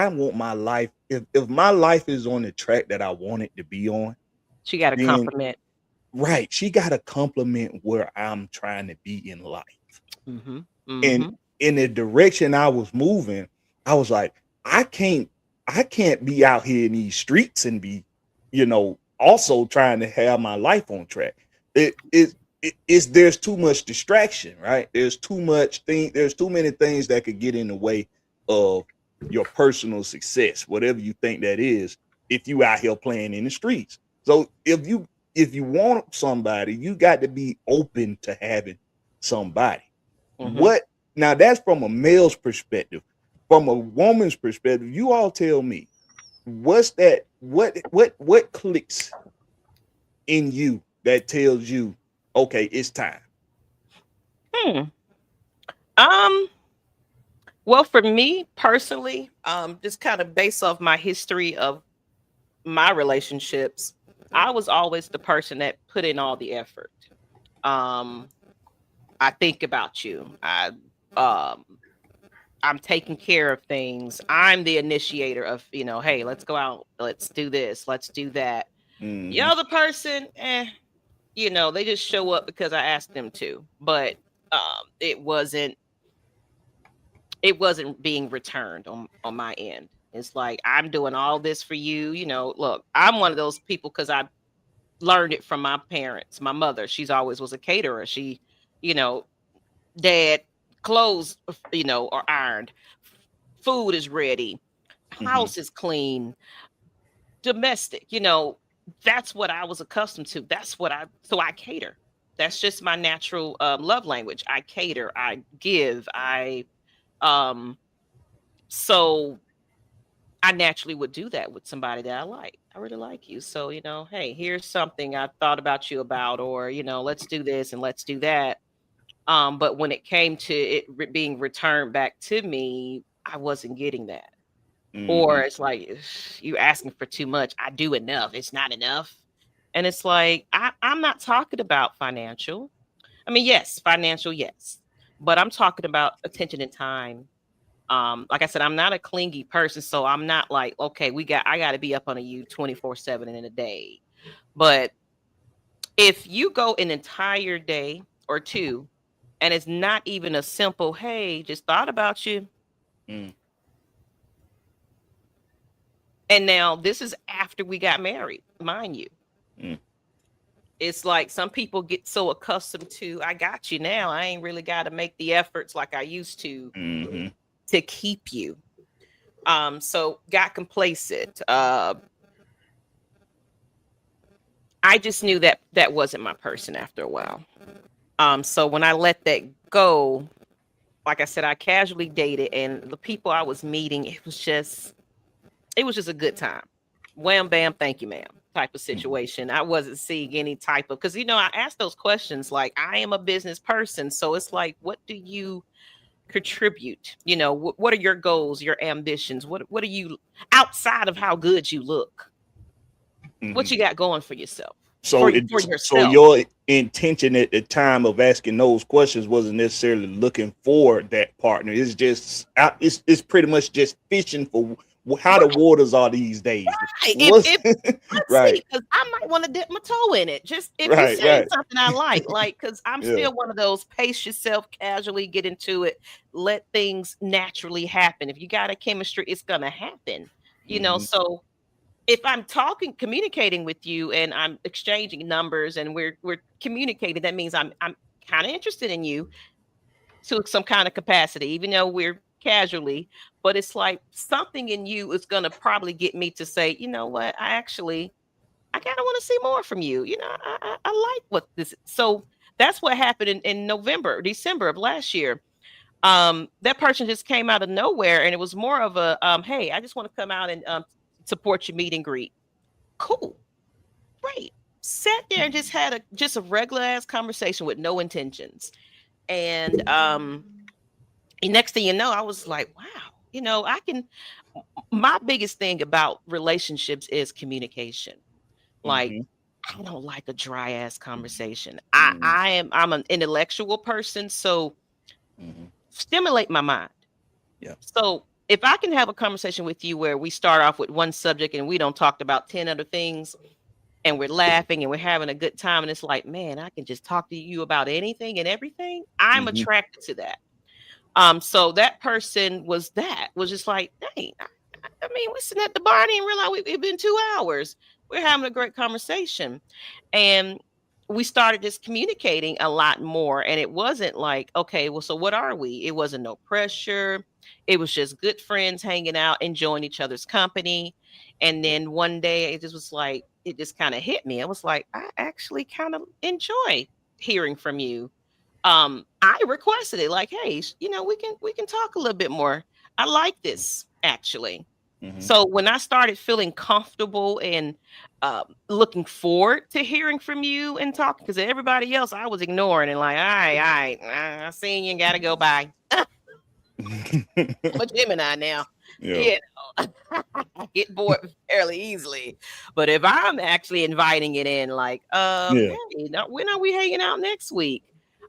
want my life. If my life is on the track that I want it to be on, She got a then compliment. right, she got to compliment where I'm trying to be in life. And in the direction I was moving, I was like, I can't be out here in these streets and be, also trying to have my life on track. There's too much distraction, right? There's too many things that could get in the way of your personal success, whatever you think that is, if you out here playing in the streets. So if you want somebody, you got to be open to having somebody. What now, that's from a male's perspective. From a woman's perspective, you all tell me, what's that, what clicks in you that tells you, okay, it's time? Well, for me personally, just kind of based off my history of my relationships, I was always the person that put in all the effort. Um, I think about you. I'm taking care of things. I'm the initiator of, hey, let's go out, let's do this, let's do that. The other person, they just show up because I asked them to, but it wasn't being returned on my end. It's like, I'm doing all this for you. Look, I'm one of those people because I learned it from my parents. My mother, she's always was a caterer. She, dad, clothes, are ironed, food is ready, house is clean, domestic, that's what I was accustomed to. So I cater. That's just my natural love language. I cater, I give, so I naturally would do that with somebody that I like. I really like you. So, hey, here's something I thought about you about, or, let's do this and let's do that. But when it came to it being returned back to me, I wasn't getting that. Or it's like, you asking for too much. I do enough. It's not enough. And it's like, I'm not talking about financial. I mean, yes, financial, yes. But I'm talking about attention and time. Like I said, I'm not a clingy person, so I'm not like, okay, I got to be up on you 24/7 in a day. But if you go an entire day or two, and it's not even a simple, hey, just thought about you. And now this is after we got married, mind you. It's like some people get so accustomed to, I got you now. I ain't really got to make the efforts like I used to keep you. So got complacent. I just knew that wasn't my person after a while. So when I let that go, like I said, I casually dated, and the people I was meeting, it was just a good time. Wham, bam, thank you, ma'am, type of situation. I wasn't seeing any type of, because, I asked those questions, like, I am a business person. So it's like, what do you contribute? What are your goals, your ambitions? What are you, outside of how good you look? What you got going for yourself? So your intention at the time of asking those questions wasn't necessarily looking for that partner. It's just it's pretty much just fishing for how the waters are these days. Right. Because I might want to dip my toe in it. Just if you say something I like, because I'm still one of those, pace yourself, casually get into it, let things naturally happen. If you got a chemistry, it's gonna happen. So if I'm communicating with you, and I'm exchanging numbers, and we're communicating, that means I'm kind of interested in you to some kind of capacity, even though we're casually. But it's like something in you is going to probably get me to say, you know what, I kind of want to see more from you. I like what this. So that's what happened in December of last year. That person just came out of nowhere, and it was more of a, hey, I just want to come out and support your meet and greet. Cool. Great. Sat there and just had a regular ass conversation with no intentions. And next thing you know, I was like, wow, my biggest thing about relationships is communication. Like, I don't like a dry ass conversation. I'm an intellectual person, so stimulate my mind. Yeah. So if I can have a conversation with you where we start off with one subject and we don't talk about 10 other things, and we're laughing and we're having a good time, and it's like, man, I can just talk to you about anything and everything, I'm attracted to that. So that person was just like, dang, I mean, we're sitting at the bar, and I didn't realize it's been 2 hours. We're having a great conversation. And we started just communicating a lot more. And it wasn't like, okay, well, so what are we? It wasn't no pressure. It was just good friends hanging out, enjoying each other's company. And then one day it just was like, it just kind of hit me. I was like, I actually kind of enjoy hearing from you. I requested it like, hey, we can talk a little bit more. I like this actually. Mhm. So when I started feeling comfortable and looking forward to hearing from you and talking, because everybody else I was ignoring and like, all right, I seen you, gotta go by. I'm a Gemini now. Yeah. You know, I get bored fairly easily. But if I'm actually inviting it in, like, Yeah. hey, now, when are we hanging out next week?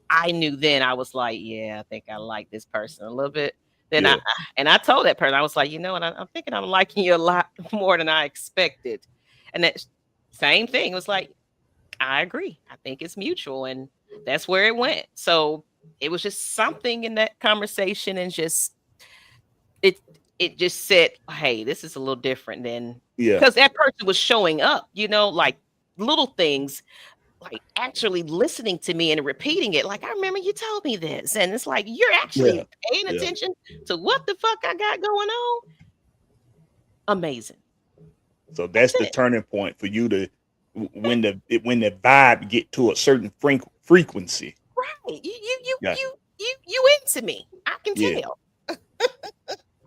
I knew then I was like, yeah, I think I like this person a little bit. Then Yeah. I told that person, I was like, you know what, I'm thinking I'm liking you a lot more than I expected. And that same thing was like, I agree. I think it's mutual. And that's where it went. So it was just something in that conversation and just it it just said, hey, this is a little different than Yeah. because that person was showing up, like little things, like actually listening to me and repeating it. Like, I remember you told me this. And it's like, you're Yeah. actually paying Yeah. attention to what the fuck I got going on. Amazing. So that's the That's it. turning point for you to when the vibe get to a certain frequency. Right. You Yeah. you you into me. I can Yeah. tell. I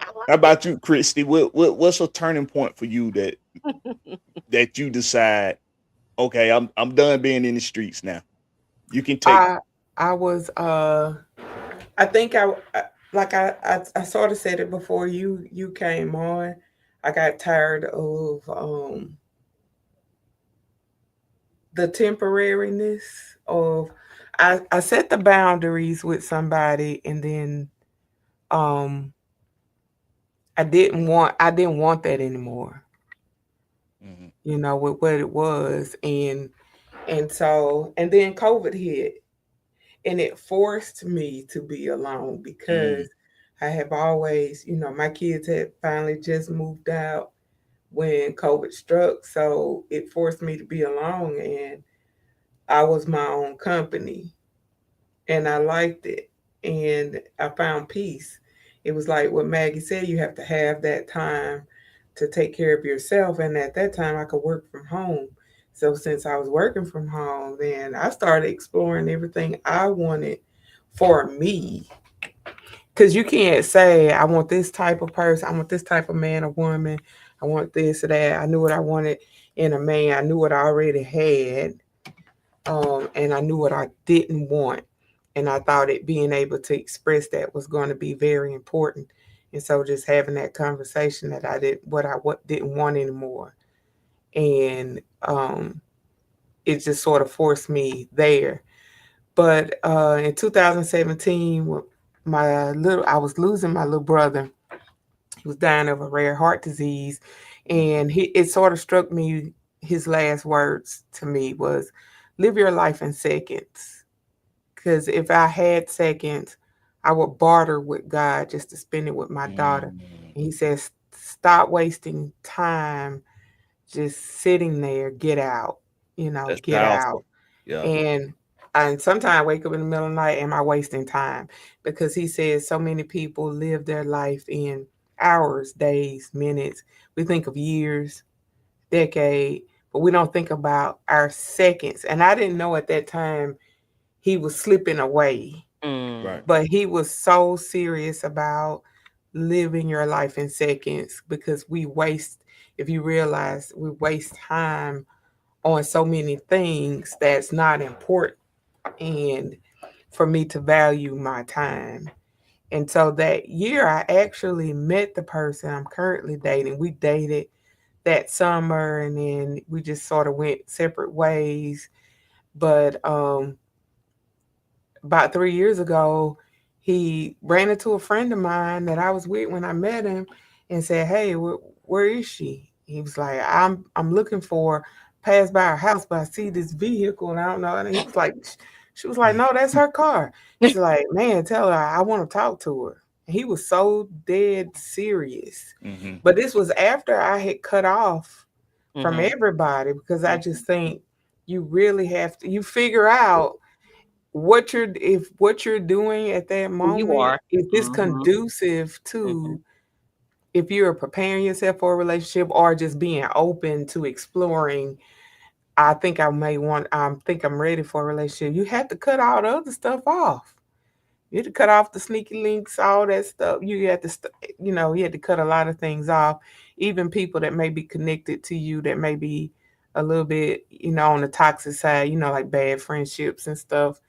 How like about you, Christy? What's a turning point for you it. that you decide, okay, I'm done being in the streets now. You can take. I was I think like I sort of said it before you came on. I got tired of the temporariness of I set the boundaries with somebody and then um I didn't want that anymore. Mhm. With what it was, and then COVID hit, and it forced me to be alone because Mm. I have always, my kids had finally just moved out when COVID struck, so it forced me to be alone, and I was my own company, and I liked it, and I found peace. It was like what Maggie said, you have to have that time to take care of yourself, and at that time I could work from home. So since I was working from home, then I started exploring everything I wanted for me. Because you can't say, I want this type of person, I want this type of man or woman, I want this or that. I knew what I wanted in a man, I knew what I already had, and I knew what I didn't want. And I thought it being able to express that was going to be very important. And so just having that conversation that I did what didn't want anymore. And it just sort of forced me there. But in 2017, I was losing my little brother. He was dying of a rare heart disease, and it sort of struck me. His last words to me was, "Live your life in seconds." Because if I had seconds, I would barter with God just to spend it with my daughter. Mm. And he says, "Stop wasting time just sitting there. Get out. That's Get powerful. out." Yeah. And sometimes I wake up in the middle of the night, am I wasting time? Because he says so many people live their life in hours, days, minutes. We think of years, decade, but we don't think about our seconds. And I didn't know at that time he was slipping away, Mm. Right. but he was so serious about living your life in seconds because if you realize we waste time on so many things that's not important. And for me to value my time. And so that year, I actually met the person I'm currently dating. We dated that summer and then we just sort of went separate ways. But about 3 years ago, he ran into a friend of mine that I was with when I met him and said, "Hey, where is she?" He was like, I'm looking for, pass by her house, but I see this vehicle and I don't know." And he was like, she was like, "No, that's her car." She's like, "Man, tell her I want to talk to her." And he was so dead serious. Mm-hmm. But this was after I had cut off from Mhm. everybody because I just think you really have to, you figure out what you're doing at that Who you moment, are. is this Mhm, conducive mhm. to, if you're preparing yourself for a relationship or just being open to exploring, I think I'm ready for a relationship. You have to cut all the other stuff off. You had to cut off the sneaky links, all that stuff. You had to cut a lot of things off. Even people that may be connected to you that may be a little bit, on the toxic side, like bad friendships and stuff.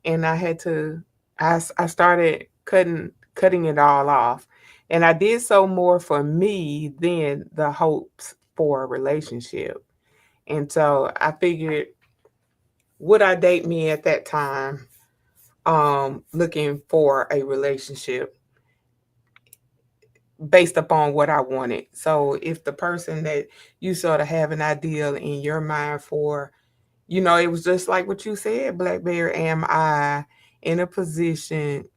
And I started cutting it all off. And I did so more for me than the hopes for a relationship. And so I figured, would I date me at that time, looking for a relationship based upon what I wanted. So if the person that you sort of have an ideal in your mind for, it was just like what you said, Blackberry, am I in a position,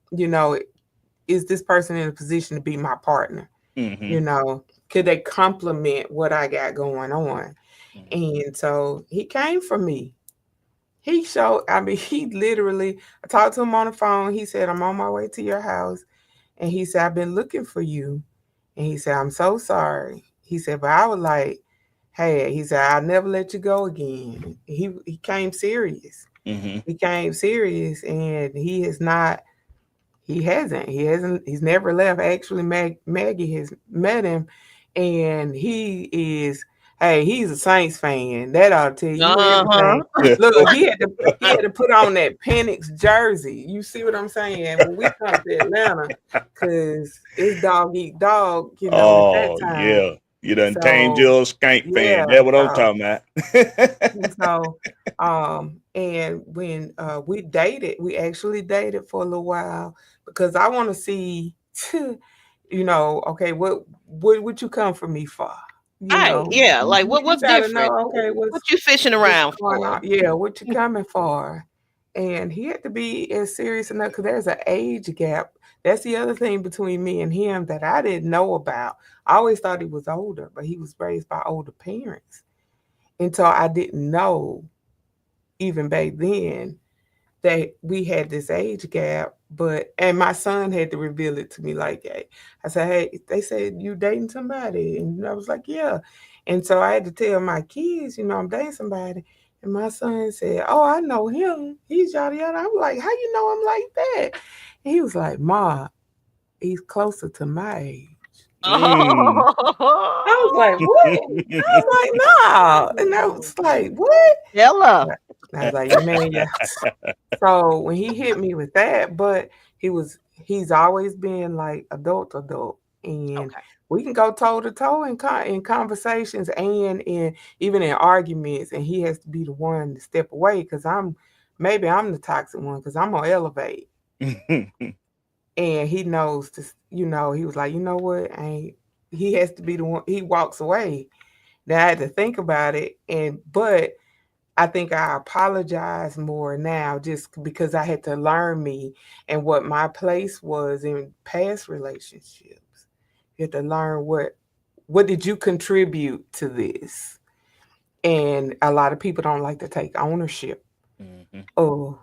is this person in a position to be my partner? Mm-hmm. Could they complement what I got going on? And so he came for me. He literally, I talked to him on the phone. He said, I'm on my way to your house. And he said, I've been looking for you. And he said, I'm so sorry. He said, but I was like, hey, he said, I'll never let you go again. He came serious. Mm-hmm. He came serious, and he's never left. Actually, Maggie has met him, and he's a Saints fan. That ought to tell you Uh-huh. everything. Look, he had to put on that Penix jersey. You see what I'm saying? When we come to Atlanta, because it's dog eat dog, at that Oh time. yeah. You done tamed So your skank yeah, fan. That's what I'm so talking about. and so, and when we actually dated for a little while because I want to see, okay, what you come for me for? You Right, know, yeah, like, you what's gotta different? know, okay, What you fishing what's around going for? on? Yeah, what you coming for? And he had to be as serious enough because there's an age gap. That's the other thing between me and him that I didn't know about. I always thought he was older, but he was raised by older parents. And so I didn't know even back then that we had this age gap. And my son had to reveal it to me like, hey, I said, hey, they said you dating somebody. And I was like, yeah. And so I had to tell my kids, I'm dating somebody. And my son said, oh, I know him. He's yada yada. I'm like, how you know him like that? And he was like, Ma, he's closer to my age. Mm. I was like, what? I was like, no. And I was like, what? Ella. I was like, man, yeah. So when he hit me with that, but he's always been like adult, and Okay. we can go toe to toe in conversations and even in arguments, and he has to be the one to step away because maybe I'm the toxic one because I'm gonna elevate, and he knows this. He was like, you know what, he has to be the one. He walks away. Now I had to think about it, but I think I apologize more now just because I had to learn me and what my place was in past relationships. You had to learn what did you contribute to this? And a lot of people don't like to take ownership Mhm. of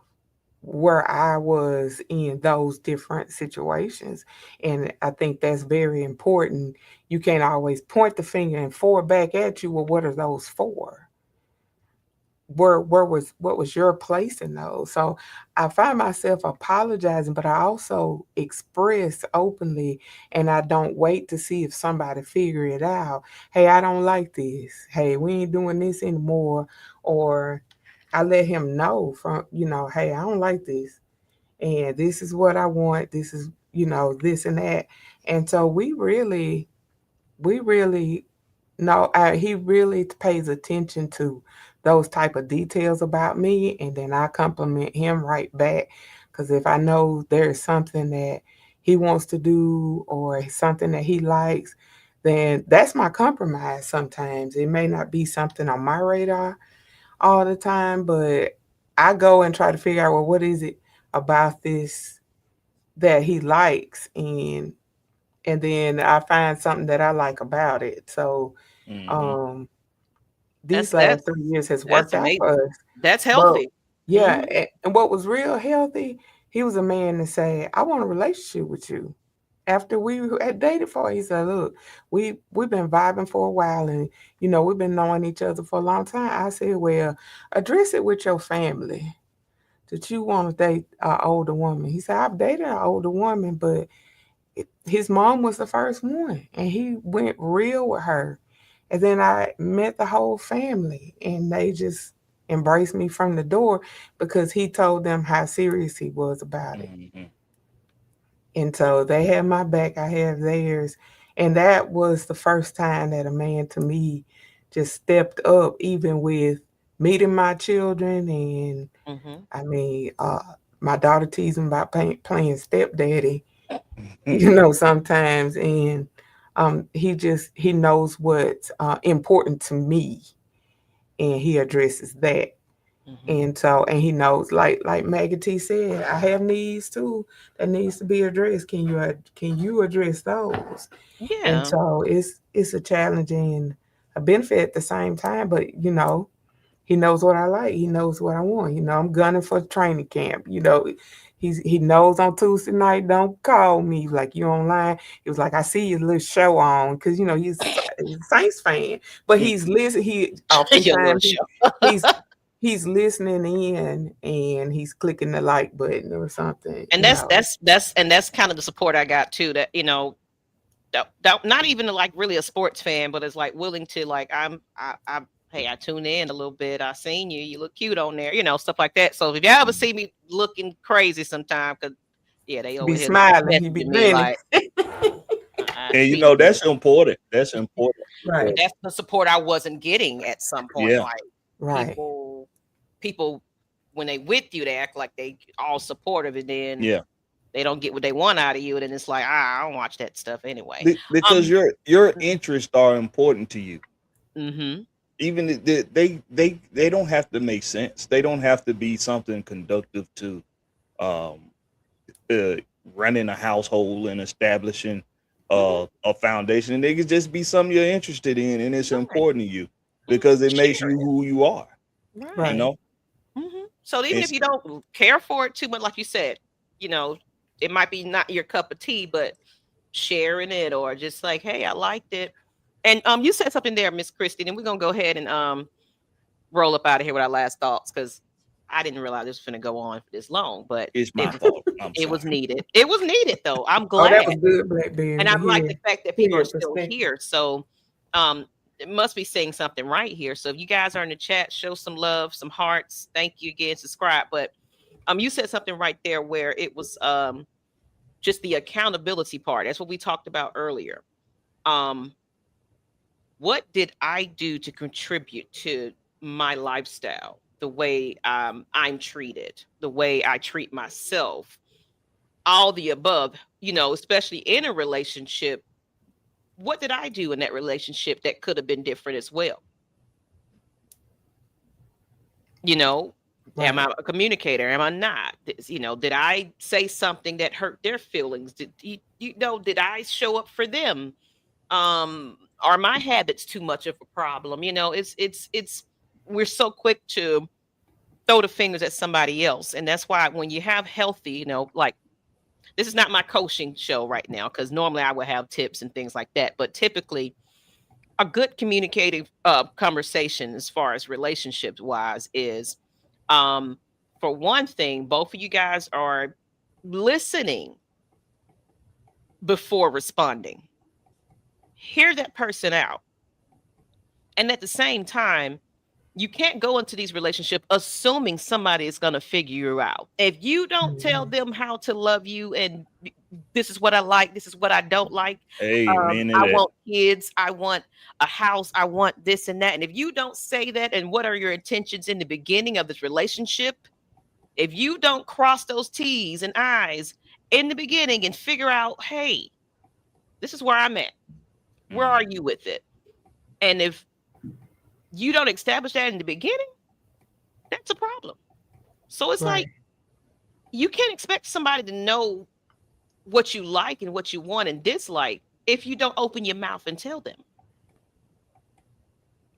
where I was in those different situations. And I think that's very important. You can't always point the finger and forward back at you. Well, what are those for? What was your place in those? So I find myself apologizing, but I also express openly, and I don't wait to see if somebody figure it out. Hey, I don't like this. Hey, we ain't doing this anymore. Or I let him know from, hey, I don't like this. And this is what I want. This is, this and that. And so we really no, he really pays attention to those type of details about me, and then I compliment him right back. Because if I know there's something that he wants to do or something that he likes, then that's my compromise. Sometimes it may not be something on my radar all the time, but I go and try to figure out, well, what is it about this that he likes, and then I find something that I like about it. So Mhm. um, That's these last that's 3 years has that's worked out amazing. for us. That's But healthy. Yeah, and what was real healthy, he was a man to say, "I want a relationship with you." After we had dated for, he said, "Look, we've been vibing for a while, and we've been knowing each other for a long time." I said, "Well, address it with your family that you want to date an older woman." He said, "I've dated an older woman, but his mom was the first one, and he went real with her. And then I met the whole family, and they just embraced me from the door because he told them how serious he was about it. Mhm. And so they had my back, I had theirs. And that was the first time that a man to me just stepped up, even with meeting my children. And Mm-hmm. I mean, my daughter teased him about playing stepdaddy, sometimes. And he knows what's important to me, and he addresses that. Mm-hmm. And he knows, like Maggie T said, I have needs too that needs to be addressed. Can you address those? And Yeah. so it's a challenge and a benefit at the same time. But he knows what I like. He knows what I want. I'm gunning for training camp. He knows on Tuesday night, don't call me like you online. He was like, I see your little show on, because he's a Saints fan, but he's listen. He Your little oftentimes show. he's he's listening in, and he's clicking the like button or something. And that's kind of the support I got too. That not even like really a sports fan, but it's like willing to like hey, I tune in a little bit. I seen you. You look cute on there. Stuff like that. So if you ever see me looking crazy sometime, because they Be over here smiling. He be messaging me grinning. like I And see you. that's important. That's important. Right. But that's the support I wasn't getting at some point. Yeah. Like Right. people when they with you, they act like they all supportive, and then Yeah. they don't get what they want out of you, and then it's like, I don't watch that stuff anyway. Because your interests are important to you. Mm-hmm. Even they don't have to make sense. They don't have to be something conductive to um running a household and establishing a foundation. And they could just be something you're interested in, and it's important to you because it makes Share you it. who you are. Right. Mm-hmm. So even It's, if you don't care for it too much, like you said, it might be not your cup of tea, but sharing it or just like, hey, I liked it. And you said something there, Miss Christie, and we're gonna go ahead and roll up out of here with our last thoughts, because I didn't realize this was gonna go on for this long, but it's my fault. I'm it was sorry. needed. It was needed though. I'm Oh, that glad. was good, Blackberry, And to I like the hear fact that people are your still perspective. here. So it must be saying something right here. So if you guys are in the chat, show some love, some hearts. Thank you again, subscribe. But you said something right there where it was just the accountability part. That's what we talked about earlier. What did I do to contribute to my lifestyle, the way I'm treated, the way I treat myself, all the above, especially in a relationship? What did I do in that relationship that could have been different as well? Am I Right. a communicator? Am I not? Did I say something that hurt their feelings? Did I show up for them? Are my habits too much of a problem? It's we're so quick to throw the fingers at somebody else. And that's why when you have healthy, like, this is not my coaching show right now, because normally I would have tips and things like that. But typically, a good communicative conversation as far as relationships wise is, for one thing, both of you guys are listening before responding. Hear that person out. And at the same time, you can't go into these relationships assuming somebody is going to figure you out. If you don't tell them how to love you, and this is what I like, this is what I don't like. Amen to I that. want kids, I want a house, I want this and that. And if you don't say that, and what are your intentions in the beginning of this relationship, if you don't cross those T's and I's in the beginning and figure out, hey, this is where I'm at, where are you with it? And if you don't establish that in the beginning, that's a problem. So it's Right. like, you can't expect somebody to know what you like and what you want and dislike if you don't open your mouth and tell them.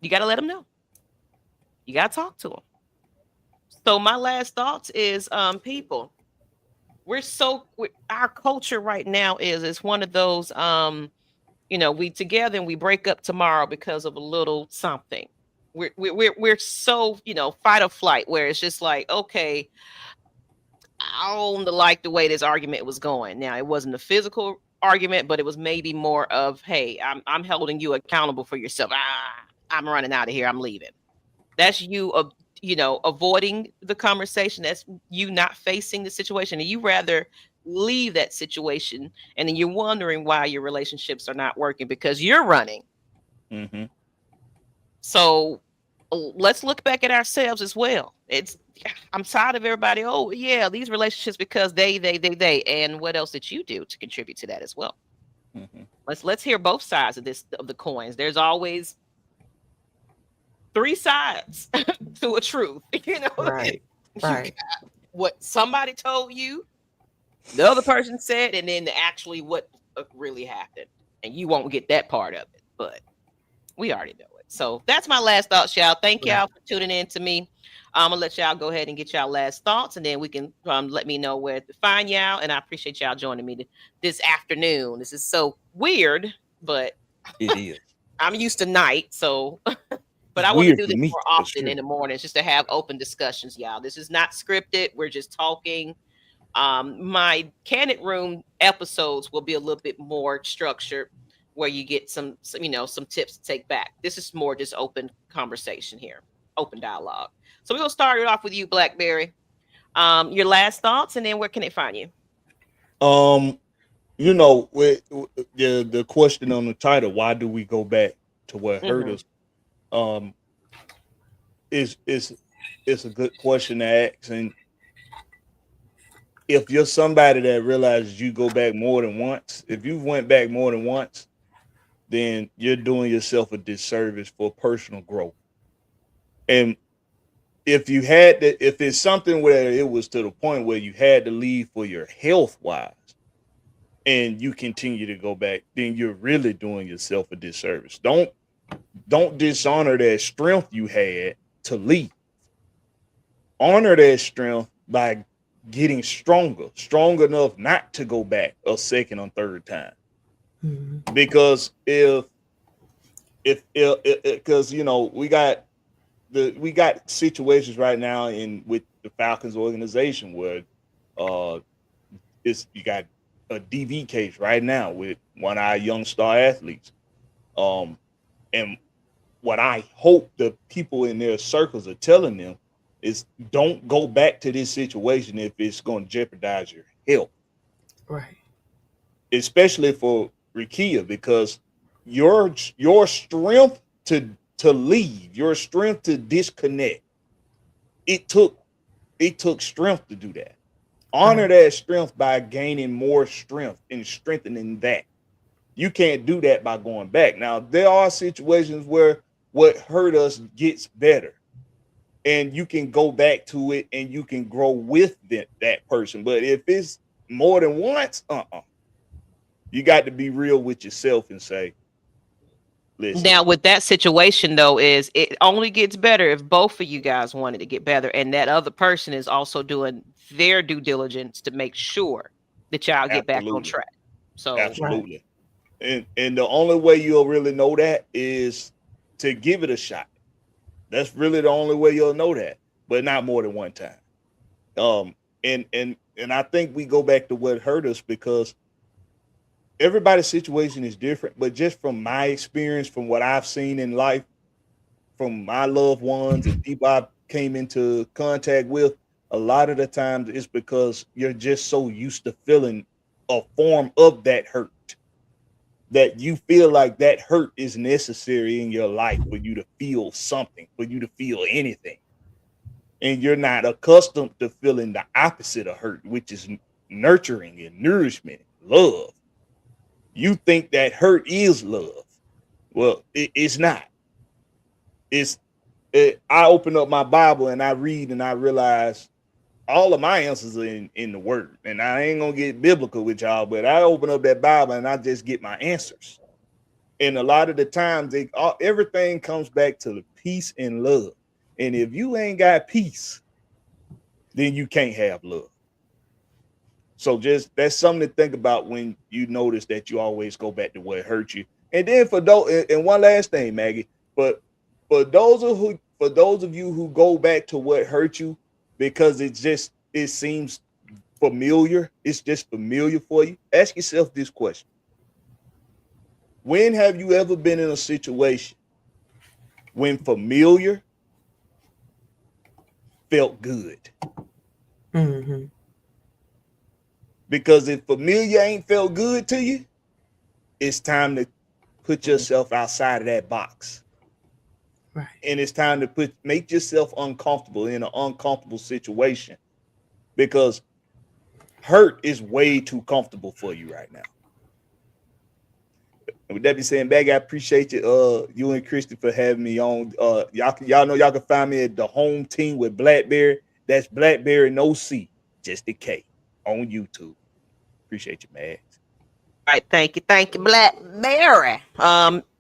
You got to let them know. You got to talk to them. So my last thoughts is people. Our culture right now is one of those we together and we break up tomorrow because of a little something. We're so fight or flight, where it's just like, okay, I don't like the way this argument was going. Now, it wasn't a physical argument, but it was maybe more of, hey, I'm holding you accountable for yourself. I'm running out of here. I'm leaving. That's you avoiding the conversation. That's you not facing the situation, and you rather leave that situation, and then you're wondering why your relationships are not working because you're running. Mm-hmm. So let's look back at ourselves as well. I'm tired of everybody. Oh yeah, these relationships because they, and what else did you do to contribute to that as well? Mm-hmm. Let's hear both sides of the coins. There's always three sides to a truth. Right. You Right. got what somebody told you, the other person said, and then actually what really happened. And you won't get that part of it, but we already know it. So that's my last thoughts, y'all. Thank y'all for tuning in to me. I'm gonna let y'all go ahead and get y'all last thoughts, and then we can let me know where to find y'all. And I appreciate y'all joining me this afternoon. This is so weird, but It is. I'm used to night, so but It's I want to weird do for this me, more for often sure. in the mornings, just to have open discussions, y'all. This is not scripted. We're just talking. My Kandid Room episodes will be a little bit more structured, where you get some tips to take back. This is more just open conversation here, open dialogue. So we're gonna start it off with you, Blackberry. Your last thoughts, and then where can they find you? With the question on the title, why do we go back to what hurt Mhm. us? Um, is a good question to ask, and if you're somebody that realizes you go back more than once, if you went back more than once, then you're doing yourself a disservice for personal growth. And if it's something where it was to the point where you had to leave for your health wise, and you continue to go back, then you're really doing yourself a disservice. Don't dishonor that strength you had to leave. Honor that strength by getting strong enough not to go back a second or third time. Mhm. Because if because we got situations right now with the Falcons organization where you got a DV case right now with one of our young star athletes. And what I hope the people in their circles are telling them is don't go back to this situation if it's going to jeopardize your health, Right. especially for Rikia, because your strength to leave, your strength to disconnect, it took strength to do that. Honor Right. that strength by gaining more strength and strengthening that. You can't do that by going back. Now, there are situations where what hurt us gets better, and you can go back to it and you can grow with that person. But if it's more than once, you got to be real with yourself and say, listen. Now, with that situation, though, is it only gets better if both of you guys wanted to get better, and that other person is also doing their due diligence to make sure that y'all get back on Absolutely. track. So, Right. Absolutely. And the only way you'll really know that is to give it a shot. That's really the only way you'll know that, but not more than one time. And I think we go back to what hurt us because everybody's situation is different. But just from my experience, from what I've seen in life, from my loved ones and people I came into contact with, a lot of the times it's because you're just so used to feeling a form of that hurt that you feel like that hurt is necessary in your life for you to feel something, for you to feel anything. And you're not accustomed to feeling the opposite of hurt, which is nurturing and nourishment, love. You think that hurt is love. Well, it's not. I open up my Bible and I read and I realize all of my answers are in the word. And I ain't gonna get biblical with y'all, but I open up that Bible and I just get my answers. And a lot of the times everything comes back to the peace and love. And if you ain't got peace, then you can't have love. So just that's something to think about when you notice that you always go back to what hurt you. And then for those, and one last thing, Maggie, but for those of you who go back to what hurt you because it seems familiar, it's just familiar for you. Ask yourself this question: when have you ever been in a situation when familiar felt good? Mm-hmm. Because if familiar ain't felt good to you, it's time to put yourself outside of that box. Right. And it's time to make yourself uncomfortable in an uncomfortable situation, because hurt is way too comfortable for you right now. And with that being said, Maggie, I appreciate you and Christy for having me on. Y'all know y'all can find me at the home team with Blackberry. That's Blackberry no C, just a K, on YouTube. Appreciate you, Max. All right, thank you, Blackberry.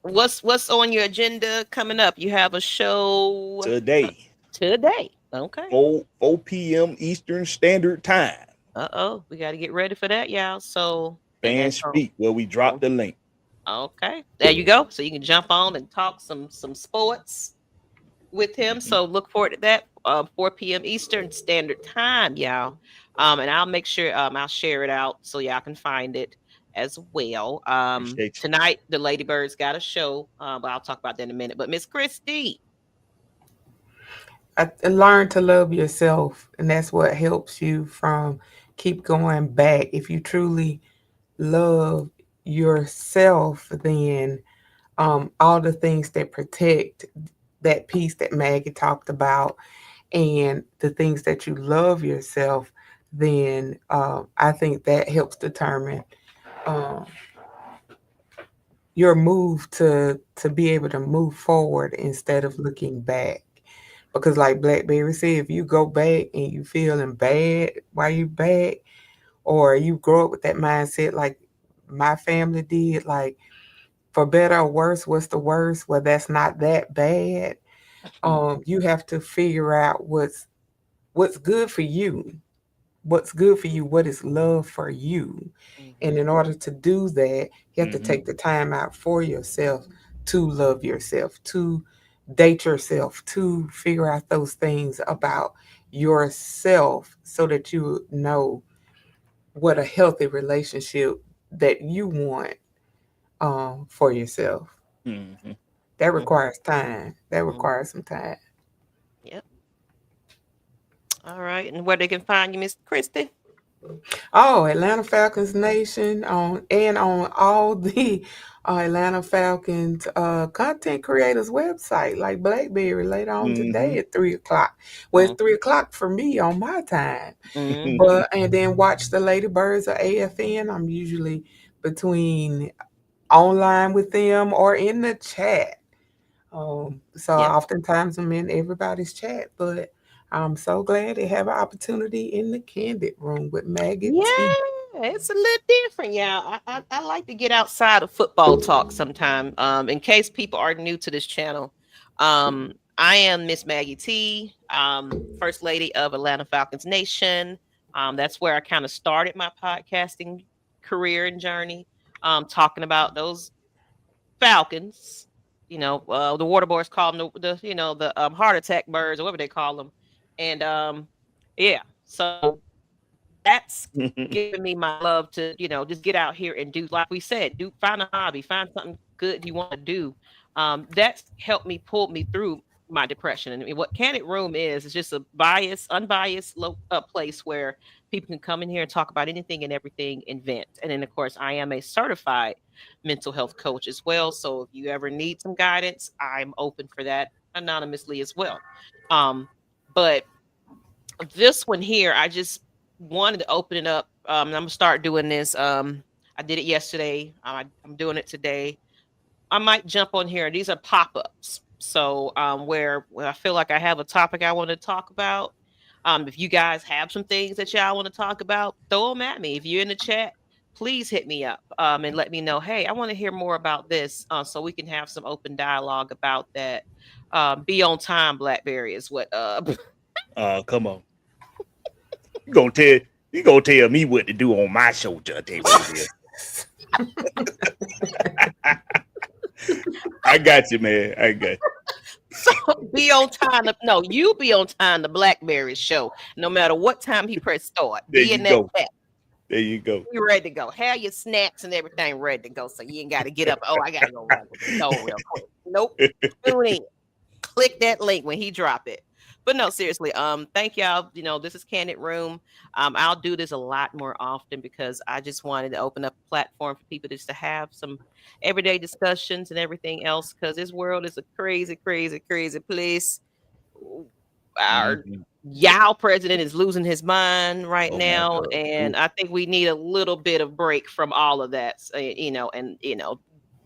What's on your agenda coming up? You have a show Today, today. Okay. 4 p.m. Eastern Standard Time. We got to get ready for that, y'all. So, and Fan that's Speak, where we drop the link. okay. There you go. So you can jump on and talk some sports with him. So look forward to that. 4 p.m. Eastern Standard Time, y'all. And I'll make sure I'll share it out so y'all can find it as well. Appreciate you. Tonight the Ladybirds got a show, but I'll talk about that in a minute. But Miss Christy, I learn to love yourself, and that's what helps you from keep going back. If you truly love yourself, then all the things that protect that peace that Maggie talked about, and the things that you love yourself, then I think that helps determine um, your move to be able to move forward instead of looking back. Because like Blackberry said, if you go back and you feeling bad while you back, or you grow up with that mindset like my family did, like for better or worse, what's the worst? Well, that's not that bad. You have to figure out what's good for you. What's good for you, what is love for you. And in order to do that, you have to take the time out for yourself to love yourself, to date yourself, to figure out those things about yourself so that you know what a healthy relationship that you want for yourself. Mm-hmm. That requires time. That requires some time. yep. All right, and where they can find you, Miss Christy? Oh, Atlanta Falcons Nation on all the Atlanta Falcons content creators website, like Blackberry later on today at 3 o'clock. Well, it's 3 o'clock for me on my time. But and then watch the Ladybirds or AFN. I'm usually between online with them or in the chat. So Yep. oftentimes I'm in everybody's chat, but I'm so glad to have an opportunity in the Kandid Room with Maggie Yeah, T. it's a little different. Yeah, I like to get outside of football talk sometime. In case people are new to this channel, I am Miss Maggie T, First Lady of Atlanta Falcons Nation. That's where I kind of started my podcasting career and journey. Talking about those Falcons. The water boys call them the heart attack birds or whatever they call them, and yeah. So that's giving me my love to, just get out here and do, like we said, find a hobby, find something good you want to do. That's helped me pull me through my depression. And I mean, what Kandid Room is just a unbiased place where people can come in here and talk about anything and everything and vent. And then, of course, I am a certified mental health coach as well. So if you ever need some guidance, I'm open for that anonymously as well. But this one here, I just wanted to open it up. I'm gonna start doing this. I did it yesterday. I'm doing it today. I might jump on here. These are pop-ups. So where I feel like I have a topic I want to talk about. If you guys have some things that y'all want to talk about, throw them at me. If you're in the chat, please hit me up and let me know. Hey, I want to hear more about this, so we can have some open dialogue about that. Be on time, Blackberry is what. Come on. You gonna tell me what to do on my show, Judge. I got you, man. I got you. So be on time. You be on time to Blackberry show. No matter what time he press start. There Be you in that go. chat. There you go. Be ready to go. Have your snacks and everything ready to go. So you ain't got to get up. Oh, I gotta go run with the show real quick. Nope. Tune in. Click that link when he drop it. But no, seriously, thank y'all. This is Kandid Room. I'll do this a lot more often because I just wanted to open up a platform for people just to have some everyday discussions and everything else, because this world is a crazy, crazy, crazy place. Our Yao president is losing his mind right now, and I think we need a little bit of break from all of that,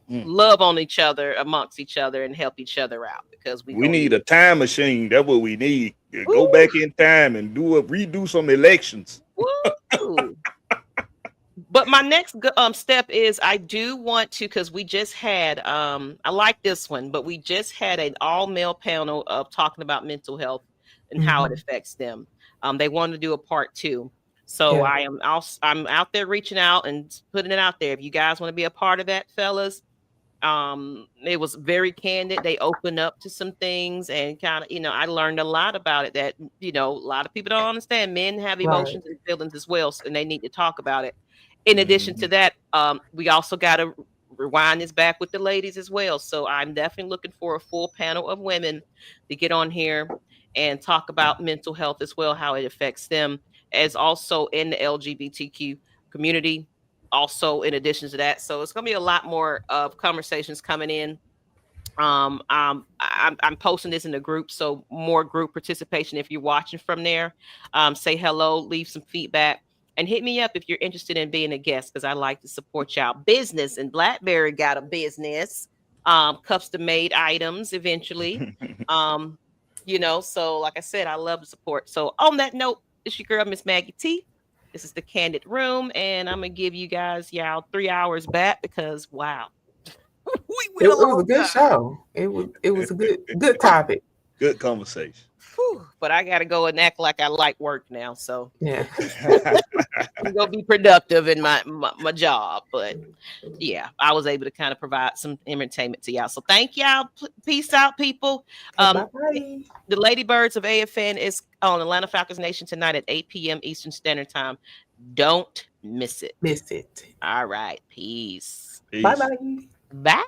love on each other, amongst each other, and help each other out, because we need a time machine. That's what we need. Go back in time and redo some elections. But my next step is I do want to, because we just had I like this one, but we just had an all-male panel of talking about mental health and how it affects them. They wanted to do a part 2. So I'm out there reaching out and putting it out there. If you guys want to be a part of that, fellas, it was very candid. They opened up to some things, and kind of, I learned a lot about it that, a lot of people don't understand. Men have emotions and feelings as well, and they need to talk about it. In addition to that, we also got to rewind this back with the ladies as well. So I'm definitely looking for a full panel of women to get on here and talk about mental health as well, how it affects them, as also in the LGBTQ community. Also, in addition to that, so it's going to be a lot more of conversations coming in. I'm posting this in the group, so more group participation. If you're watching from there, say hello, leave some feedback, and hit me up if you're interested in being a guest, because I like to support y'all business. And Blackberry got a business, custom made items eventually. So like I said, I love the support. So on that note, it's your girl, Miss Maggie T. This is the Kandid Room, and I'm gonna give you guys 3 hours back, because wow. It was a good show. It was a good topic. Good conversation. But I gotta go and act like I like work now. So yeah. I'm gonna be productive in my job. But yeah, I was able to kind of provide some entertainment to y'all. So thank y'all. Peace out, people. Bye-bye. The Ladybirds of AFN is on Atlanta Falcons Nation tonight at 8 p.m. Eastern Standard Time. Don't miss it. Miss it. All right. Peace. Bye-bye. Bye.